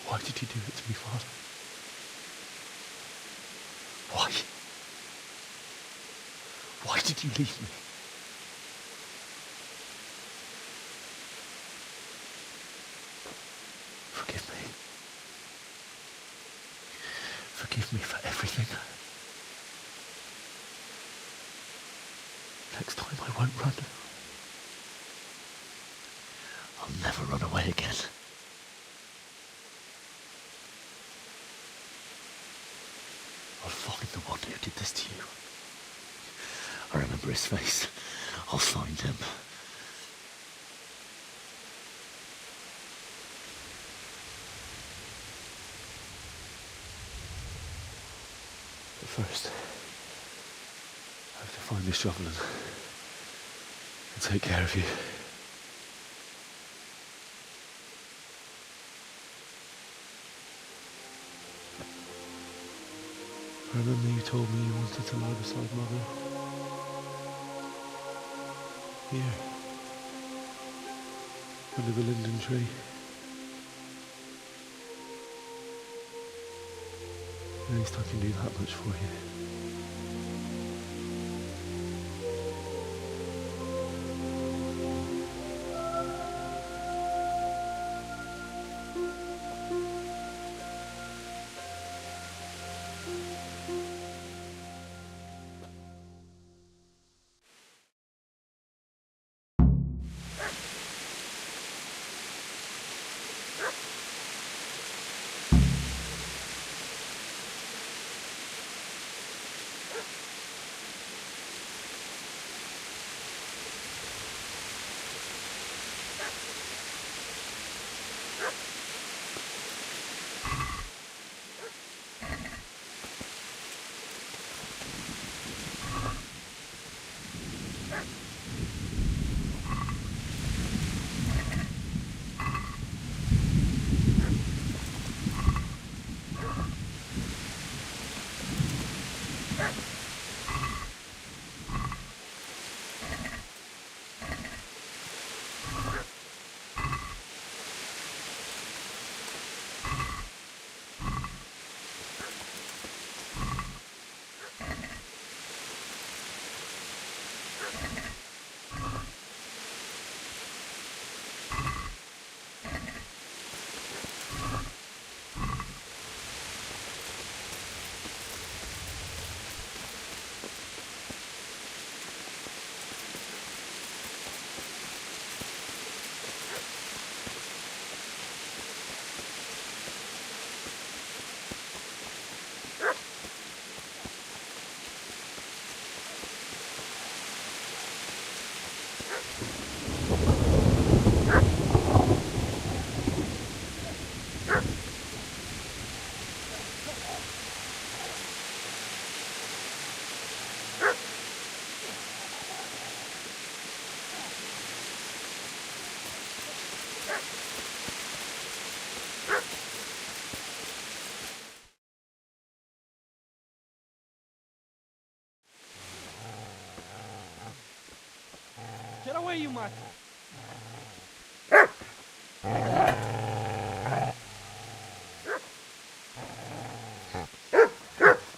D: Why did you do it to me, Father? Why? Why did you leave me? Forgive me. Forgive me for everything. Next time I won't run. I'll never run away again. I'll find the one who did this to you. I remember his face. I'll find him. First, I have to find the shovel and take care of you. I remember you told me you wanted to lie beside Mother. Here. Under the linden tree. At least I can do that much for you.
A: Get away, you mutt!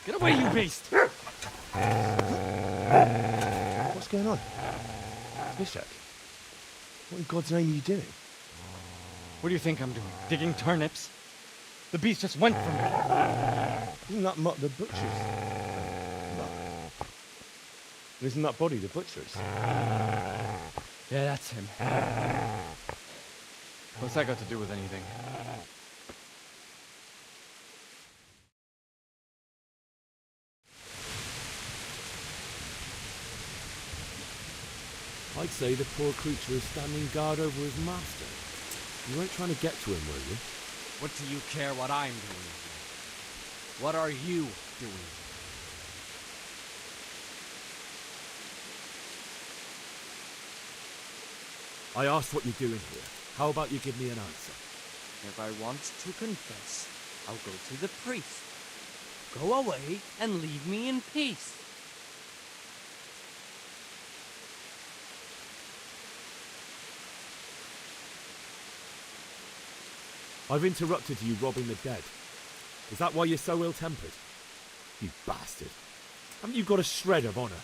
A: Get away, you beast!
D: What's going on? Bishop, what in God's name are you doing?
A: What do you think I'm doing? Digging turnips? The beast just went from me.
D: Isn't that Mutt the butcher's? Isn't that body the butcher's?
A: Yeah, that's him. What's that got to do with anything?
F: I'd say the poor creature is standing guard over his master. You weren't trying to get to him, were you?
A: What do you care what I'm doing here? What are you doing?
F: I asked what you're doing here. How about you give me an answer?
M: If I want to confess, I'll go to the priest. Go away and leave me in peace.
F: I've interrupted you robbing the dead. Is that why you're so ill-tempered? You bastard. Haven't you got a shred of honor?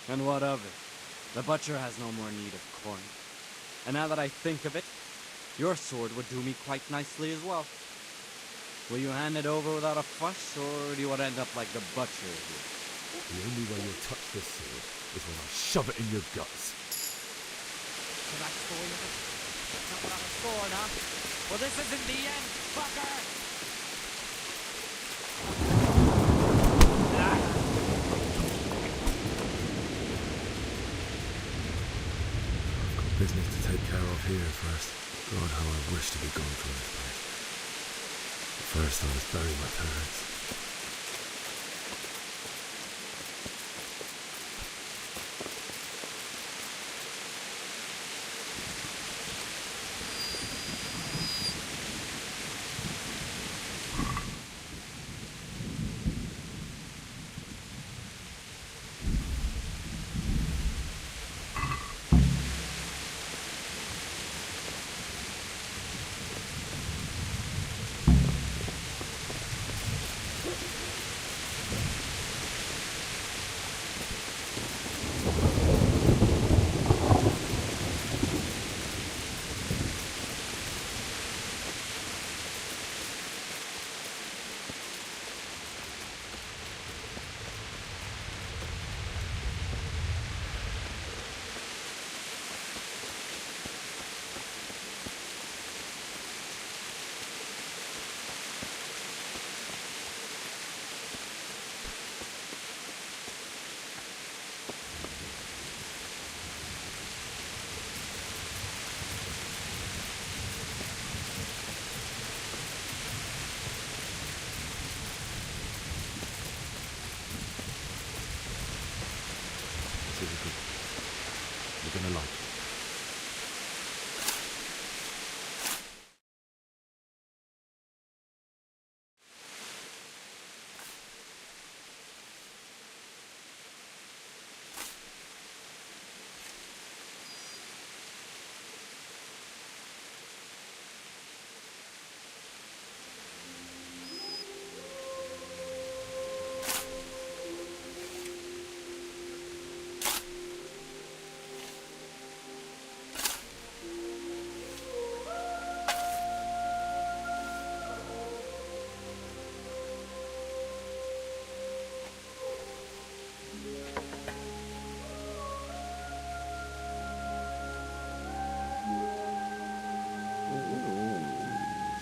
M: And what of it? The butcher has no more need of corn. And now that I think of it, your sword would do me quite nicely as well. Will you hand it over without a fuss, or do you want to end up like the butcher here?
F: The only way you'll touch this sword is when I shove it in your guts.
M: So that's the way of it? That's not without a sword, huh? Well, this isn't the end, fucker!
E: Business to take care of here first. God, how I wish to be gone from this place. But first I must bury my parents.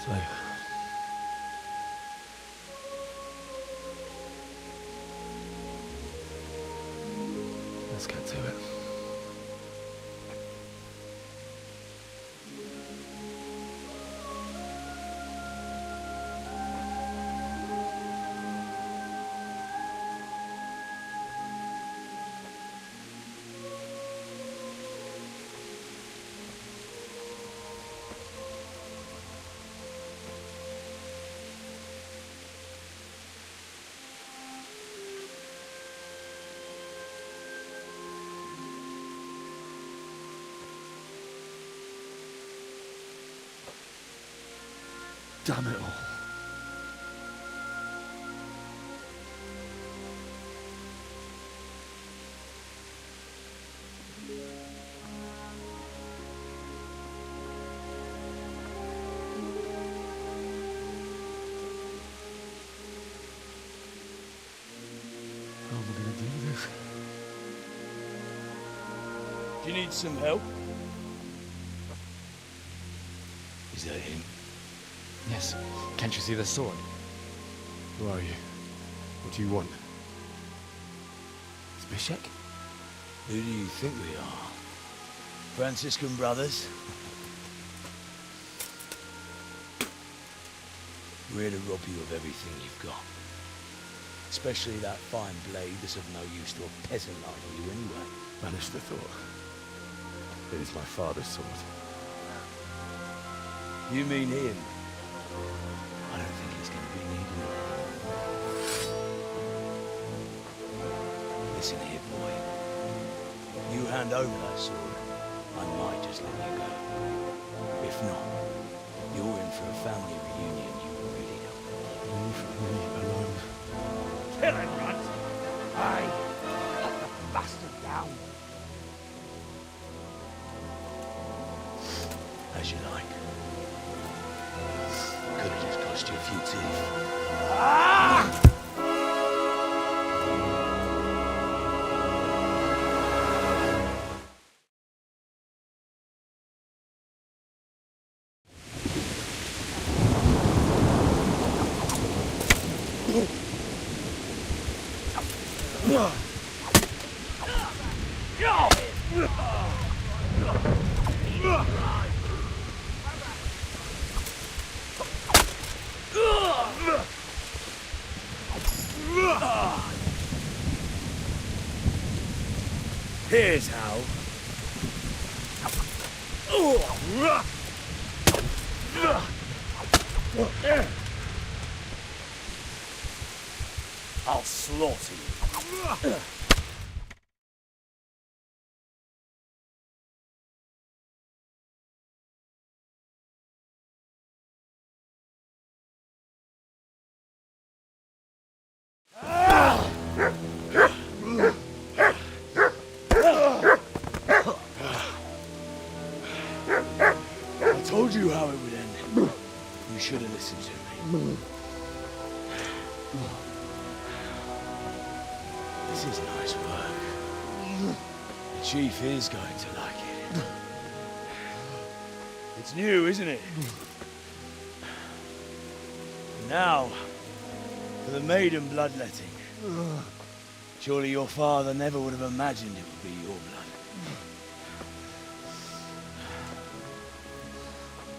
D: So, let's get to it. Damn it all. How am I going to do this?
B: Do you need some help?
D: Is that him?
B: Yes. Can't you see the sword?
D: Who are you? What do you want? Zbyszek?
B: Who do you think we are? Franciscan brothers? We're here to rob you of everything you've got. Especially that fine blade that's of no use to a peasant like you anyway.
D: Banish the thought. It is my father's sword.
B: You mean him? I don't think he's going to be needing it. Listen here, boy. You hand over that sword, I might just let you go. If not, you're in for a family reunion you really don't want.
D: Leave me alone.
A: Kill him, Runt! Aye! Cut the bastard down!
B: As you like. Could have just cost you a few teeth.
A: Ah!
B: Here's how. I'll slaughter you. I told you how it would end. You should have listened to me. This is nice work. The chief is going to like it. It's new, isn't it? Now, for the maiden bloodletting. Surely your father never would have imagined it would be your blood.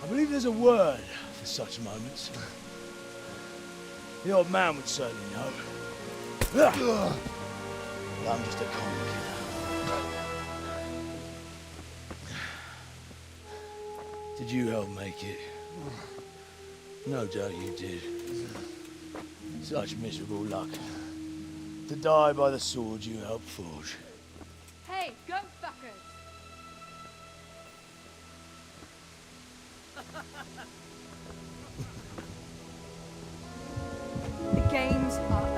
B: I believe there's a word for such moments. The old man would certainly know. But I'm just a common killer. Did you help make it? No doubt you did. Such miserable luck. To die by the sword you helped forge.
H: Hey, go fuckers! The games are over.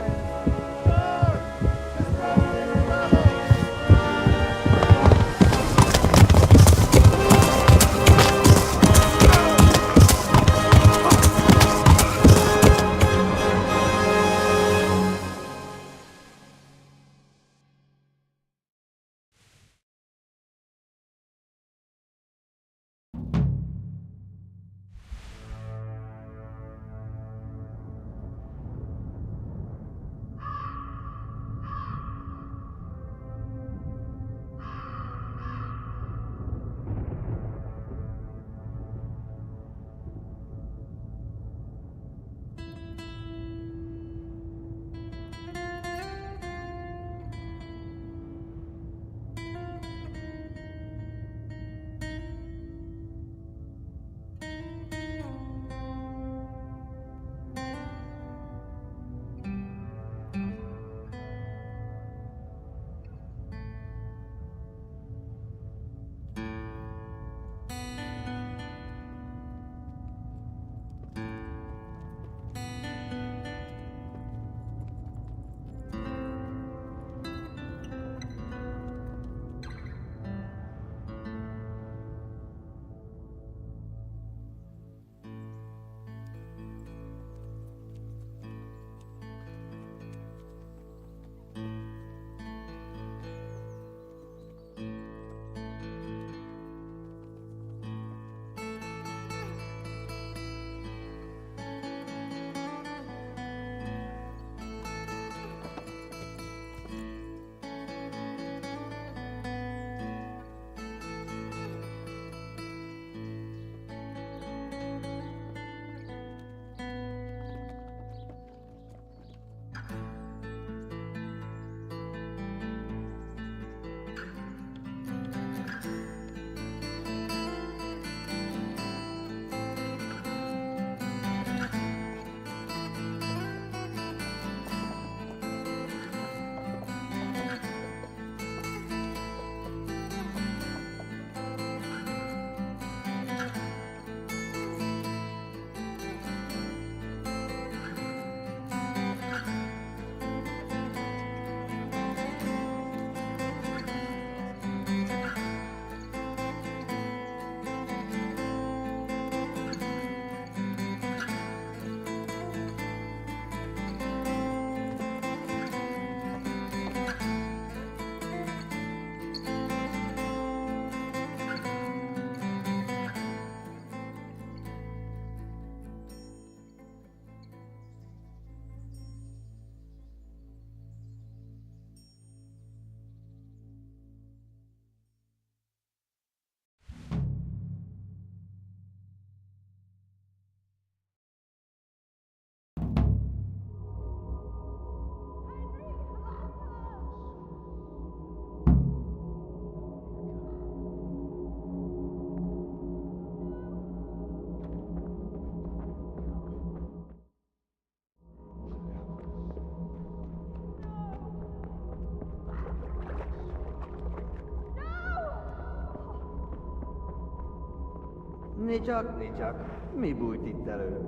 W: Nicsak, mi bújt itt elő?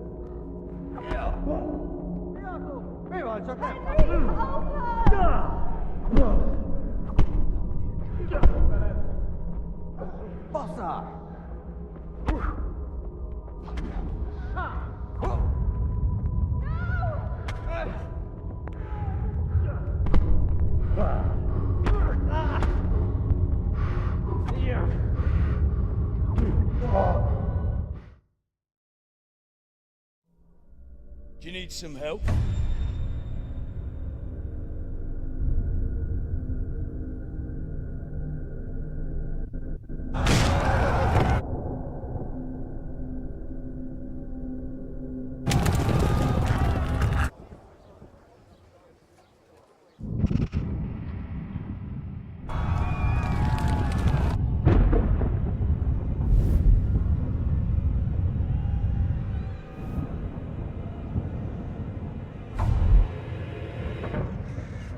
W: Mi van, csak nem? Basszák!
B: Do you need some help?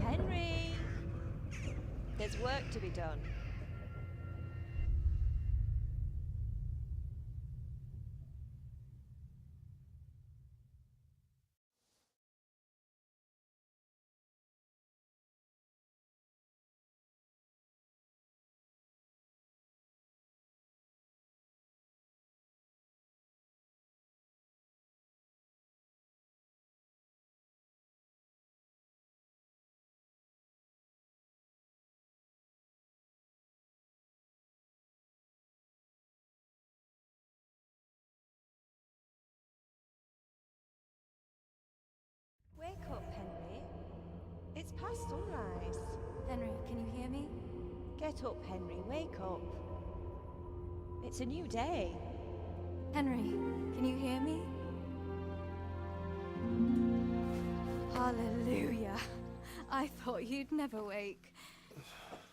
H: Henry! There's work to be done. Wake up, Henry. It's past sunrise.
V: Henry, can you hear me?
H: Get up, Henry. Wake up. It's a new day.
V: Henry, can you hear me? Hallelujah. I thought you'd never wake.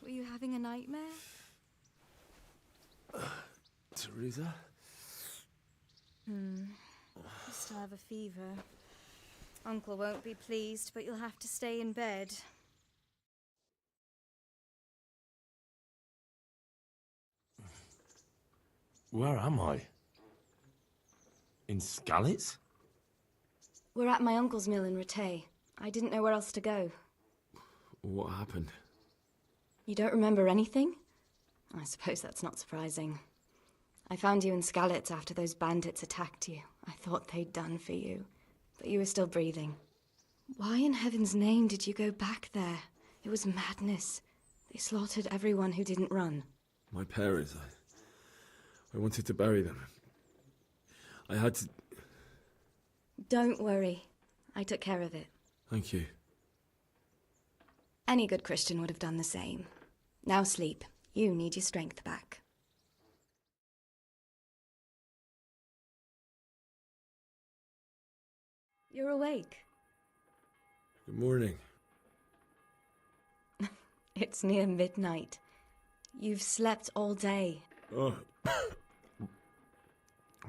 V: Were you having a nightmare?
D: Teresa?
V: You still have a fever. Uncle won't be pleased, but you'll have to stay in bed.
E: Where am I? In Skalitz?
V: We're at my uncle's mill in Rattay. I didn't know where else to go.
D: What happened?
V: You don't remember anything? I suppose that's not surprising. I found you in Skalitz after those bandits attacked you. I thought they'd done for you, but you were still breathing. Why in heaven's name did you go back there? It was madness. They slaughtered everyone who didn't run.
D: My parents, I wanted to bury them. I had to...
V: Don't worry. I took care of it.
D: Thank you.
V: Any good Christian would have done the same. Now sleep. You need your strength back. You're awake.
D: Good morning.
V: It's near midnight. You've slept all day.
D: Oh.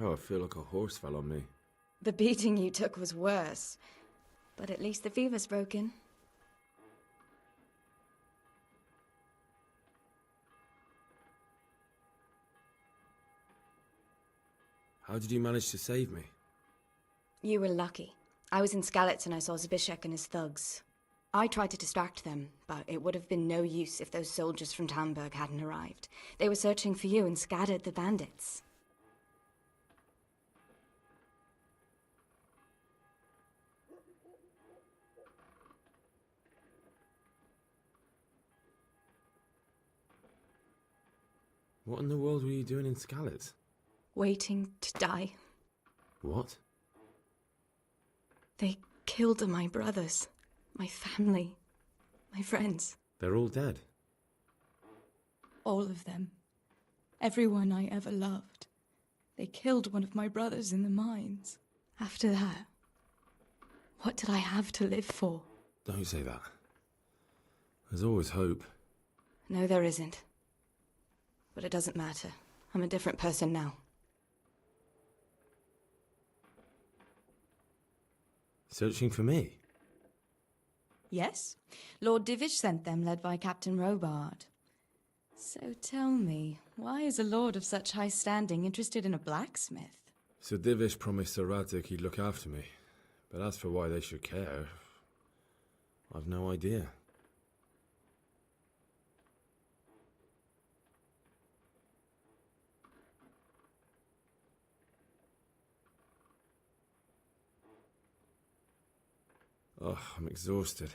D: I feel like a horse fell on me.
V: The beating you took was worse. But at least the fever's broken.
D: How did you manage to save me?
V: You were lucky. I was in Skalitz and I saw Zbyszek and his thugs. I tried to distract them, but it would have been no use if those soldiers from Talmberg hadn't arrived. They were searching for you and scattered the bandits.
D: What in the world were you doing in Skalitz?
V: Waiting to die.
D: What?
V: They killed my brothers, my family, my friends.
D: They're all dead.
V: All of them. Everyone I ever loved. They killed one of my brothers in the mines. After that, what did I have to live for?
D: Don't say that. There's always hope.
V: No, there isn't. But it doesn't matter. I'm a different person now.
D: Searching for me?
V: Yes. Lord Divish sent them, led by Captain Robard. So tell me, Why is a lord of such high standing interested in a blacksmith?
D: Sir Divish promised Sir Radzig he'd look after me. But as for why they should care, I've no idea. Oh, I'm exhausted.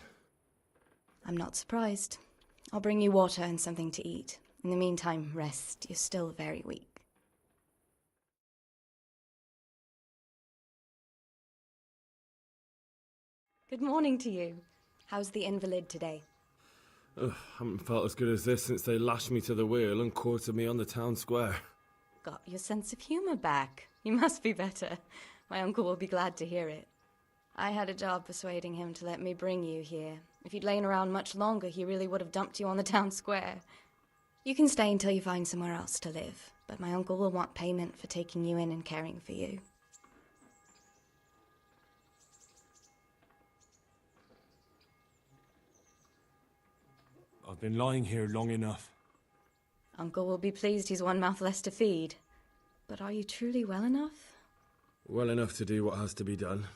V: I'm not surprised. I'll bring you water and something to eat. In the meantime, rest. You're still very weak. Good morning to you. How's the invalid today?
D: Ugh, haven't felt as good as this since they lashed me to the wheel and quartered me on the town square.
V: Got your sense of humour back. You must be better. My uncle will be glad to hear it. I had a job persuading him to let me bring you here. If you'd lain around much longer, he really would have dumped you on the town square. You can stay until you find somewhere else to live, but my uncle will want payment for taking you in and caring for you.
F: I've been lying here long enough.
V: Uncle will be pleased he's one mouth less to feed. But are you truly well enough?
D: Well enough to do what has to be done.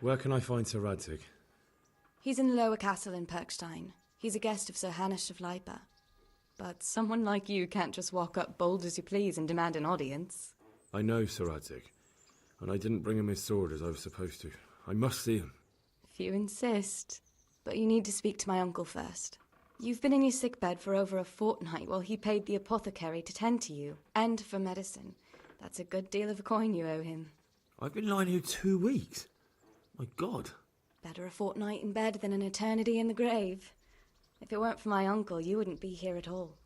D: Where can I find Sir Radzig?
V: He's in the lower castle in Perkstein. He's a guest of Sir Hanush of Leipa. But someone like you can't just walk up bold as you please and demand an audience.
D: I know Sir Radzig, and I didn't bring him his sword as I was supposed to. I must see him.
V: If you insist. But you need to speak to my uncle first. You've been in your sickbed for over a fortnight while he paid the apothecary to tend to you, and for medicine. That's a good deal of a coin you owe him.
D: I've been lying here 2 weeks. My God.
V: Better a fortnight in bed than an eternity in the grave. If it weren't for my uncle, you wouldn't be here at all.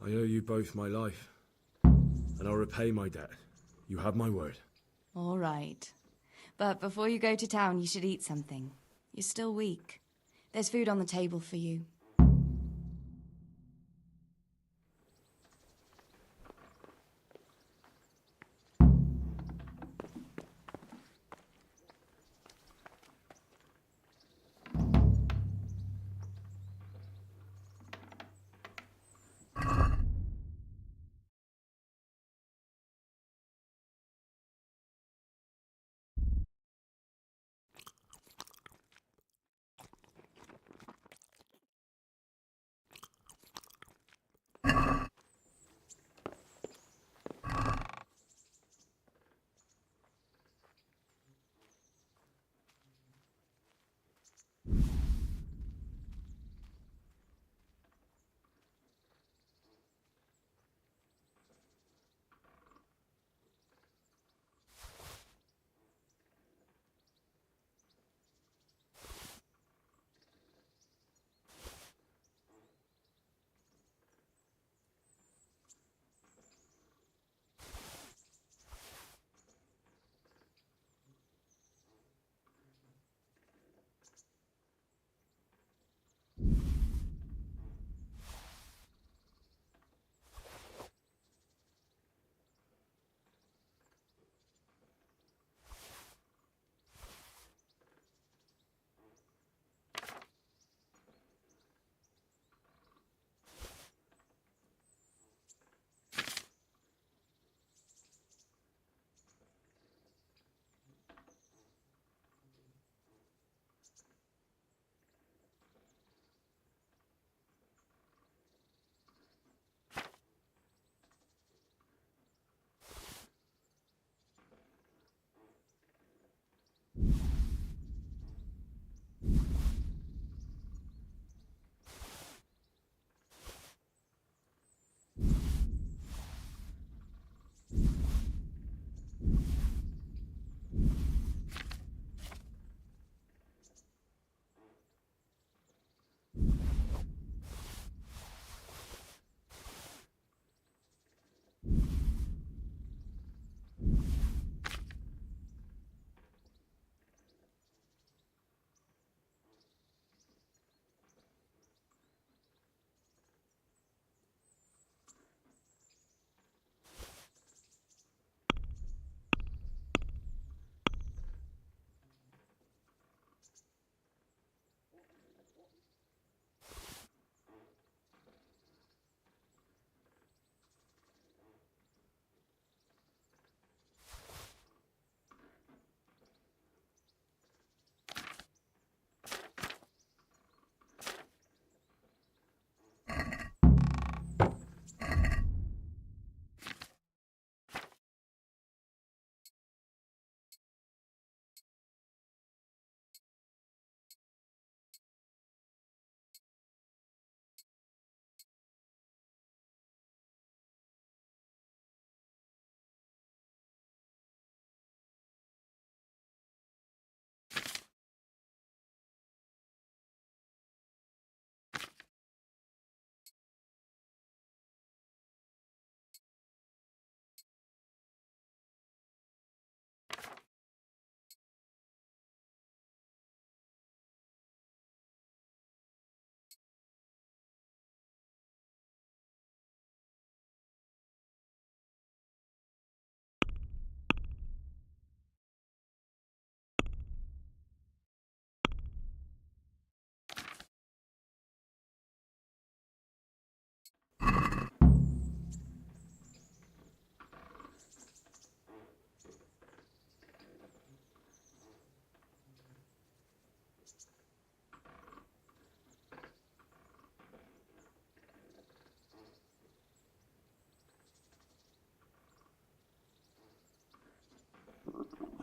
D: I owe you both my life, and I'll repay my debt. You have my word.
V: All right. But before you go to town, you should eat something. You're still weak. There's food on the table for you.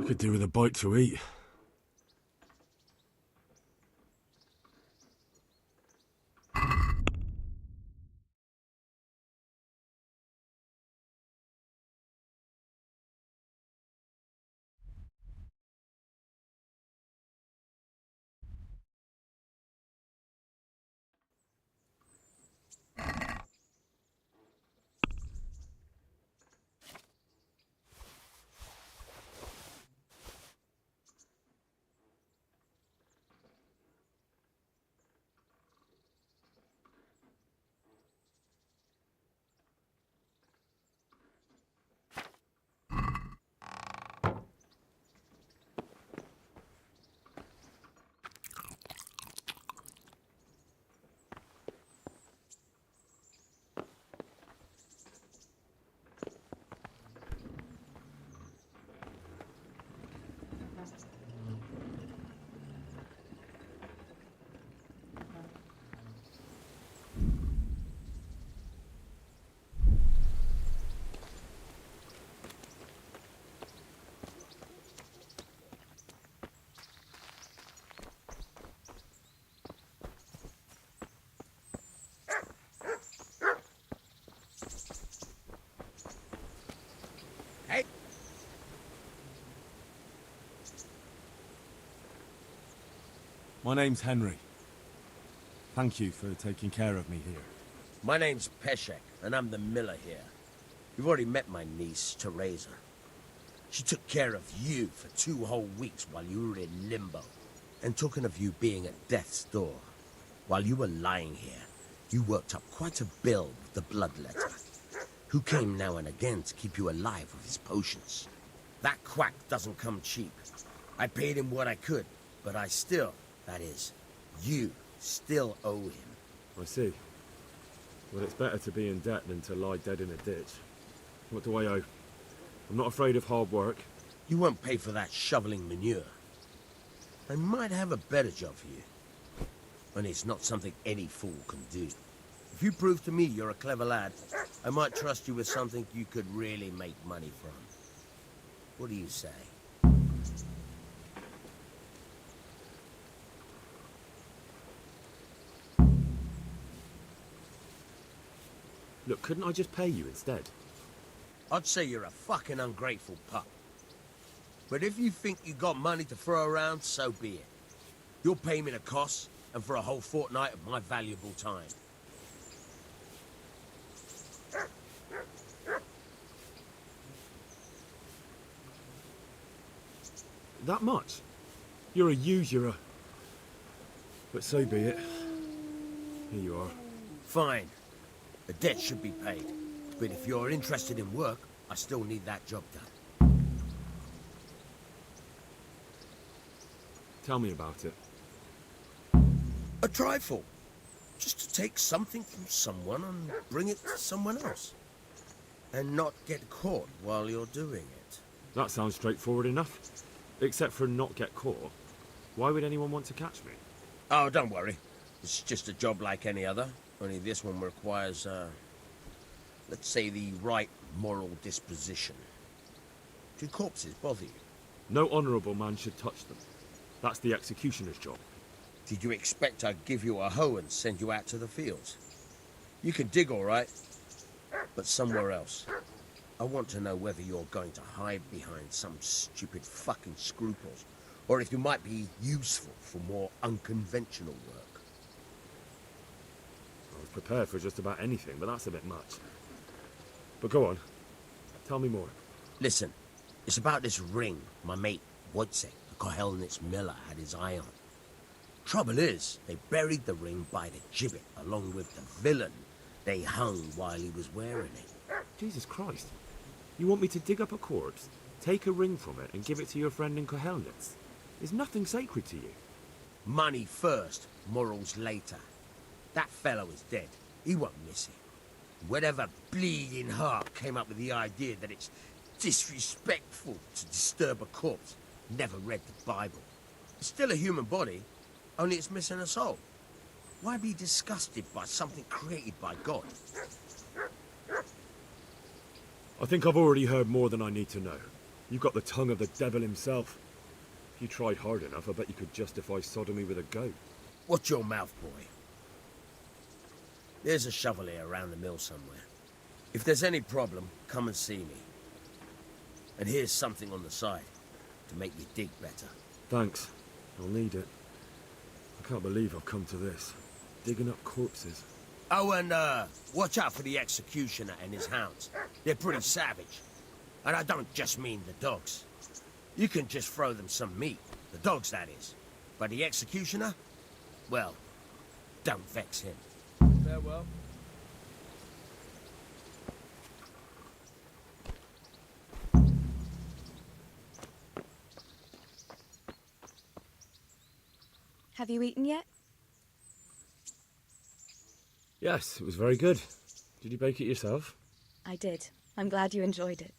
E: I could do with a bite to eat. My name's Henry. Thank you for taking care of me here.
J: My name's Peshek, and I'm the miller here. You've already met my niece, Teresa. She took care of you for 2 whole weeks while you were in limbo. And talking of you being at death's door, while you were lying here, you worked up quite a bill with the bloodletter, who came now and again to keep you alive with his potions. That quack doesn't come cheap. I paid him what I could, but I still, that is, you still owe him.
D: I see. Well, it's better to be in debt than to lie dead in a ditch. What do I owe? I'm not afraid of hard work.
J: You won't pay for that shoveling manure. I might have a better job for you. And it's not something any fool can do. If you prove to me you're a clever lad, I might trust you with something you could really make money from. What do you say?
D: Look, couldn't I just pay you instead?
J: I'd say you're a fucking ungrateful pup. But if you think you got money to throw around, so be it. You'll pay me the costs, and for a whole fortnight of my valuable time.
D: That much? You're a usurer. But so be it. Here you are.
J: Fine. The debt should be paid. But if you're interested in work, I still need that job done.
D: Tell me about it.
J: A trifle. Just to take something from someone and bring it to someone else. And not get caught while you're doing it.
D: That sounds straightforward enough. Except for not get caught. Why would anyone want to catch me?
J: Oh, don't worry. It's just a job like any other. Only this one requires, let's say, the right moral disposition. Do corpses bother you?
D: No honourable man should touch them. That's the executioner's job.
J: Did you expect I'd give you a hoe and send you out to the fields? You can dig all right, but somewhere else. I want to know whether you're going to hide behind some stupid fucking scruples, or if you might be useful for more unconventional work.
D: I was prepared for just about anything, but that's a bit much. But go on. Tell me more.
J: Listen, it's about this ring my mate Wojciech, the Kohelnitz miller, had his eye on. Trouble is, they buried the ring by the gibbet, along with the villain they hung while he was wearing it.
D: Jesus Christ. You want me to dig up a corpse, take a ring from it, and give it to your friend in Kohelnitz? Is nothing sacred to you?
J: Money first, morals later. That fellow is dead. He won't miss it. Whatever bleeding heart came up with the idea that it's disrespectful to disturb a corpse never read the Bible. It's still a human body, only it's missing a soul. Why be disgusted by something created by God?
D: I think I've already heard more than I need to know. You've got the tongue of the devil himself. If you tried hard enough, I bet you could justify sodomy with a goat.
J: Watch your mouth, boy. There's a shovel here around the mill somewhere. If there's any problem, come and see me. And here's something on the side to make you dig better.
D: Thanks. I'll need it. I can't believe I've come to this. Digging up corpses.
J: Oh, and watch out for the executioner and his hounds. They're pretty savage. And I don't just mean the dogs. You can just throw them some meat. The dogs, that is. But the executioner? Well, don't vex him.
W: Farewell.
V: Have you eaten yet?
D: Yes, it was very good. Did you bake it yourself?
V: I did. I'm glad you enjoyed it.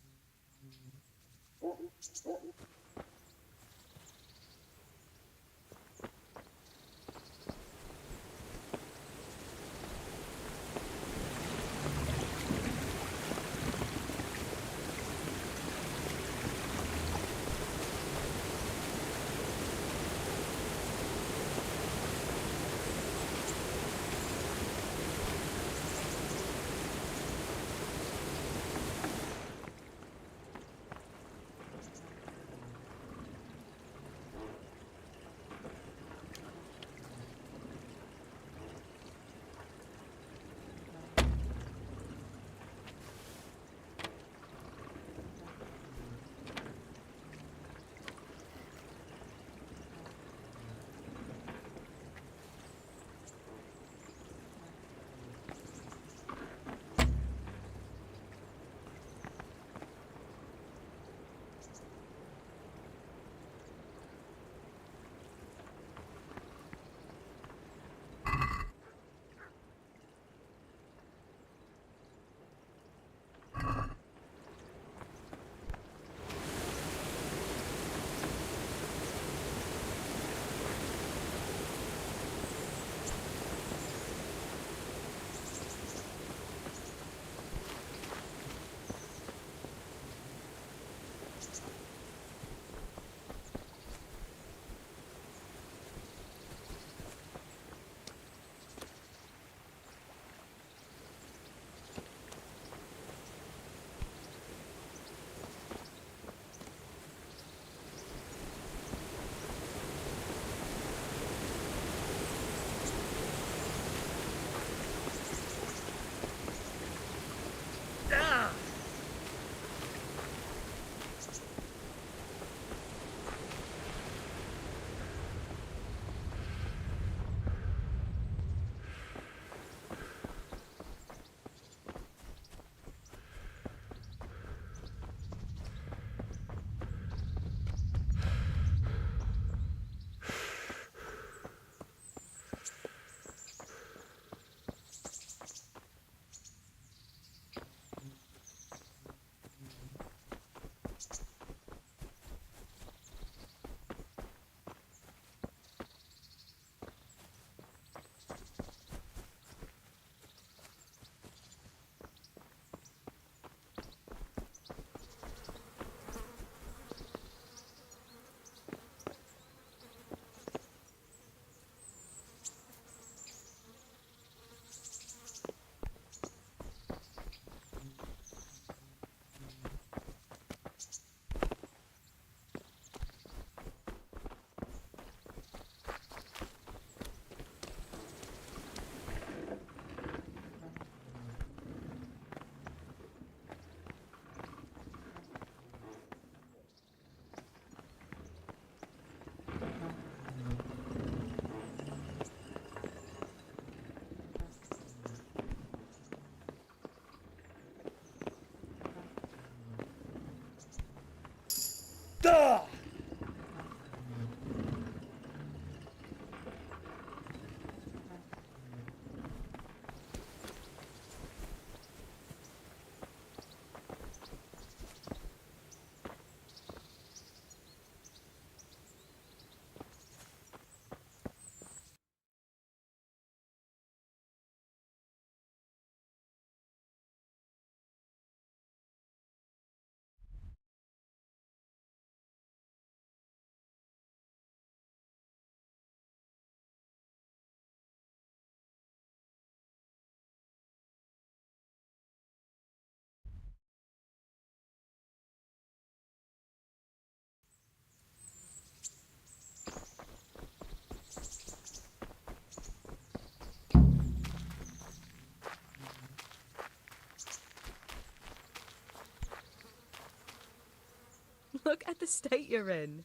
V: Look at the state you're in.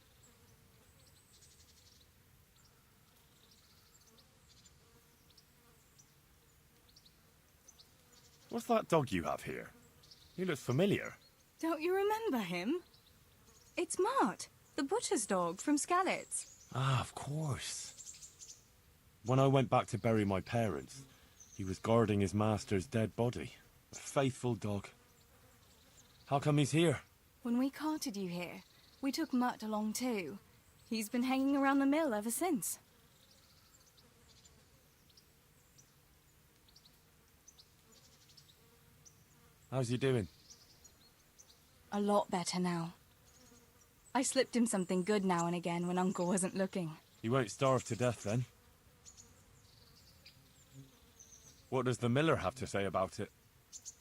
D: What's that dog you have here? He looks familiar.
R: Don't you remember him? It's Mart, the butcher's dog from Skalitz.
D: Ah, of course. When I went back to bury my parents, he was guarding his master's dead body. A faithful dog. How come he's here?
R: When we carted you here, we took Mutt along too. He's been hanging around the mill ever since.
D: How's he doing?
R: A lot better now. I slipped him something good now and again when Uncle wasn't looking.
D: He won't starve to death then. What does the miller have to say about it?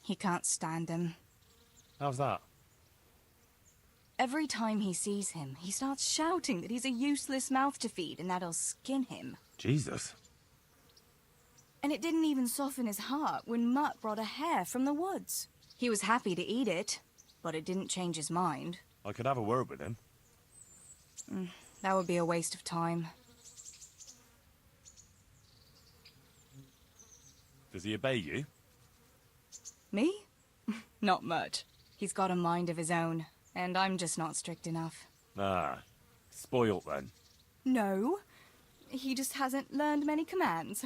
R: He can't stand him.
D: How's that?
R: Every time he sees him, he starts shouting that he's a useless mouth to feed and that'll skin him.
D: Jesus.
R: And it didn't even soften his heart when Mutt brought a hare from the woods. He was happy to eat it, but it didn't change his mind.
D: I could have a word with him.
R: That would be a waste of time.
D: Does he obey you?
R: Me? Not much. He's got a mind of his own, and I'm just not strict enough.
D: Ah, spoilt then.
R: No, he just hasn't learned many commands.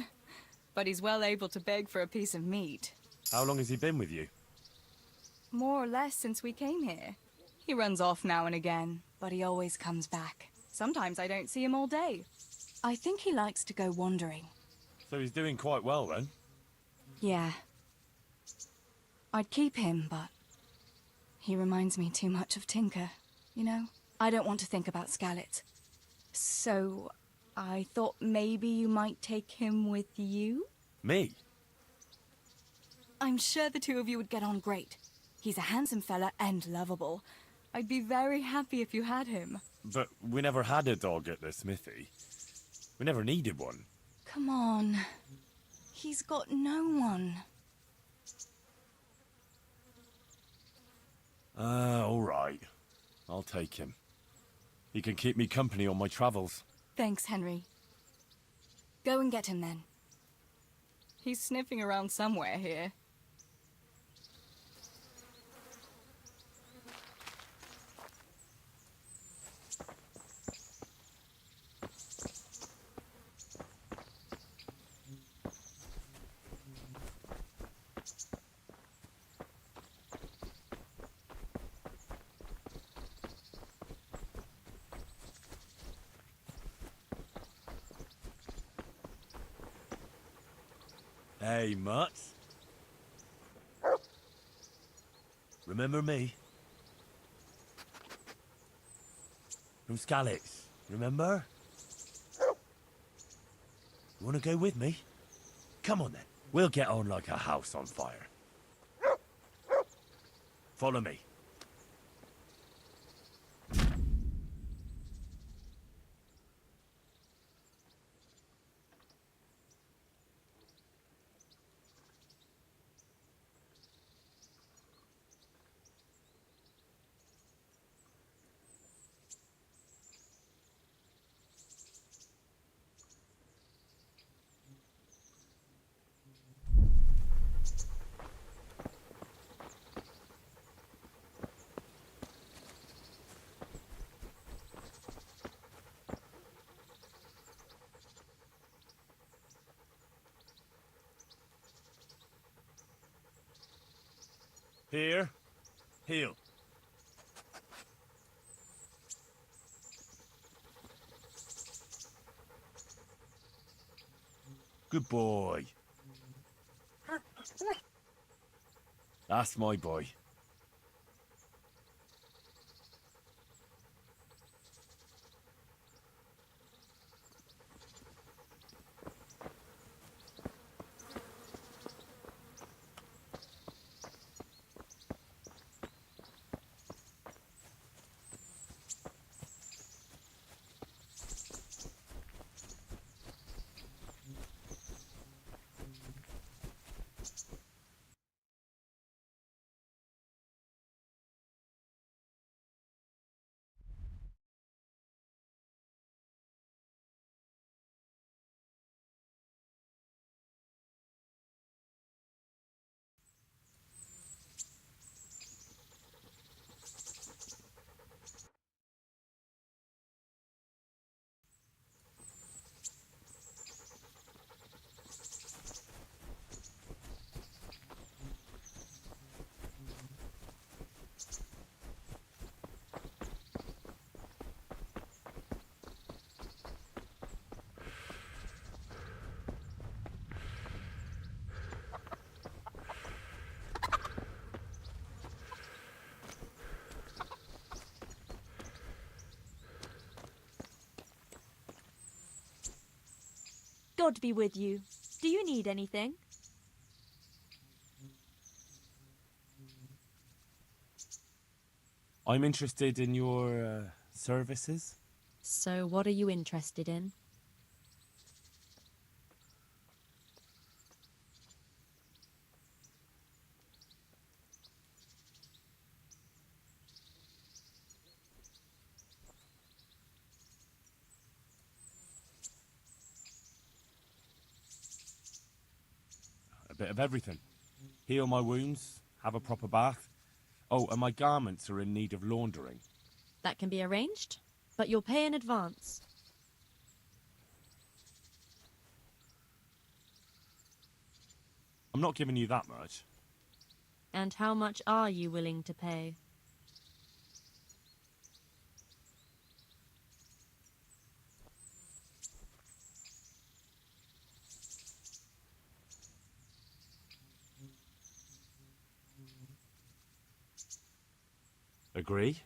R: But he's well able to beg for a piece of meat.
D: How long has he been with you?
R: More or less since we came here. He runs off now and again, but he always comes back. Sometimes I don't see him all day. I think he likes to go wandering.
D: So he's doing quite well then?
R: Yeah. I'd keep him, but he reminds me too much of Tinker, you know? I don't want to think about Skalitz. So I thought maybe you might take him with you?
D: Me?
R: I'm sure the two of you would get on great. He's a handsome fella and lovable. I'd be very happy if you had him.
D: But we never had a dog at the smithy. We never needed one.
R: Come on. He's got no one.
D: All right. I'll take him. He can keep me company on my travels.
R: Thanks, Henry. Go and get him then. He's sniffing around somewhere here.
D: Hey, Mutt. Remember me? From Skalitz, remember? You want to go with me? Come on then. We'll get on like a house on fire. Follow me. Here. Heel. Good boy. That's my boy.
Q: God be with you. Do you need anything?
F: I'm interested in your services.
Q: So what are you interested in?
F: A bit of everything. Heal my wounds, have a proper bath. Oh, and my garments are in need of laundering.
Q: That can be arranged, but you'll pay in advance.
F: I'm not giving you that much.
Q: And how much are you willing to pay?
F: Agree?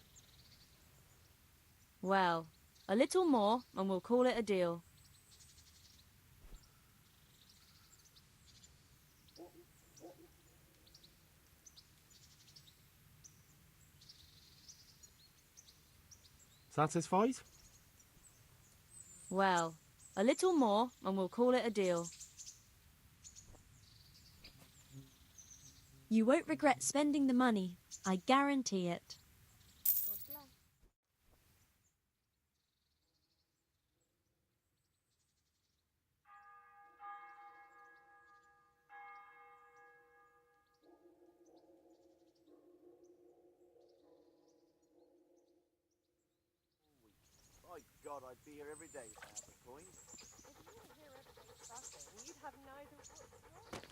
Q: Well, a little more and we'll call it a deal.
F: Satisfied?
Q: Well, a little more and we'll call it a deal. You won't regret spending the money, I guarantee it.
J: My God, I'd be here every day if I had the coin.
I: If you were here every day suffering, you'd have neither what's wrong.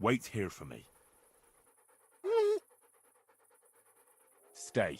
N: Wait here for me. Stay.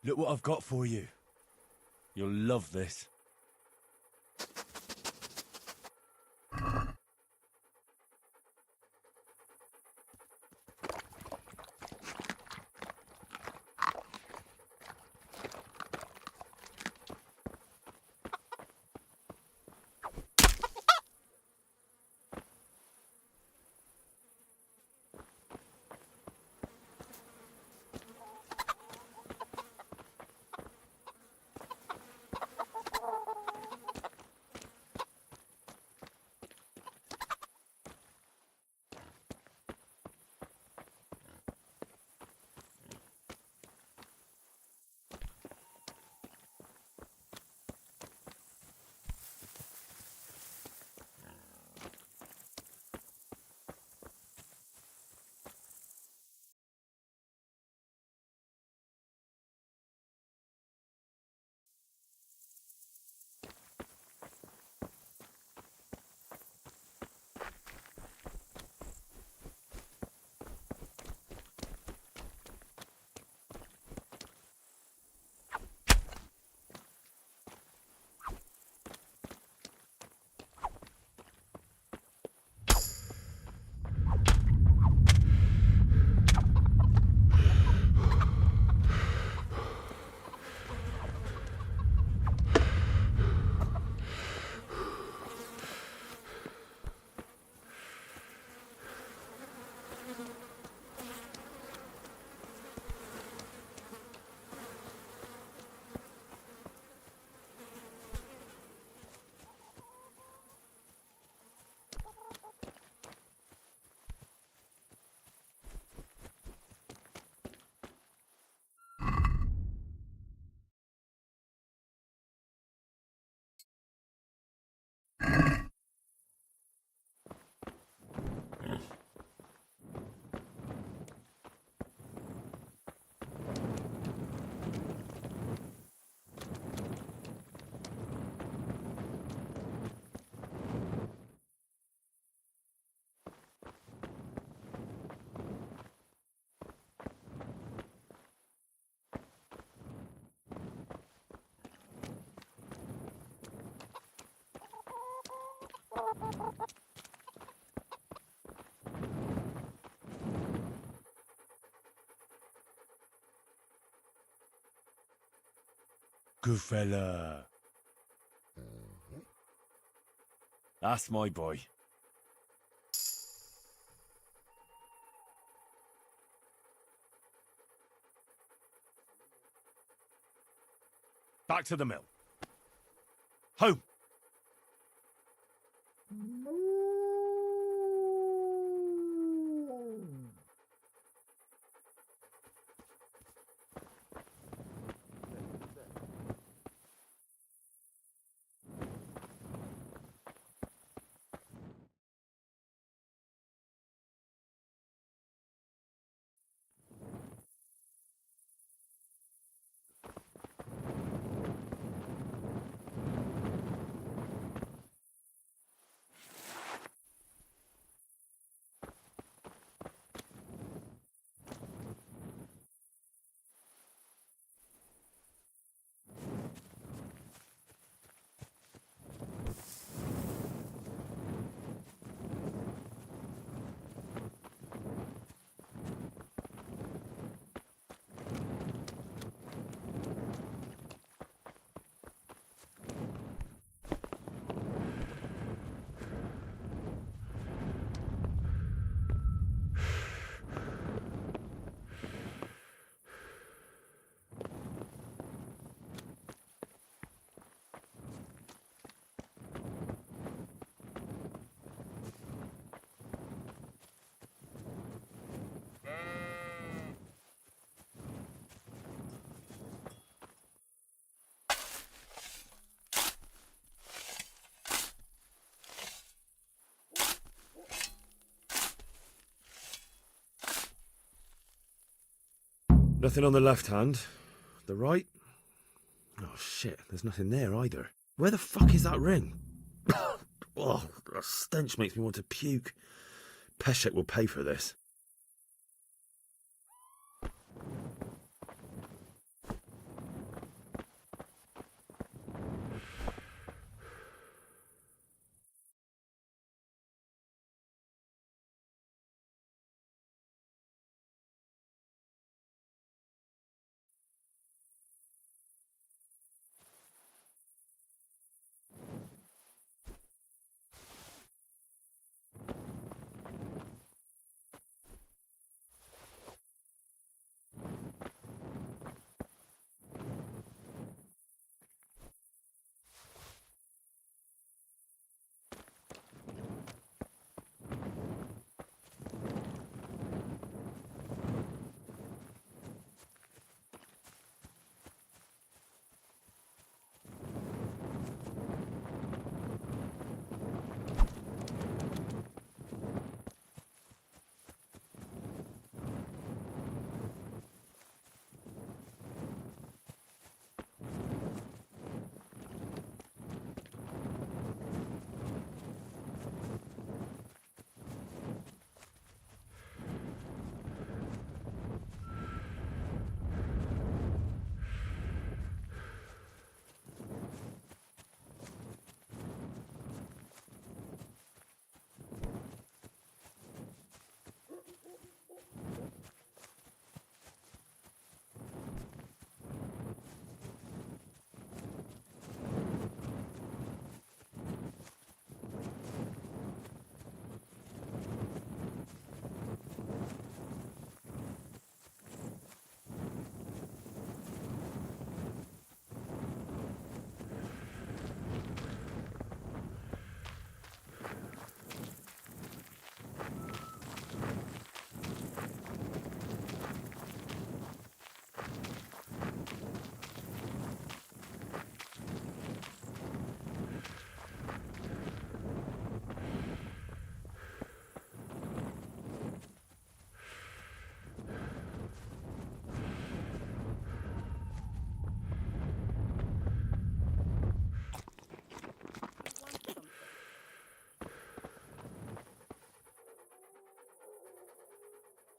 F: Look what I've got for you. You'll love this. Good fella. That's my boy. Back to the mill. Home. Nothing on the left hand. The right? Oh shit, there's nothing there either. Where the fuck is that ring? Oh, the stench makes me want to puke. Peshek will pay for this.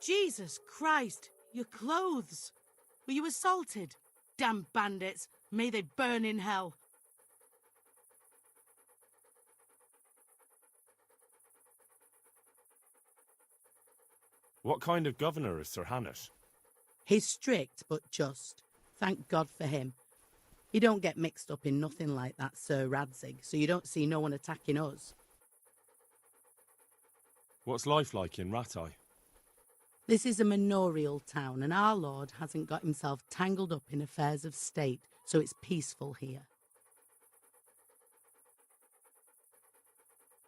K: Jesus Christ, your clothes! Were you assaulted? Damn bandits, may they burn in hell.
F: What kind of governor is Sir Hanush?
K: He's strict, but just. Thank God for him. He don't get mixed up in nothing like that Sir Radzig, so you don't see no one attacking us.
F: What's life like in Ratai?
K: This is a manorial town, and our lord hasn't got himself tangled up in affairs of state, so it's peaceful here.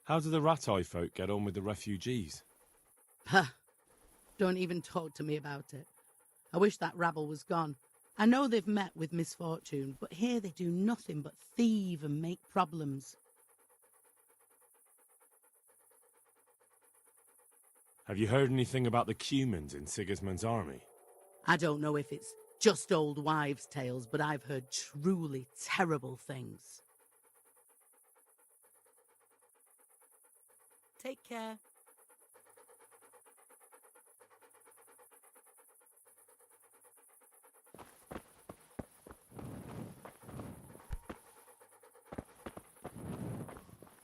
F: How do the Ratai folk get on with the refugees?
K: Huh. Don't even talk to me about it. I wish that rabble was gone. I know they've met with misfortune, but here they do nothing but thieve and make problems.
F: Have you heard anything about the Cumans in Sigismund's army?
K: I don't know if it's just old wives' tales, but I've heard truly terrible things. Take care.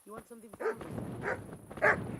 K: You want something from me?